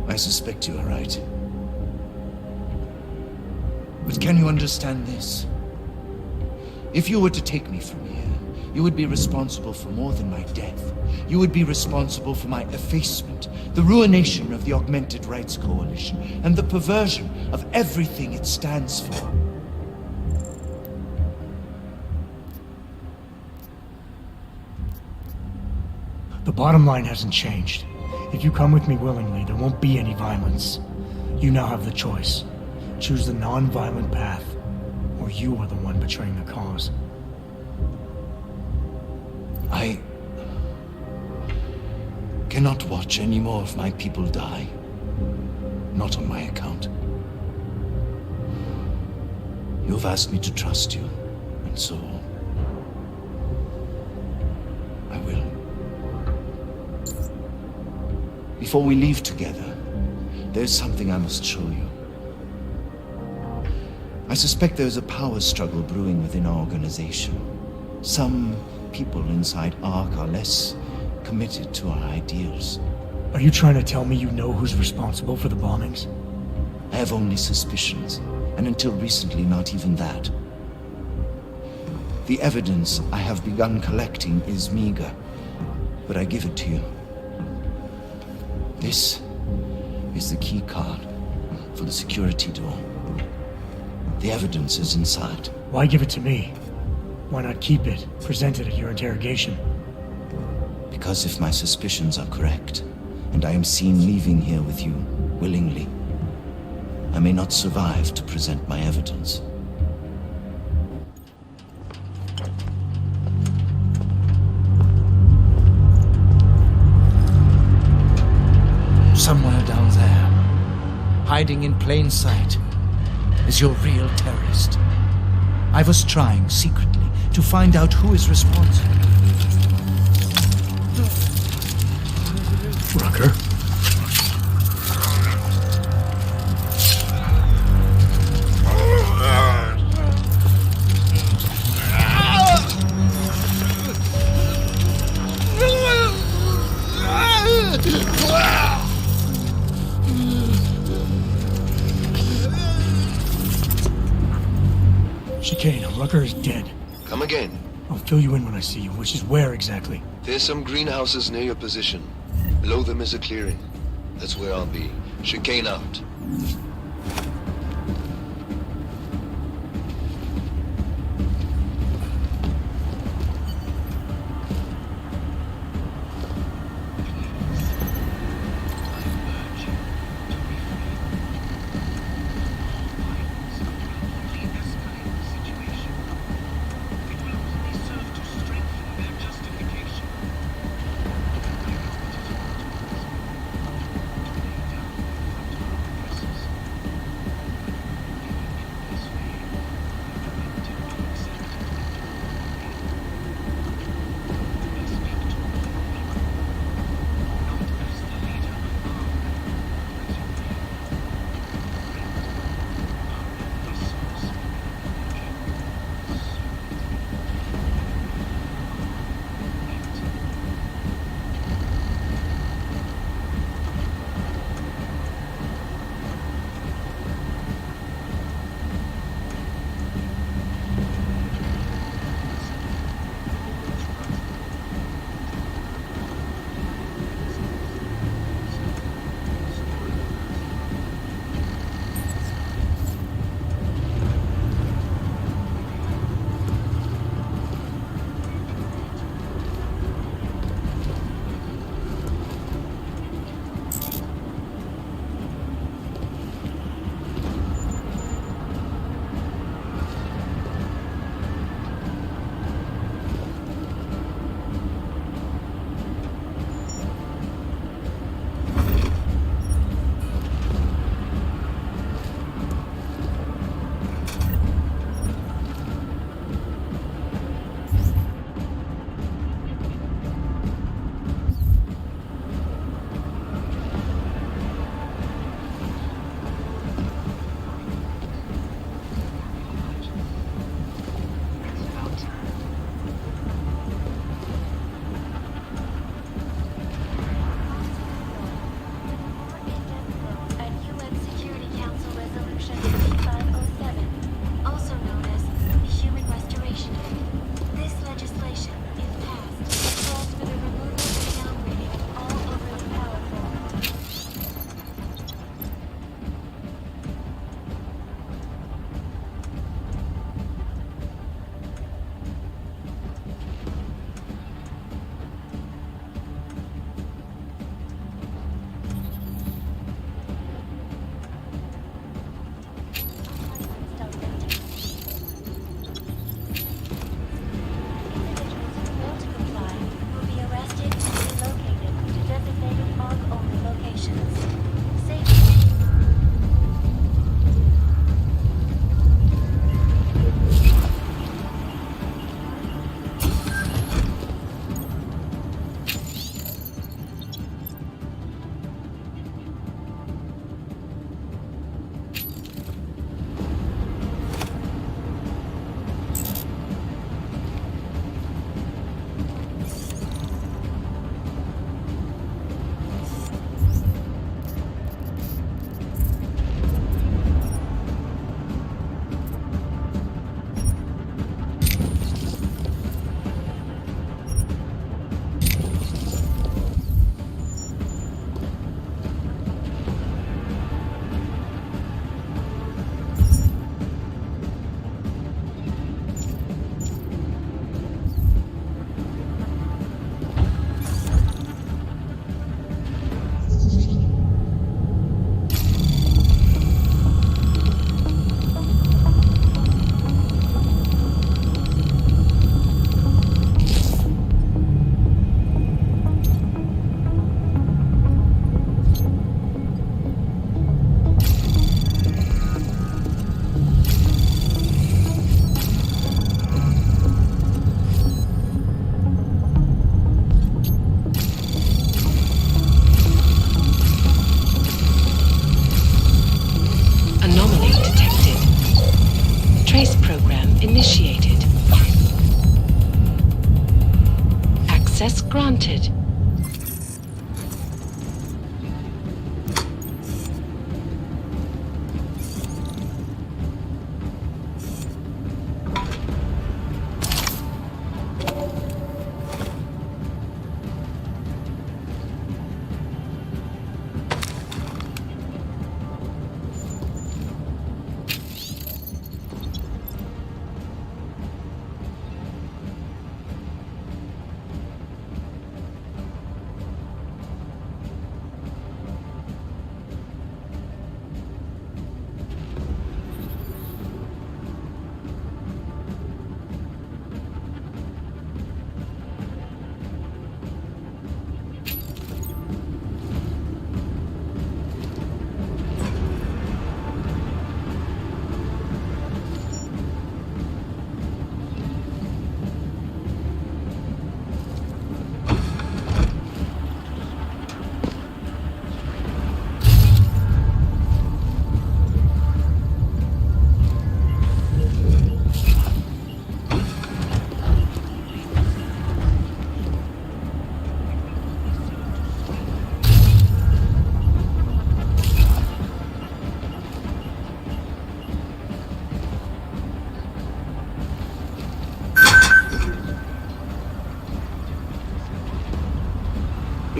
I suspect you are right. But can you understand this? If you were to take me from here, you would be responsible for more than my death. You would be responsible for my effacement, the ruination of the Augmented Rights Coalition, and the perversion of everything it stands for. The bottom line hasn't changed. If you come with me willingly, there won't be any violence. You now have the choice. Choose the non-violent path, or you are the one betraying the cause. I cannot watch any more of my people die. Not on my account. You've asked me to trust you, and so I will. Before we leave together, there's something I must show you. I suspect there's a power struggle brewing within our organization. Some people inside ARC are less committed to our ideals. Are you trying to tell me you know who's responsible for the bombings? I have only suspicions, and until recently, not even that. The evidence I have begun collecting is meager, but I give it to you. This is the key card for the security door. The evidence is inside. Why give it to me? Why not keep it, present it at your interrogation? Because if my suspicions are correct, and I am seen leaving here with you willingly, I may not survive to present my evidence. Somewhere down there, hiding in plain sight, is your real terrorist. I was trying secretly to find out who is responsible. Rucker? Chicane, Rucker is dead. Come again. I'll fill you in when I see you, which is where exactly? There's some greenhouses near your position. Below them is a clearing. That's where I'll be. Chicane out.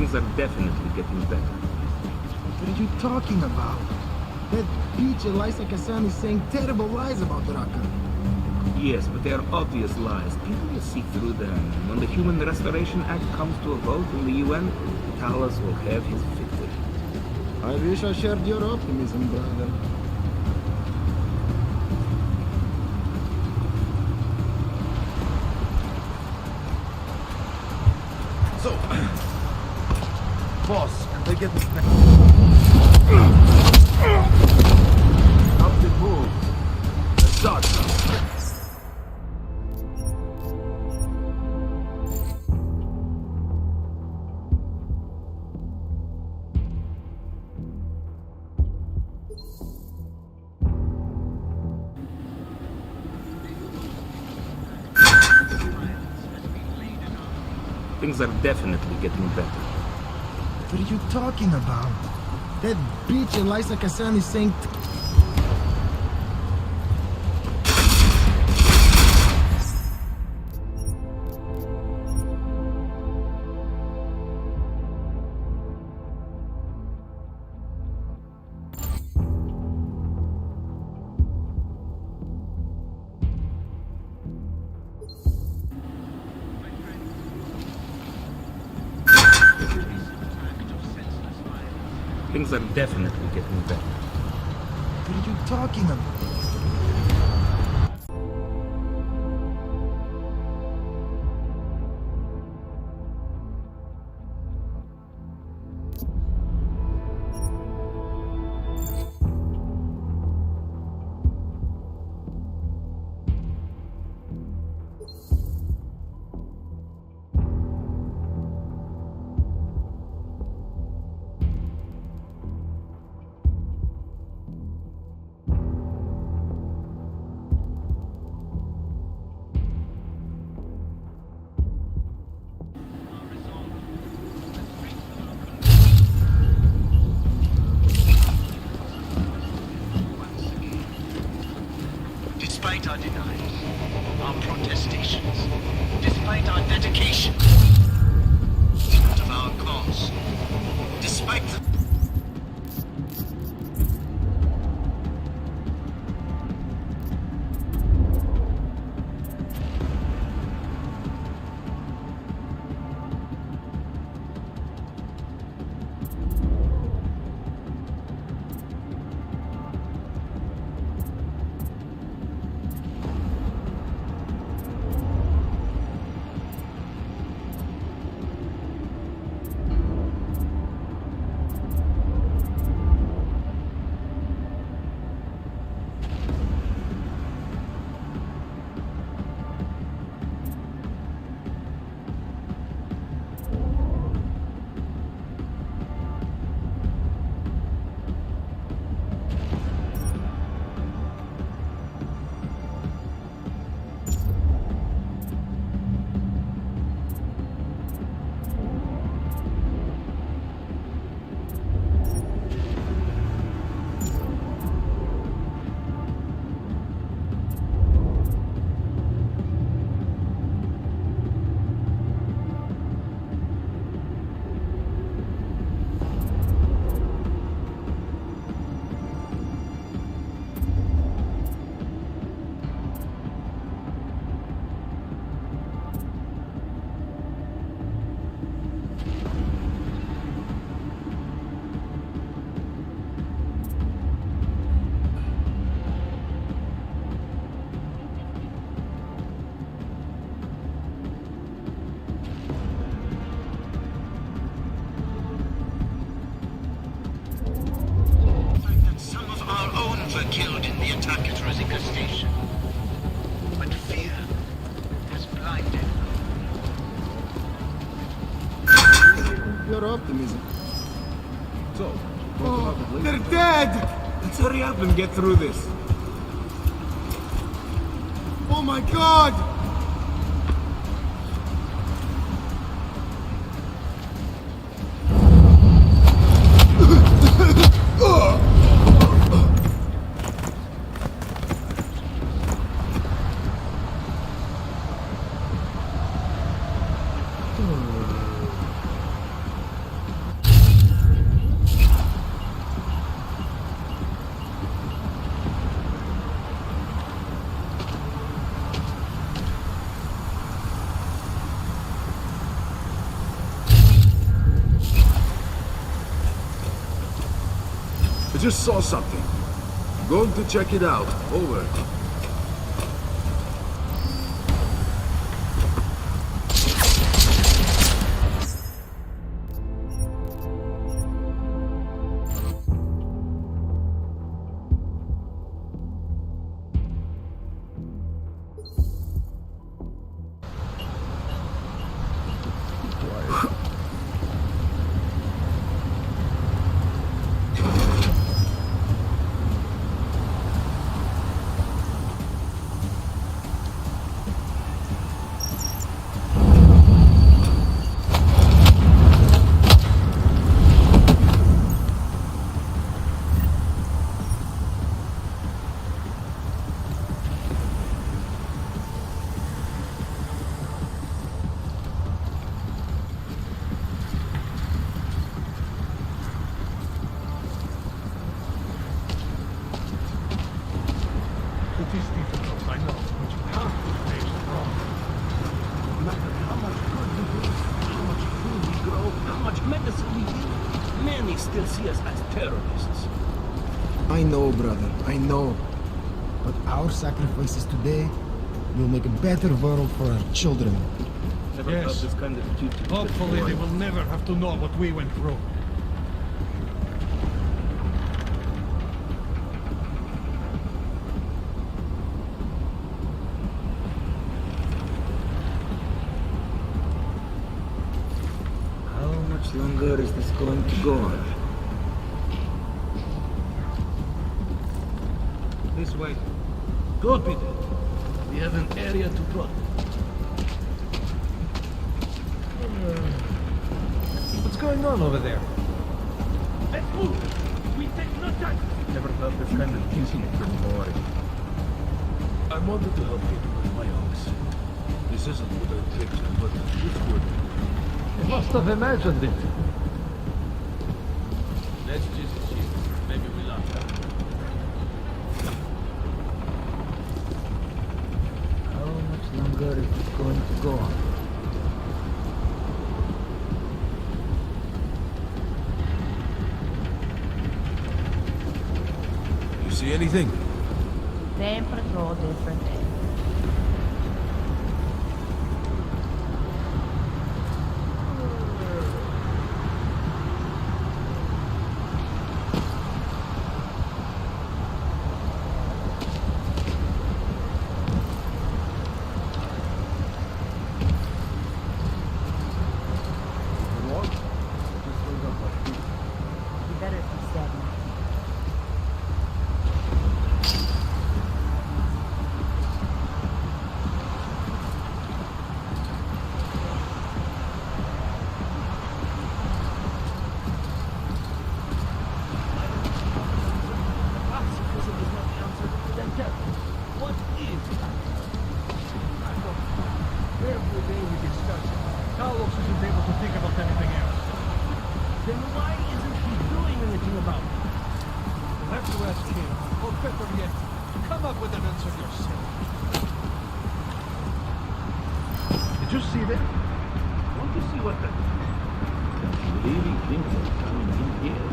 Things are definitely getting better. What are you talking about? That bitch Elisa Kassan is saying terrible lies about Raqqa. Yes, but they are obvious lies. People will see through them. When the Human Restoration Act comes to a vote in the UN, Talos will have his victory. I wish I shared your optimism, brother. So, boss, can they get me back? Up the move. Let's start. Things are definitely getting better. What are you talking about? That bitch Elisa Kassan is saying... Things are definitely getting better. What are you talking about? Despite our denials, our protestations, despite our dedication of our cause, despite the... Were killed in the attack at Rosika Station. But fear has blinded them. Your optimism. So, they're dead! Let's hurry up and get through this. Oh my god! I just saw something. Going to check it out. Over. It is difficult, I know, but you have to stay strong. No matter how much good we do, how much food we grow, how much medicine we use, many still see us as terrorists. I know, brother, I know. But our sacrifices today will make a better world for our children. Never felt this kind of duty. Hopefully they will never have to know what we went through. How much longer is this going to go on? This way. Go, Peter. We have an area to plot. What's going on over there? Let's move! We take no time! Never felt this kind of duty before. I wanted to help Peter with my ox. This isn't what I pictured, but it's good. You must have imagined it. Let's just chill. Maybe we laugh out. How much longer is this going to go on? You see anything? Same patrol, different day. You better be sad now. What is that? Every day we discuss it. Carlos isn't able to think about anything else. Then why isn't he doing anything about it? You'll have to ask him, or better yet, come up with an answer yourself. Did you see that? Want to see what the... really thinks of coming in here?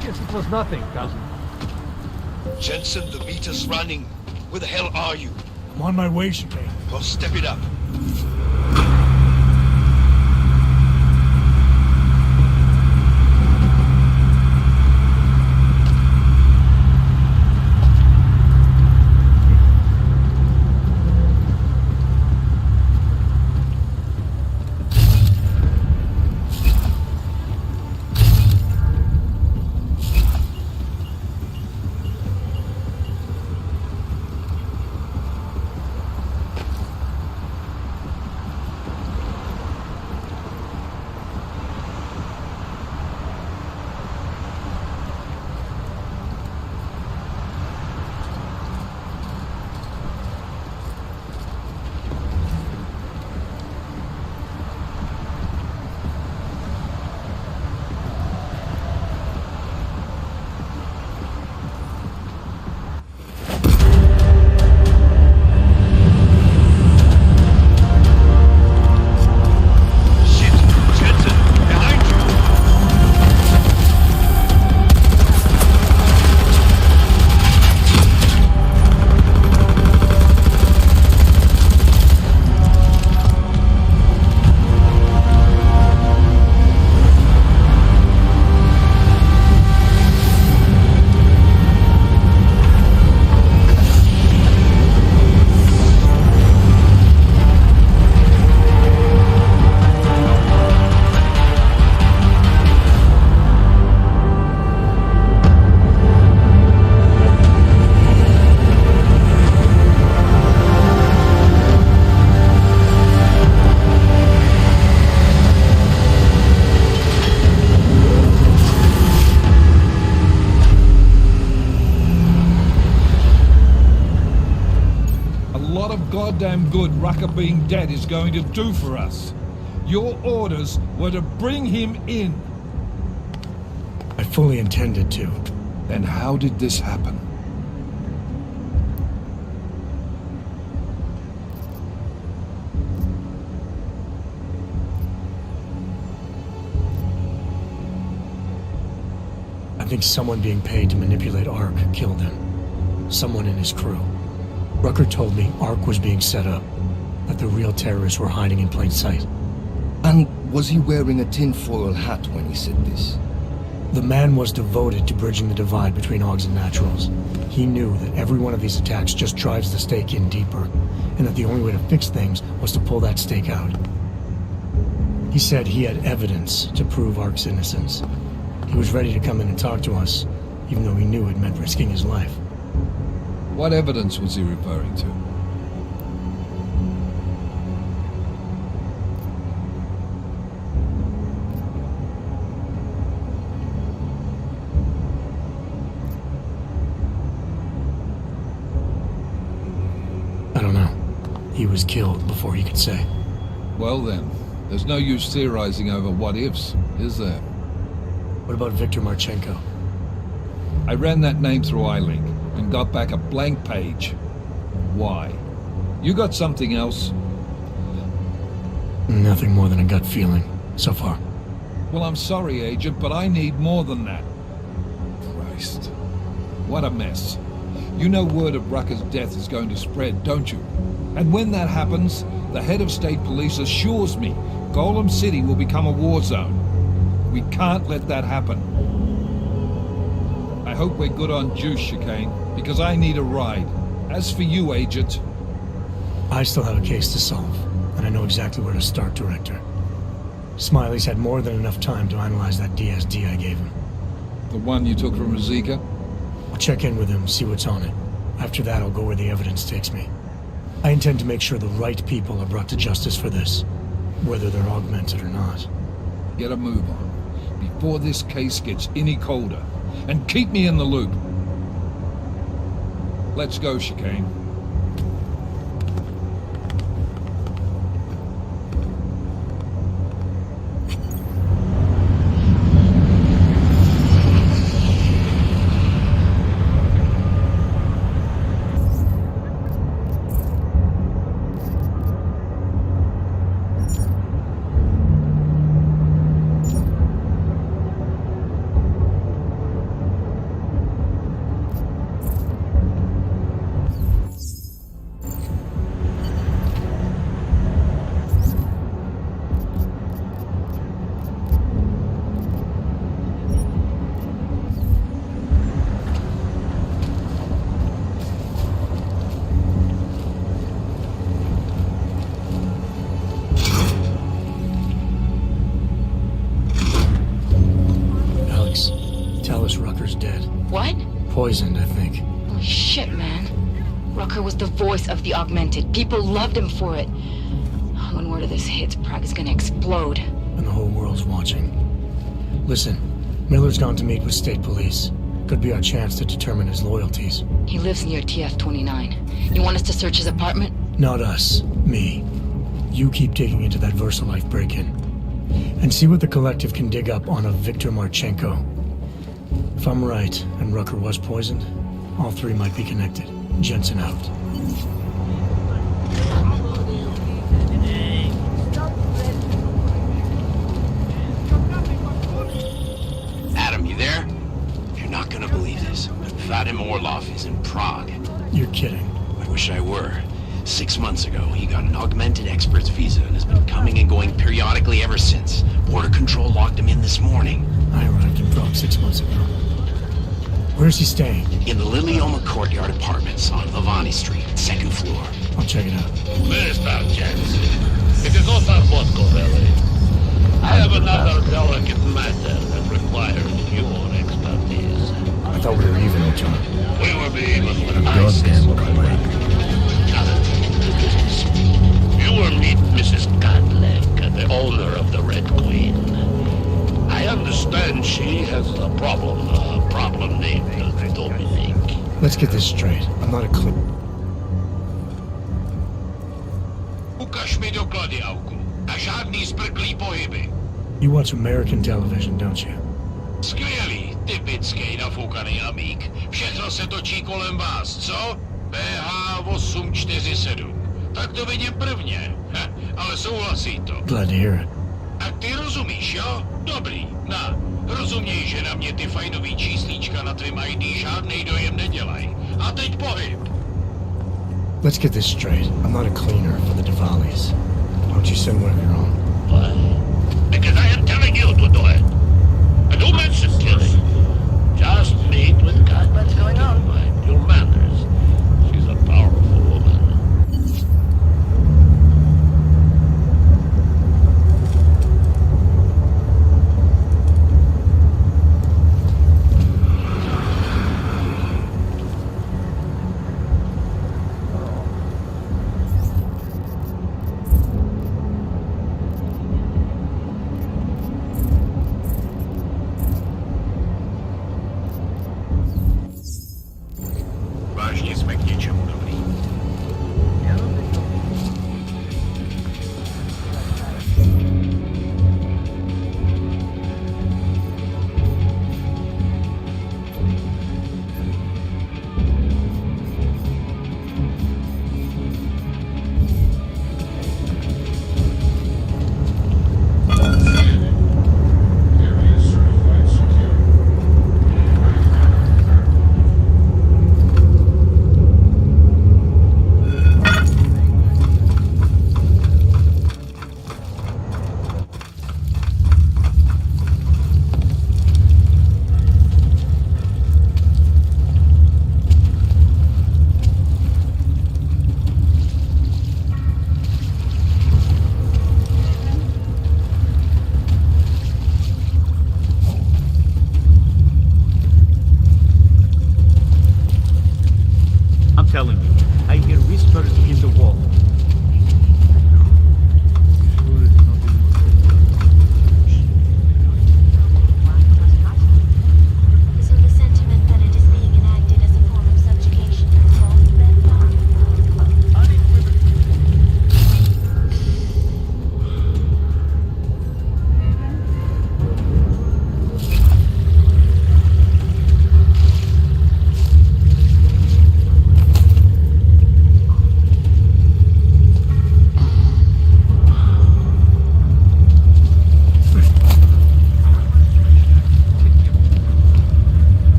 Guess it was nothing, cousin. Jensen, the meter's running. Where the hell are you? I'm on my way, Chicane. Well, step it up. lot of goddamn good Rucker being dead is going to do for us. Your orders were to bring him in. I fully intended to. Then how did this happen? I think someone being paid to manipulate Ark killed him. Someone in his crew. Rucker told me Ark was being set up, that the real terrorists were hiding in plain sight. And was he wearing a tinfoil hat when he said this? The man was devoted to bridging the divide between Augs and Naturals. He knew that every one of these attacks just drives the stake in deeper, and that the only way to fix things was to pull that stake out. He said he had evidence to prove Ark's innocence. He was ready to come in and talk to us, even though he knew it meant risking his life. What evidence was he referring to? I don't know. He was killed before he could say. Well then, there's no use theorizing over what-ifs, is there? What about Viktor Marchenko? I ran that name through iLink and got back a blank page. Why? You got something else? Nothing more than a gut feeling, so far. Well, I'm sorry, Agent, but I need more than that. Christ. What a mess. You know word of Rucker's death is going to spread, don't you? And when that happens, the head of state police assures me Golem City will become a war zone. We can't let that happen. I hope we're good on juice, Chicane, because I need a ride. As for you, Agent... I still have a case to solve, and I know exactly where to start, Director. Smiley's had more than enough time to analyze that DSD I gave him. The one you took from Ruzika? I'll check in with him, see what's on it. After that, I'll go where the evidence takes me. I intend to make sure the right people are brought to justice for this, whether they're augmented or not. Get a move on, before this case gets any colder. And keep me in the loop. Let's go, Chicane. Poisoned, I think. Holy shit, man. Rucker was the voice of the augmented. People loved him for it. When word of this hits, Prague is gonna explode. And the whole world's watching. Listen, Miller's gone to meet with state police. Could be our chance to determine his loyalties. He lives near TF-29. You want us to search his apartment? Not us. Me. You keep digging into that VersaLife break-in. And see what the Collective can dig up on a Viktor Marchenko. If I'm right, and Rucker was poisoned, all three might be connected. Jensen out. Adam, you there? You're not gonna believe this, but Vadim Orlov is in Prague. You're kidding. I wish I were. 6 months ago, he got an augmented expert's visa and has been coming and going periodically ever since. Border Control locked him in this morning. I arrived in Prague 6 months ago. Where's he staying? In the Lilioma Courtyard Apartments on Lavani Street, 2nd floor. I'll check it out. Where is that, Jensen? It is not our Moscow Valley. I have another delicate matter that requires your expertise. I thought we were even, John. We will be even when Goddamn away. You will meet Mrs. Godlek, the owner of the Red Queen. I understand she has a problem named Dominic. Let's get this straight. I'm not a clip. Ukaž mi doklady, Auku. A žádný zbrklý pohyby. You watch American television, don't you? Skvělý, typický nafoukaný amík. Všechno se točí kolem vás, co? PH 847. Tak to vidím prvně. Ale souhlasí to. Glad to hear it. A ty rozumíš, jo? Dobrý, rozuměj, že na mě ty fajnový číslíčka na tvým ID žádnej dojem nedělají. A teď pohyb. Let's get this straight. I'm not a cleaner for the Diwalis. Why don't you send one of your own? Why? Because I am telling you to do it. And don't mention killing. Just meet with God. What's going on? Mind your manners. She's a powerful woman. Vážně jsme k něčemu dobrý. I'm telling you, I hear whispers in the wall. So the sentiment that it is being enacted as a form of subjugation is false then,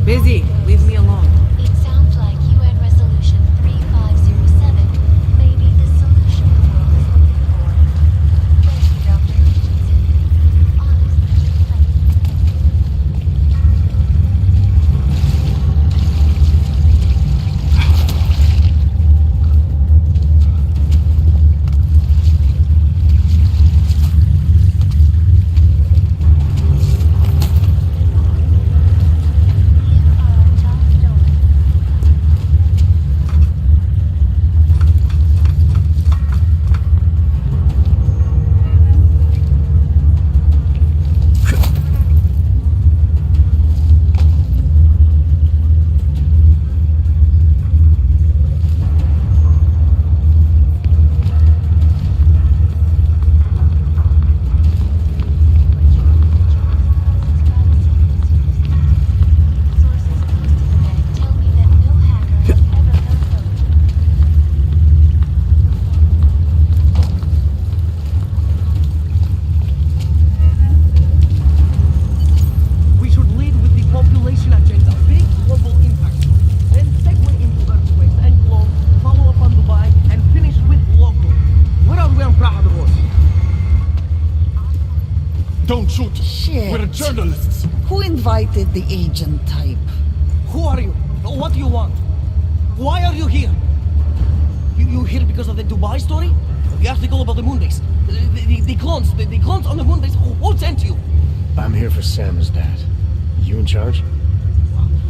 Busy. Leave me alone. it sounds like UN Resolution 3507 may be the solution the world is looking for. Thank you, Dr. Christensen. Honestly, We should lead with the population agenda, big global impact. Then segue into earthquakes and clones, follow up on Dubai, and finish with local. Where are we on Prahados? Don't shoot! Shit. We're journalists! Who invited the agent type? Who are you? What do you want? Why are you here? You here because of the Dubai story? The article about the Moonbase? The clones on the Moonbase? Who sent you? I'm here for Sam's dad. You in charge?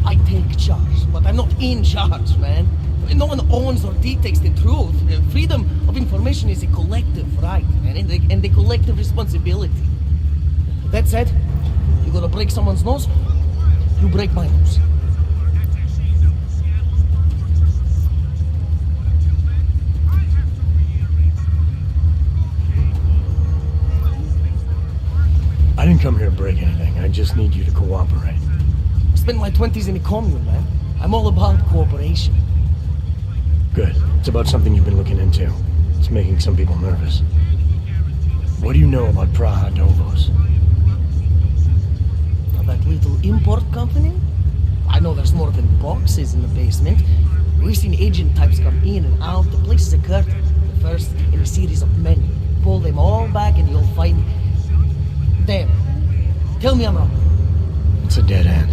I take charge, but I'm not in charge, man. No one owns or dictates the truth. Freedom of information is a collective right, and a collective responsibility. That said, you gonna break someone's nose? You break my nose. come here to break anything. I just need you to cooperate. Spent my 20s in a commune, man. I'm all about cooperation. Good. It's about something you've been looking into. It's making some people nervous. What do you know about Praha Dovos? That little import company? I know there's more than boxes in the basement. We've seen agent types come in and out. The place is a curtain. The first in a series of many. Pull them all back and you'll find... them. Tell me I'm wrong. It's a dead end.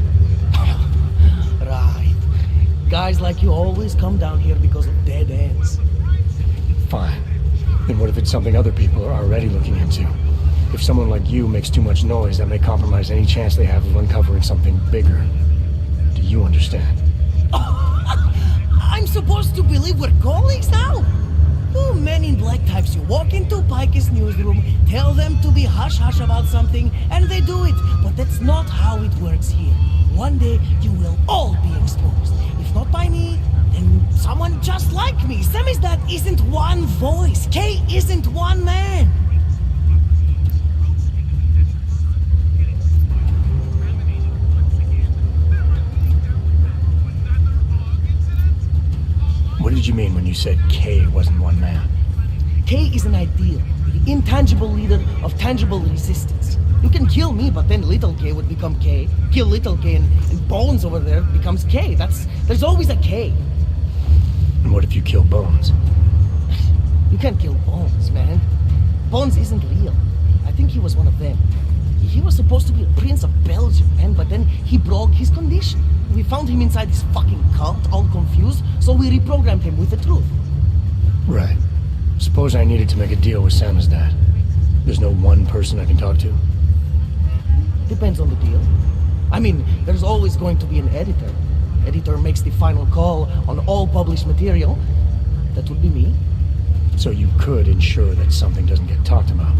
Right. Guys like you always come down here because of dead ends. Fine. Then what if it's something other people are already looking into? If someone like you makes too much noise, that may compromise any chance they have of uncovering something bigger. Do you understand? I'm supposed to believe we're colleagues now? Oh, men in black types, you walk into Pike's newsroom, tell them to be hush-hush about something, and they do it. But that's not how it works here. One day, you will all be exposed. If not by me, then someone just like me. Samizdat isn't one voice. K isn't one man. What did you mean when you said K wasn't one man? K is an ideal, the intangible leader of tangible resistance. You can kill me, but then little K would become K. Kill little K and Bones over there becomes K. There's always a K. And what if you kill Bones? You can't kill Bones, man. Bones isn't real. I think he was one of them. He was supposed to be a prince of Belgium, man, but then he broke his condition. We found him inside this fucking cult, all confused, so we reprogrammed him with the truth. Right. Suppose I needed to make a deal with Samizdat. There's no one person I can talk to? Depends on the deal. I mean, there's always going to be an editor. Editor makes the final call on all published material. That would be me. So you could ensure that something doesn't get talked about?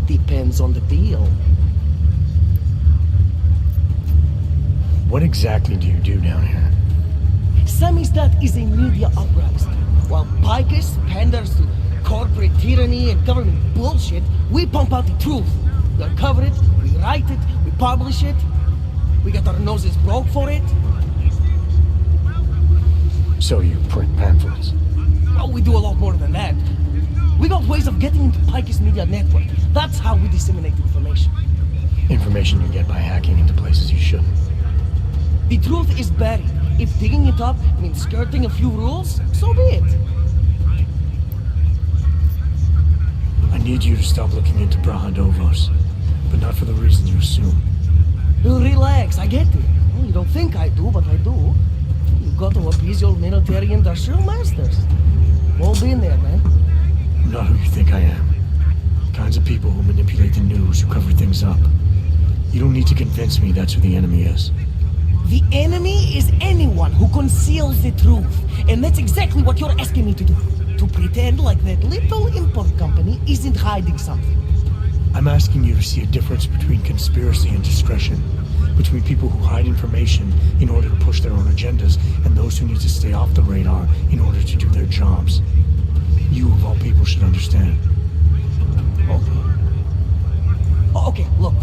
Depends on the deal. What exactly do you do down here? Samizdat is a media uprising. While Picus panders to corporate tyranny and government bullshit, we pump out the truth. We uncover it, we write it, we publish it. We got our noses broke for it. So you print pamphlets? Well, we do a lot more than that. We got ways of getting into Picus media network. That's how we disseminate information. Information you get by hacking into places you shouldn't. The truth is buried. If digging it up means skirting a few rules, so be it. I need you to stop looking into Praha Dovos, but not for the reasons you assume. Relax, I get it. Well, you don't think I do, but I do. You got to appease your military industrial masters. All been there, man. I'm not who you think I am. The kinds of people who manipulate the news, who cover things up. You don't need to convince me that's who the enemy is. The enemy is anyone who conceals the truth. And that's exactly what you're asking me to do. To pretend like that little import company isn't hiding something. I'm asking you to see a difference between conspiracy and discretion. Between people who hide information in order to push their own agendas and those who need to stay off the radar in order to do their jobs. You, of all people, should understand. Okay, look.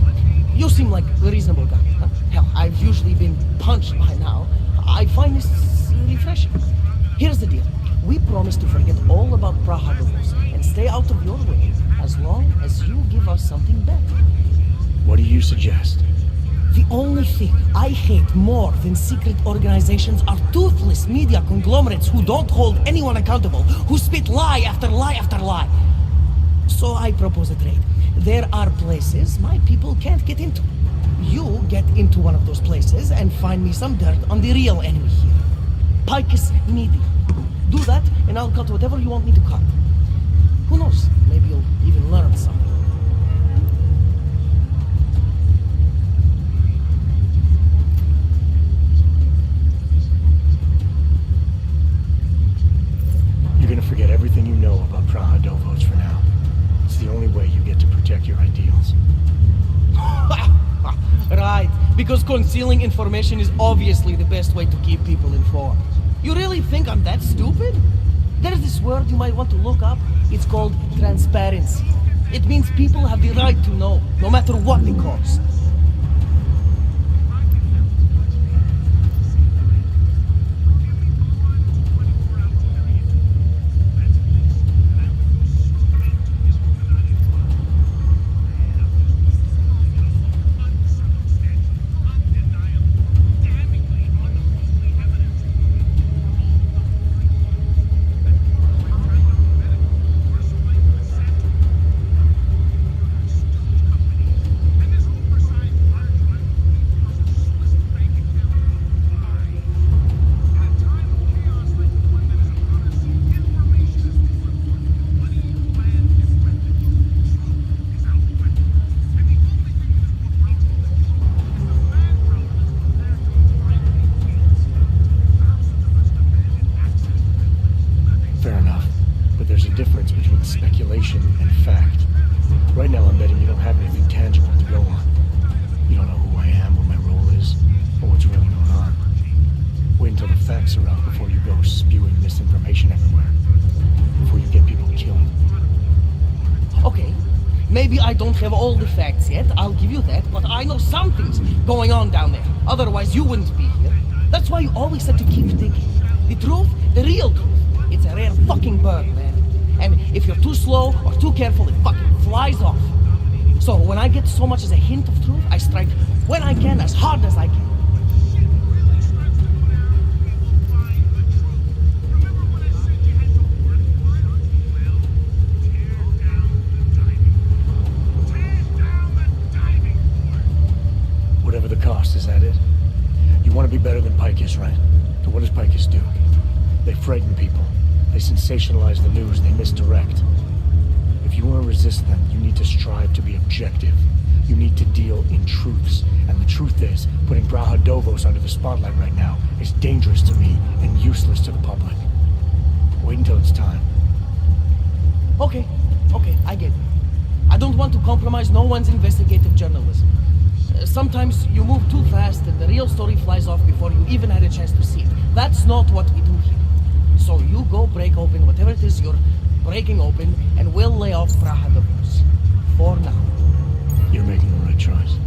You seem like a reasonable guy. Huh? Hell, I've usually been punched by now. I find this refreshing. Here's the deal. We promise to forget all about Praha Dovos and stay out of your way as long as you give us something better. What do you suggest? The only thing I hate more than secret organizations are toothless media conglomerates who don't hold anyone accountable, who spit lie after lie after lie. So I propose a trade. There are places my people can't get into. You get into one of those places and find me some dirt on the real enemy here. Picus Media. Do that and I'll cut whatever you want me to cut. Who knows? Maybe you'll even learn something. You're gonna forget everything you know about Praha Dovos for now. It's the only way you get to protect your ideals. Right, because concealing information is obviously the best way to keep people informed. You really think I'm that stupid? There's this word you might want to look up. It's called transparency. It means people have the right to know, no matter what the cost. Fair enough. But there's a difference between speculation and fact. Right now I'm betting you don't have anything tangible to go on. You don't know who I am, what my role is, or what's really going on. Wait until the facts are out before you go spewing misinformation everywhere. Before you get people killed. Okay, maybe I don't have all the facts yet, I'll give you that, but I know something's going on down there. Otherwise you wouldn't be here. That's why you always have to keep digging. The truth, the real truth, it's a rare fucking bird, man. And if you're too slow or too careful, it fucking flies off. So when I get so much as a hint of truth, I strike when I can, as hard as I can. Whatever the cost, is that it? You want to be better than Pike is, right? So what does Pike do? They frighten people. They sensationalize the news. They misdirect. If you want to resist them, you need to strive to be objective. You need to deal in truths. And the truth is, putting Braha Dovos under the spotlight right now is dangerous to me and useless to the public. Wait until it's time. Okay, I get it. I don't want to compromise no one's investigative journalism. Sometimes you move too fast and the real story flies off before you even had a chance to see it. That's not what we do here. So you go break open whatever it is you're breaking open, and we'll lay off Braha Dovos. For now. You're making the right choice.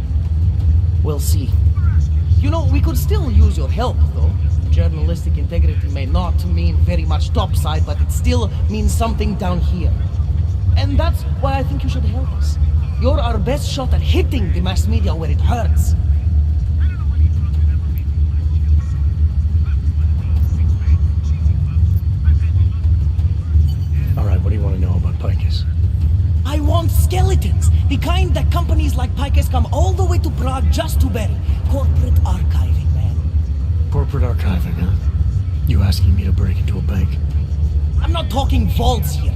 We'll see. You know, we could still use your help, though. Journalistic integrity may not mean very much topside, but it still means something down here. And that's why I think you should help us. You're our best shot at hitting the mass media where it hurts. Alright, what do you want to know about Picus? I want skeletons! The kind that companies like Picus come all the way to Prague just to bury. Corporate archiving, man. Corporate archiving, huh? You asking me to break into a bank? I'm not talking vaults here.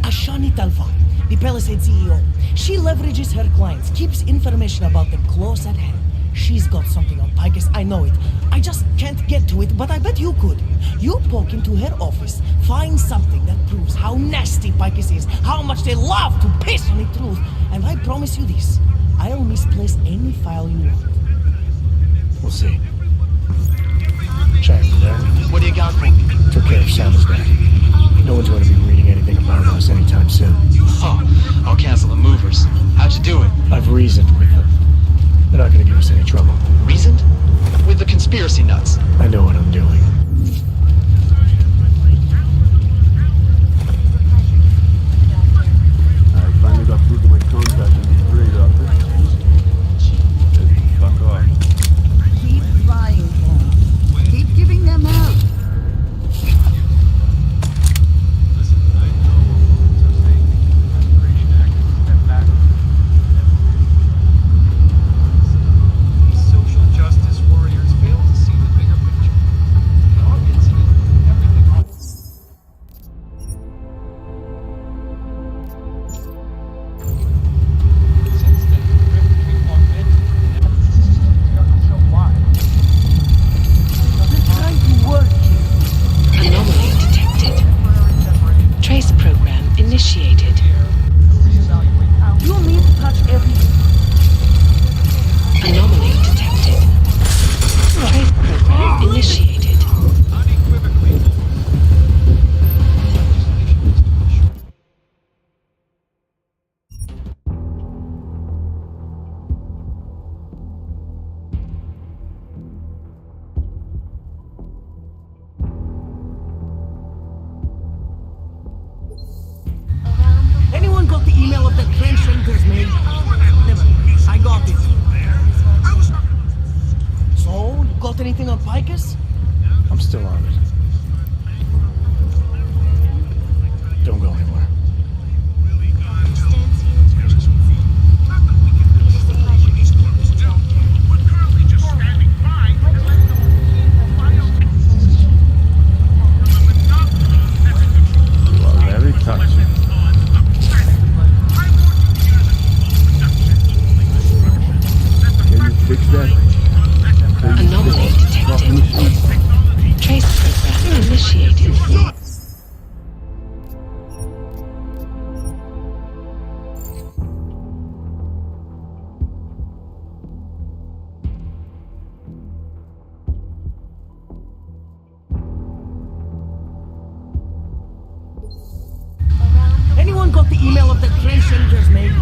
Ashani Talvan, the Palisade CEO, she leverages her clients, keeps information about them close at hand. She's got something on Picus, I know it. I just can't get to it, but I bet you could. You poke into her office, find something that proves how nasty Picus is, how much they love to piss on the truth, and I promise you this, I'll misplace any file you want. We'll see. Chad, you there? What do you got for me? Took care of Sal's dad. No one's going to be reading anything about us anytime soon. Oh, I'll cancel the movers. How'd you do it? I've reasoned with them. They're not going to give us any trouble. Reasoned? With the conspiracy nuts. I know what I'm doing. I finally got through to my contact in the trade office. Fuck off. Keep trying, Paul. Keep giving them out. Social justice warriors fail to see the bigger picture. Got anything on Picus? I'm still on it. Don't go anywhere. You are very touching. Can you fix that? Anomaly detected. Trace program initiated. Anyone got the email of that transgender's name?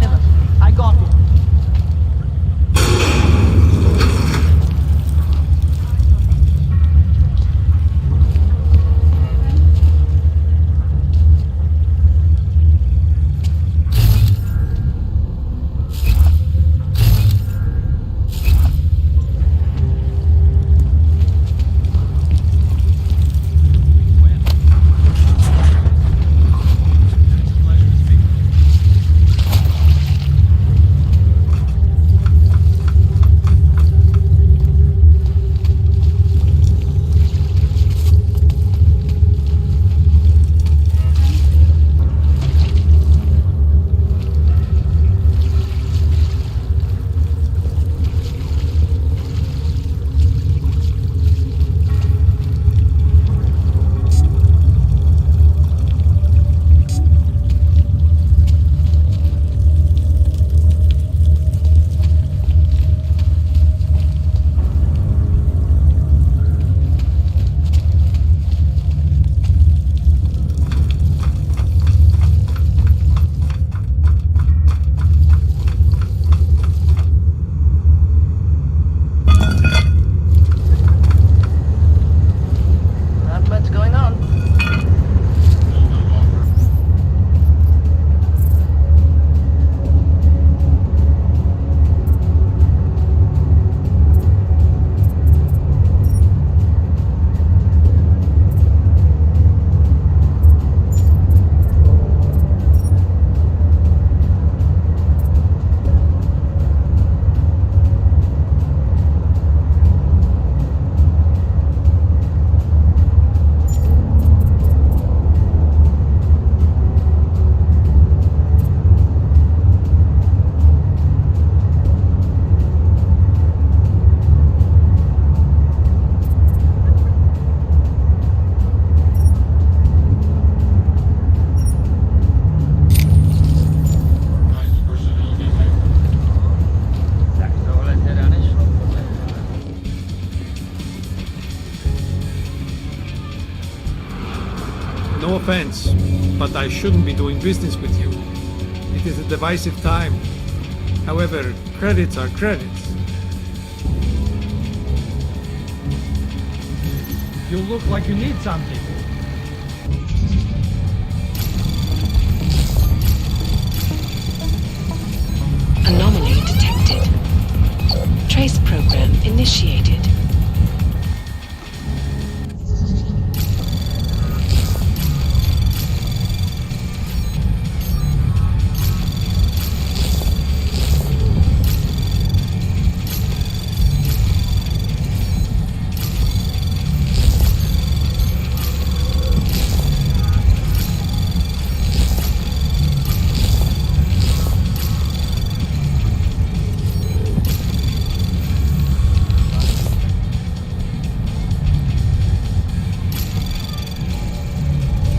Never. I got it. Not much going on. No offense, but I shouldn't be doing business with you. It is a divisive time. However, credits are credits. You look like you need something. Anomaly detected. Trace program initiated.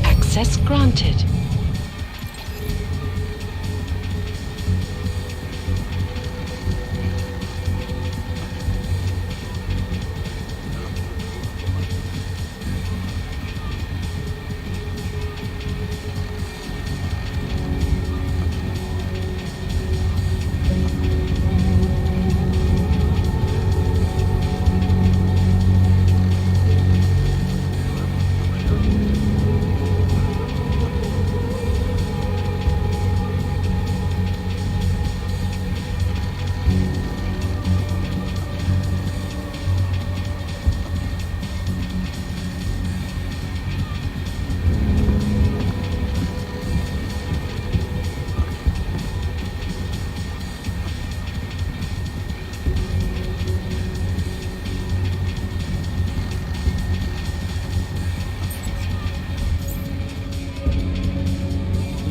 Access granted.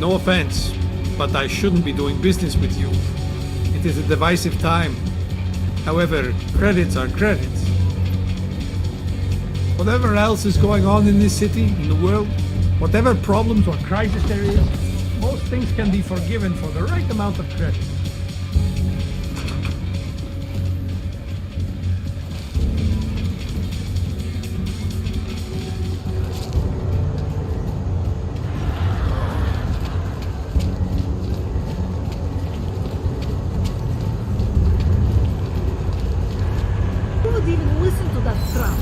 No offense, but I shouldn't be doing business with you. It is a divisive time. However, credits are credits. Whatever else is going on in this city, in the world, whatever problems or crisis there is, most things can be forgiven for the right amount of credit. Who would even listen to that crap?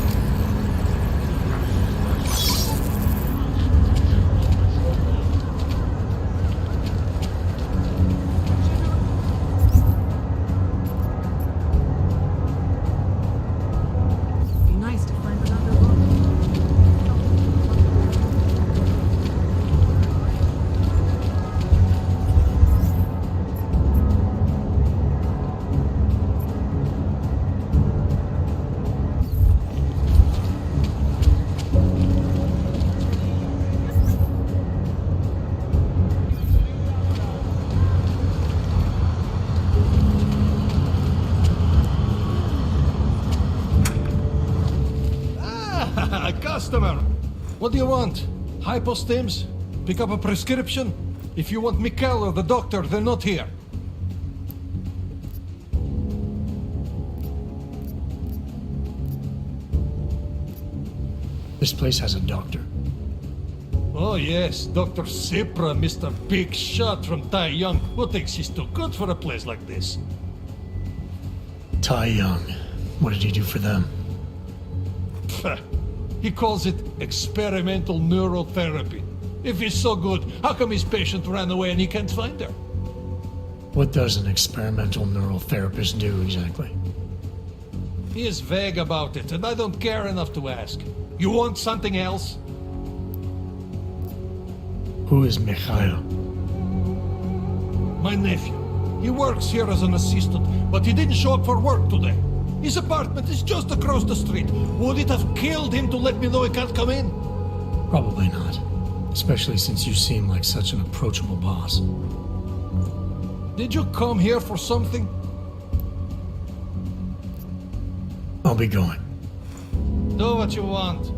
Be nice to find another one. Ah, customer! What do you want? Hypostims? Pick up a prescription? If you want Mikkel or the doctor, they're not here. This place has a doctor. Oh yes, Dr. Sipra, Mr. Big Shot from Tai Young. Who thinks he's too good for a place like this? Tai Young. What did he do for them? He calls it experimental neurotherapy. If he's so good, how come his patient ran away and he can't find her? What does an experimental neural therapist do exactly? He is vague about it, and I don't care enough to ask. You want something else? Who is Mikhail? My nephew. He works here as an assistant, but he didn't show up for work today. His apartment is just across the street. Would it have killed him to let me know he can't come in? Probably not. Especially since you seem like such an approachable boss. Did you come here for something? I'll be going. Do what you want.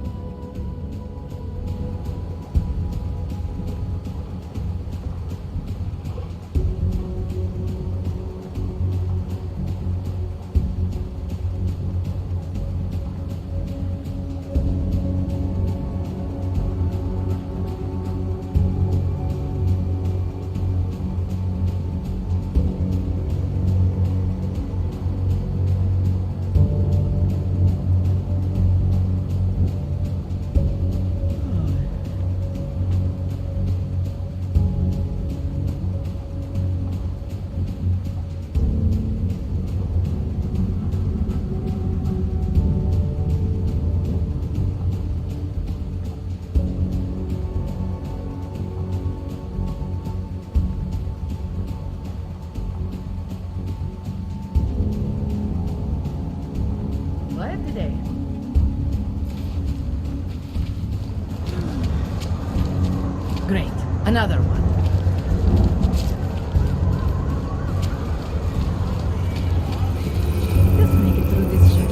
What today? Great. Another one. Just make it through this shit.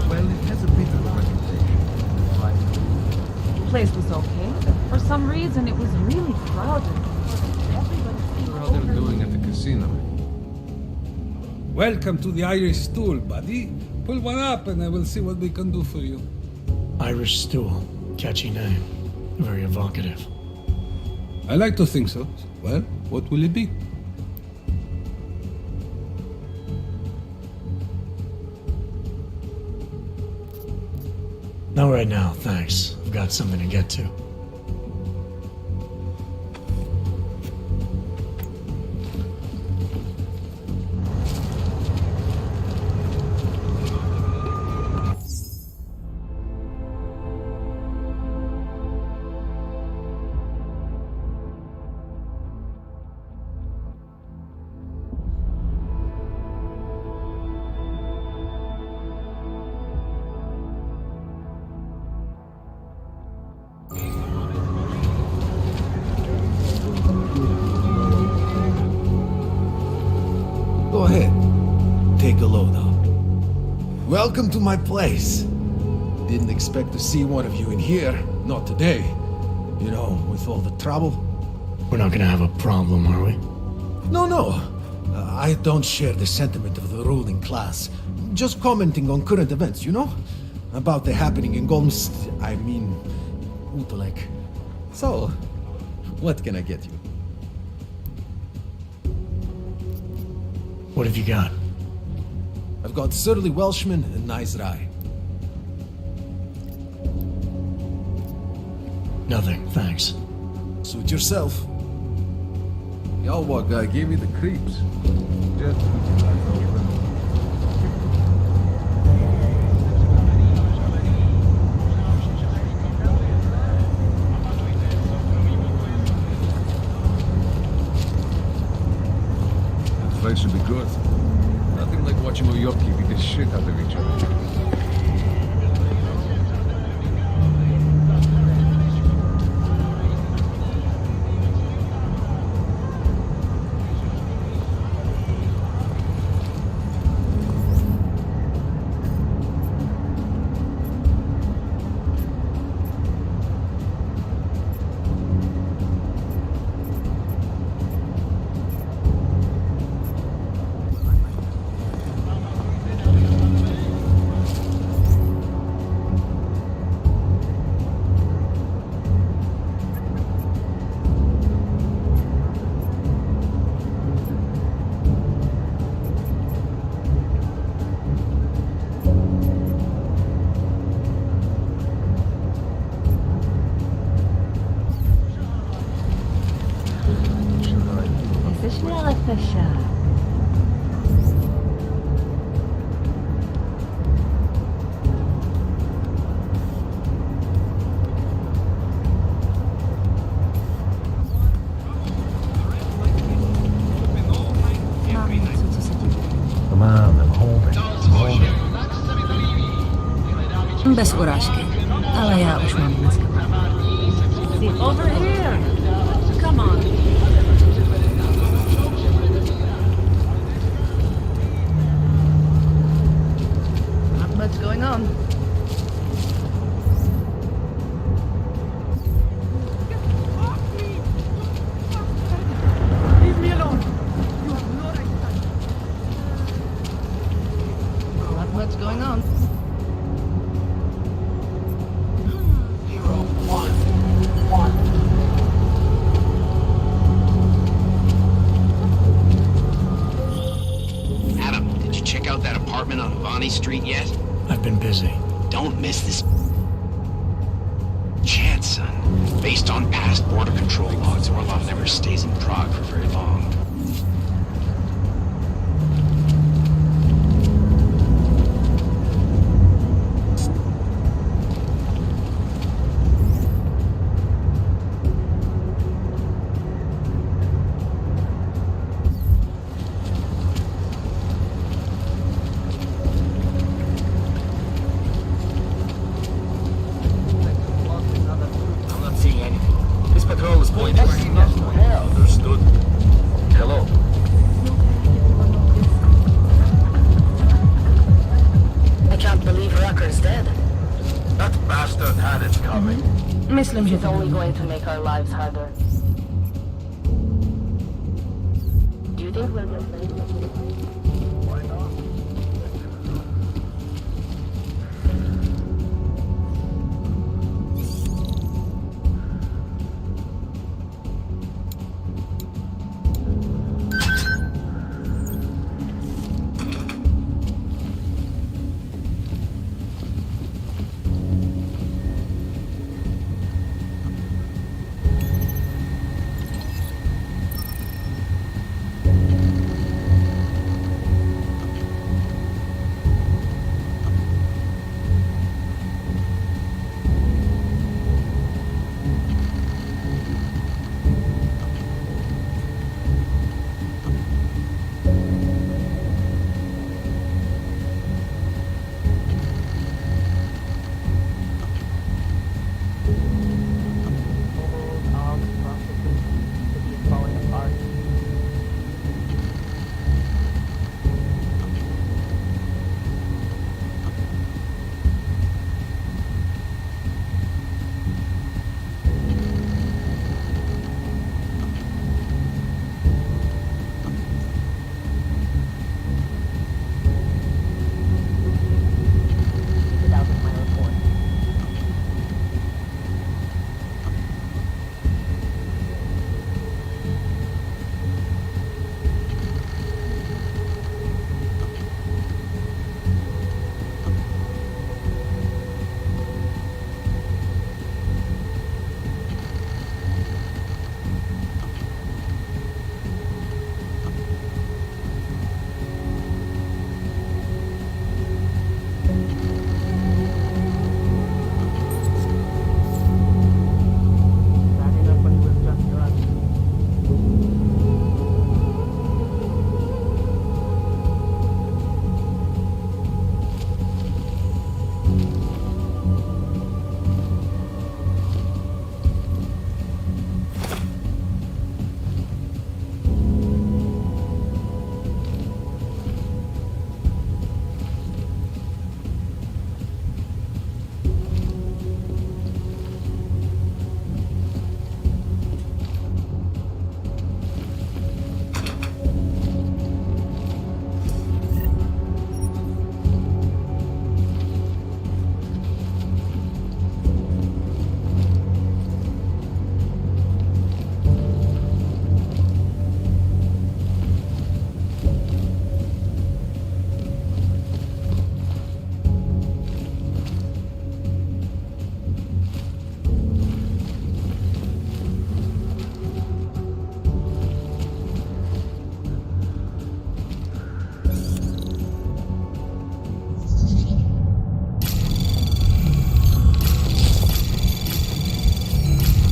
Well, it has a bit of a reputation. Right? The place was okay, but for some reason it was really crowded. What are they doing at the casino? Welcome to the Irish stool, buddy. Pull one up and I will see what we can do for you. Irish Stool. Catchy name. Very evocative. I like to think so. Well, what will it be? Not right now, thanks. I've got something to get to. Welcome to my place. Didn't expect to see one of you in here. Not today. You know, with all the trouble. We're not gonna have a problem, are we? No. I don't share the sentiment of the ruling class. Just commenting on current events, you know? About the happening in Utolek. So, what can I get you? What have you got? I've got surly Welshman and nice rye. Nothing, thanks. Suit yourself. The Alwa guy gave me the creeps. Just... The place should be good. Nothing like watching Oyoki beat the shit out of each other. Bez urážky, ale já už mám dneska. Over here! Come on! Not much going on. Leave me alone! You have no right to touch me. Not much going on. Street yet? I've been busy. Don't miss this chance, son. Based on past border control logs, Orlov never stays in Prague for very long. Understood. Hello. I can't believe Rucker's dead. That bastard had it coming. Myslím, že It's only going to make our lives harder. Do you think we'll get saved? Why not?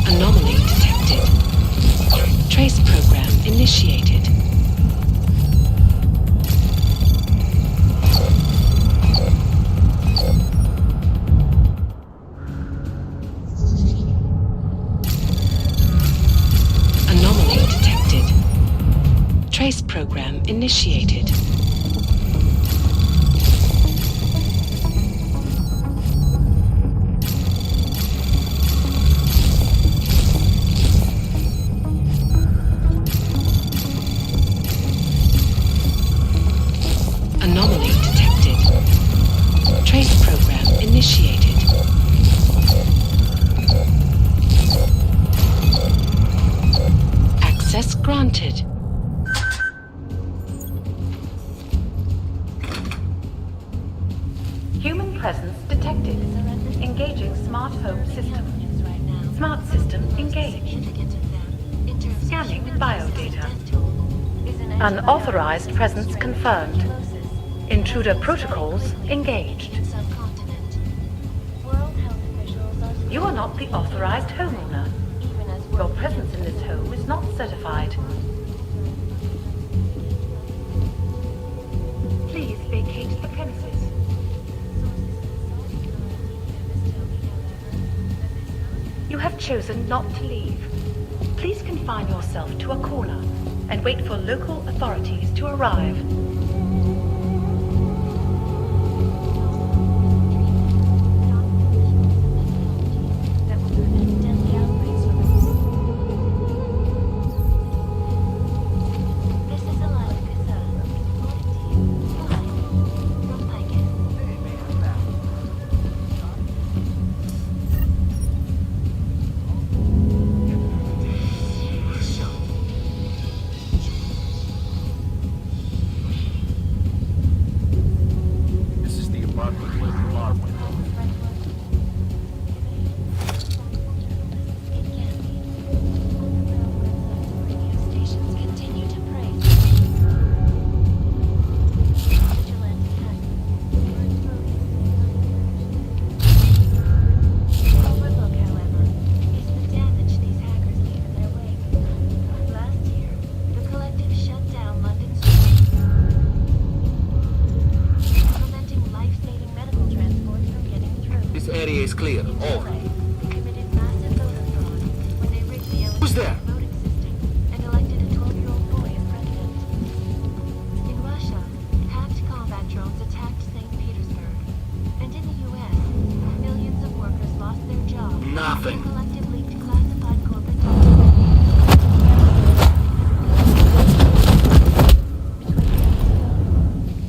Anomaly detected. Trace program initiated. Anomaly detected. Trace program initiated. Anomaly detected. Trace program initiated. Access granted. Human presence detected. Engaging smart home system. Smart system engaged. Scanning biodata. Unauthorized presence confirmed. Intruder protocols engaged. You are not the authorized homeowner. Your presence in this home is not certified. Please vacate the premises. You have chosen not to leave. Please confine yourself to a corner and wait for local authorities to arrive. This is the apartment where the alarm went off. This area is clear. Over. Who's there? In Russia, hacked combat drones attacked St. Petersburg. And in the US, millions of workers lost their jobs. Nothing. The collective leaked classified corporate documents.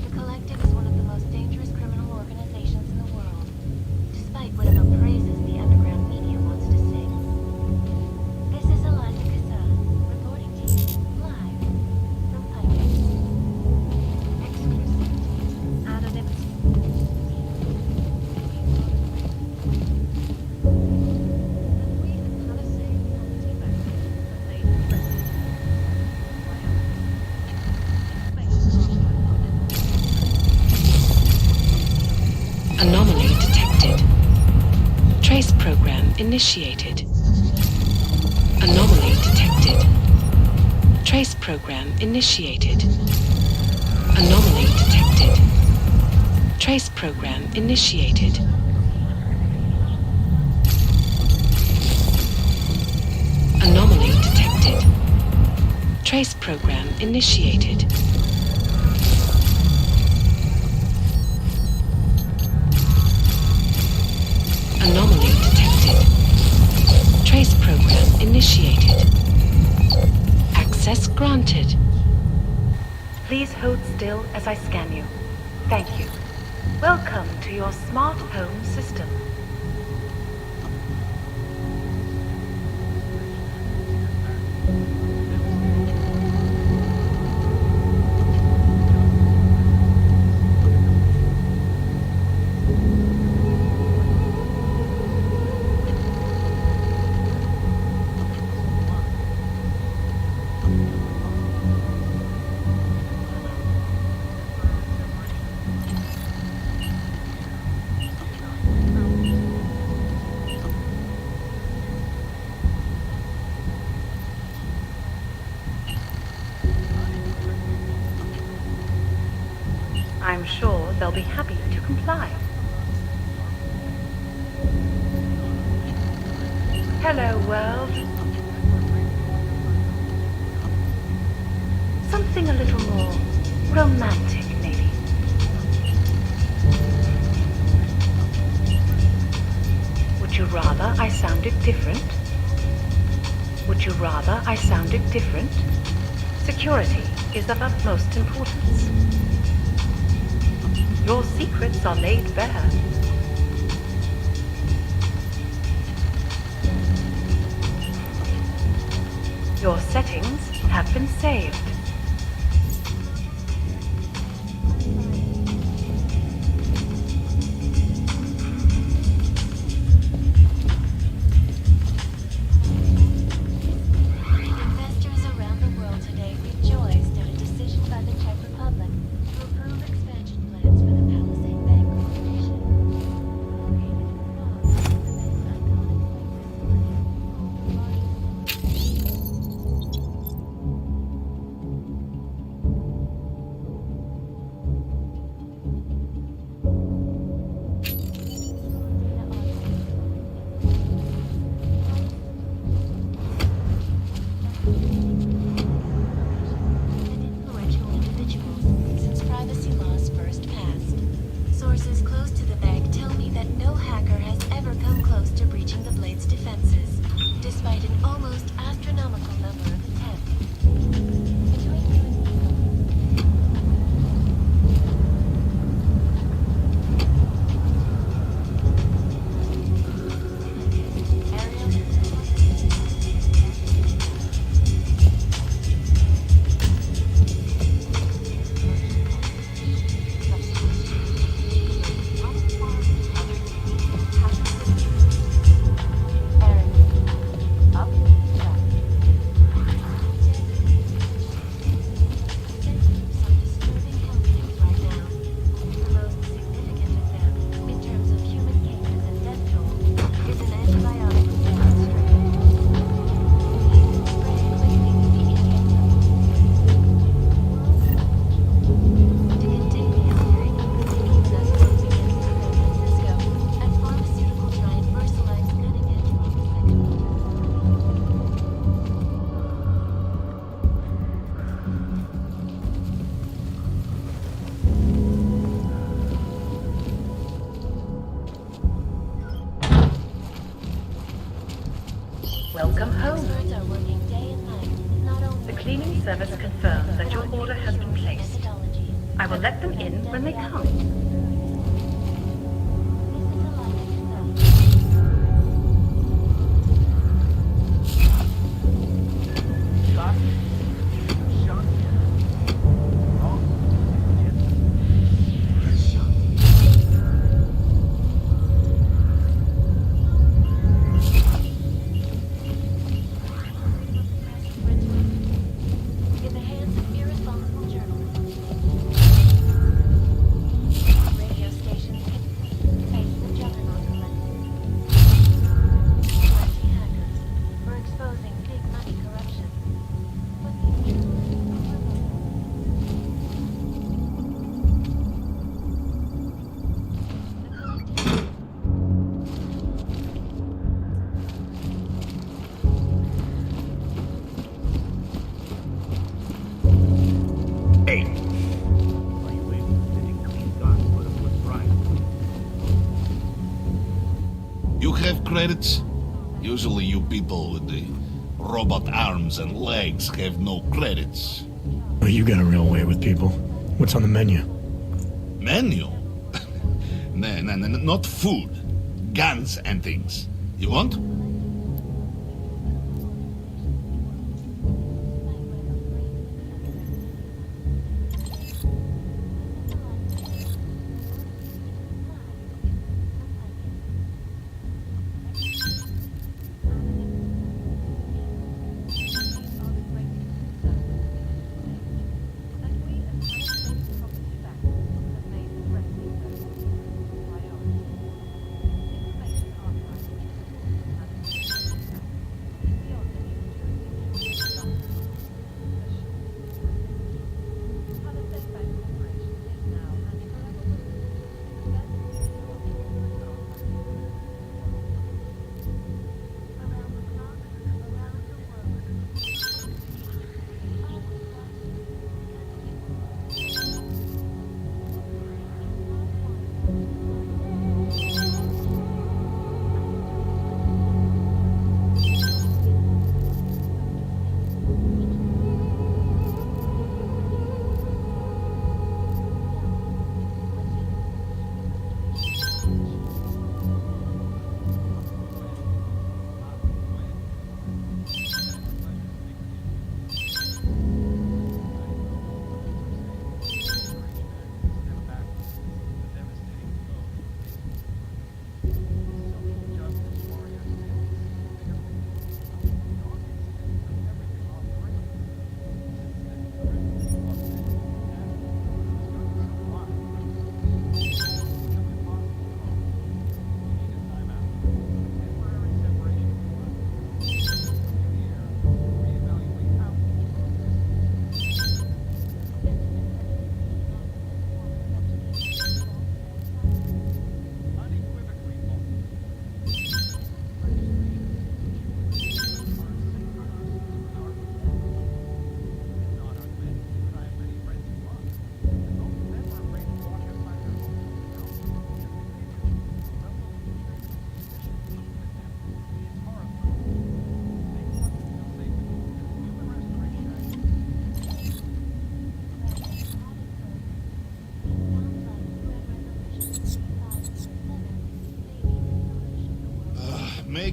The collective is one of the most dangerous criminal organizations in the world, despite whatever praises the underground media wants to sing. This is Alana Kassan, reporting to you live from Pirates. Exclusivity, anonymity. Anomaly detected. Trace program initiated. Anomaly detected. Trace program initiated. Anomaly detected. Trace program initiated. Anomaly detected. Trace program initiated. Anomaly detected. Trace program initiated. Access granted. Please hold still as I scan you. Thank you. Welcome to your smart home system. sure they'll be happy to comply. Hello, world. Something a little more romantic, maybe. Would you rather I sounded different? Would you rather I sounded different? Security is of utmost importance. Your secrets are laid bare. Your settings have been saved. Investors around the world today rejoiced at a decision by the Czech Republic to approve expansion plans for the Palisade Bank Corporation. Influential individuals since privacy laws first passed. Sources close to the bank tell me that no hacker has ever come close to breaching the Blade's defenses, despite an almost astronomical number of attempts. Between you and Welcome home. experts are working day and night, not only The cleaning service confirms that your order has been placed. I will let them in when they come. in the hands of irresponsible journalists. Radio stations face the juggernaut collective. Anti-hackers for exposing big money corruption. Hey! You have credits? Usually you people with the robot arms and legs have no credits. Well, you got a real way with people. What's on the menu? Menu? No, not food. Guns and things. You want?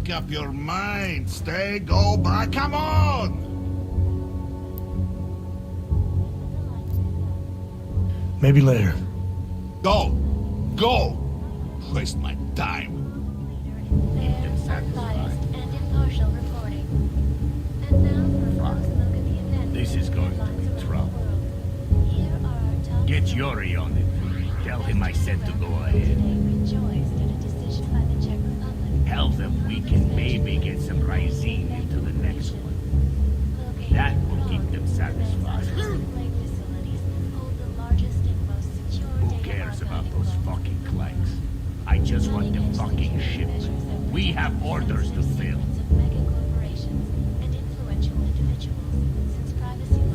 Make up your mind. Stay, go back. Come on! Maybe later. Go! Go! Waste my time. This is going to be trouble. Get Yuri on it. Tell him I said to go ahead. Tell them we can maybe get some Rysine into the next one. That will keep them satisfied. Who cares about those fucking clanks? I just want the fucking shipment. We have orders to fill.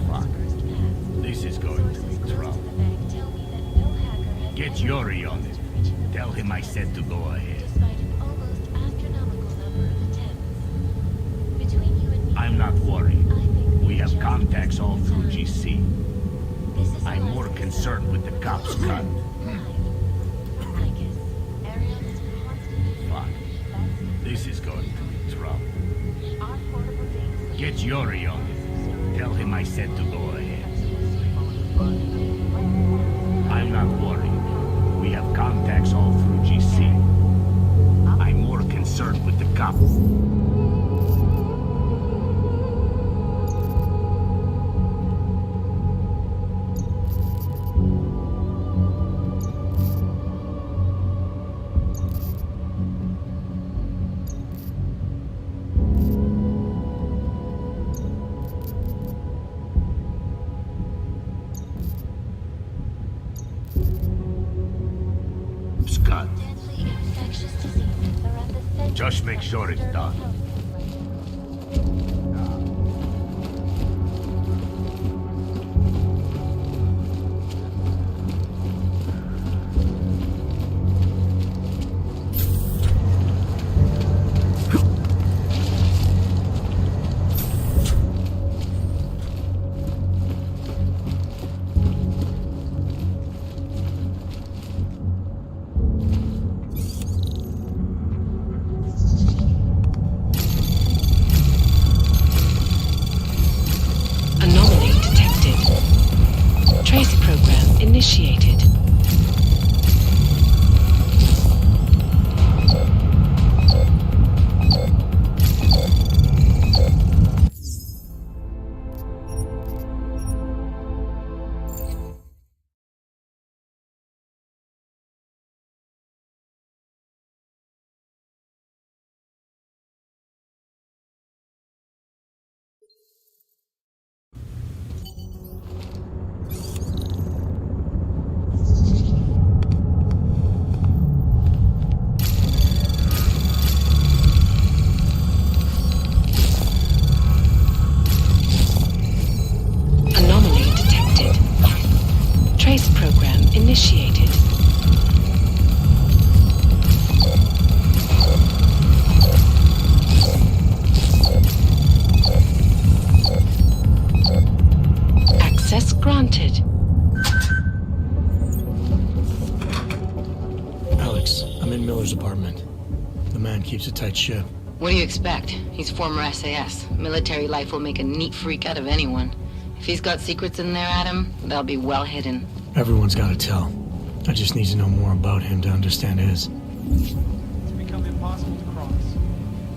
Fuck. This is going to be trouble. Get Yuri on it. Tell him I said to go ahead. I'm not worried. We have contacts all through GC. I'm more concerned with the cops' cut. Fuck. This is going to be trouble. Get Yuri on it. Tell him I said to go ahead. I'm not worried. We have contacts all through GC. I'm more concerned with the cops. Scott. Just make sure it's done. Initiated. Initiated. Access granted. Alex, I'm in Miller's apartment. The man keeps a tight ship. What do you expect? He's former SAS. Military life will make a neat freak out of anyone. If he's got secrets in there, Adam, they'll be well hidden. Everyone's got to tell. I just need to know more about him to understand his. It's become impossible to cross.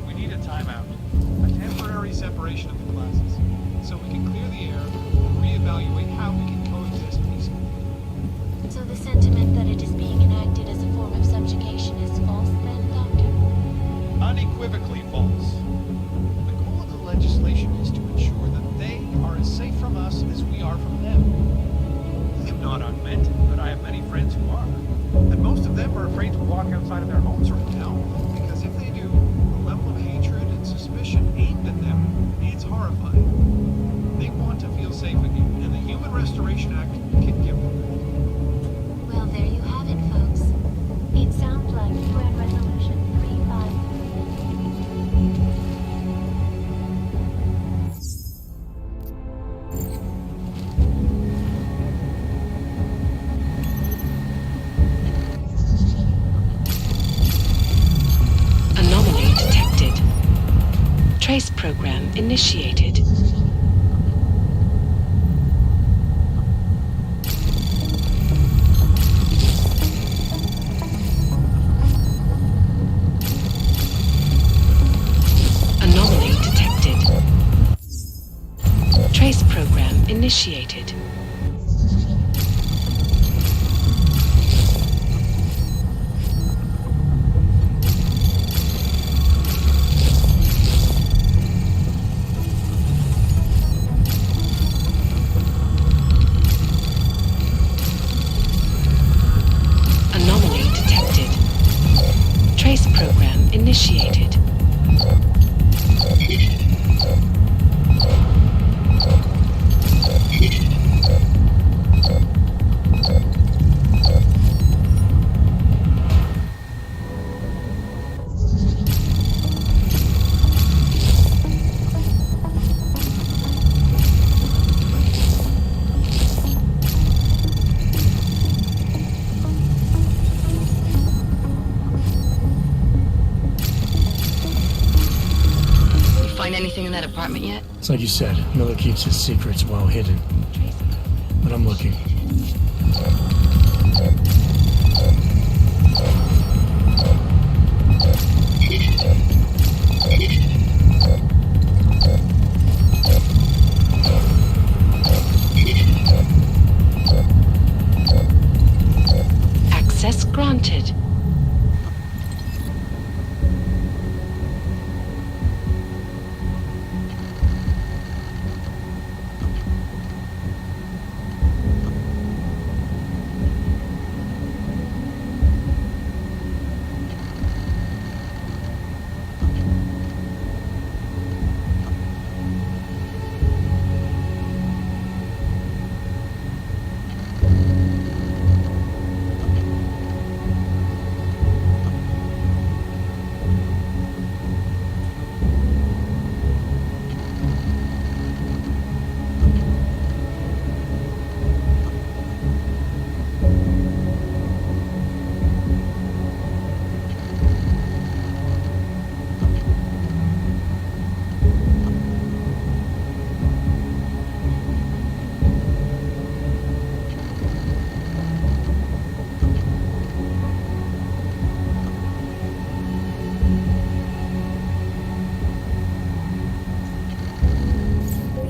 We need a timeout. A temporary separation of the classes. So we can clear the air and reevaluate how we can coexist peacefully. So the sentiment that it is being enacted as a form of subjugation is false then, Doctor? Unequivocally false. The goal of the legislation is to ensure that they are as safe from us as we are from them. I am not augmented, but I have many friends who are. And most of them are afraid to walk outside of their homes right now, because if they do, the level of hatred and suspicion aimed at them is horrifying. They want to feel safe again, and the Human Restoration Act can give them that. Well, there you have it, folks. It sounds like UN Resolution 35. Anomaly detected. program initiated. Anomaly detected. Trace program initiated. Anomaly detected. Trace program initiated. Find anything in that apartment yet? It's like you said, Miller keeps his secrets well hidden. But I'm looking. Access granted.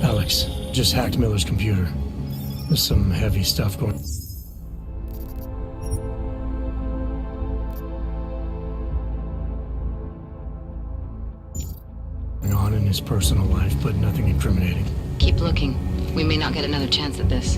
Alex, just hacked Miller's computer. There's some heavy stuff going on in his personal life, but nothing incriminating. Keep looking. We may not get another chance at this.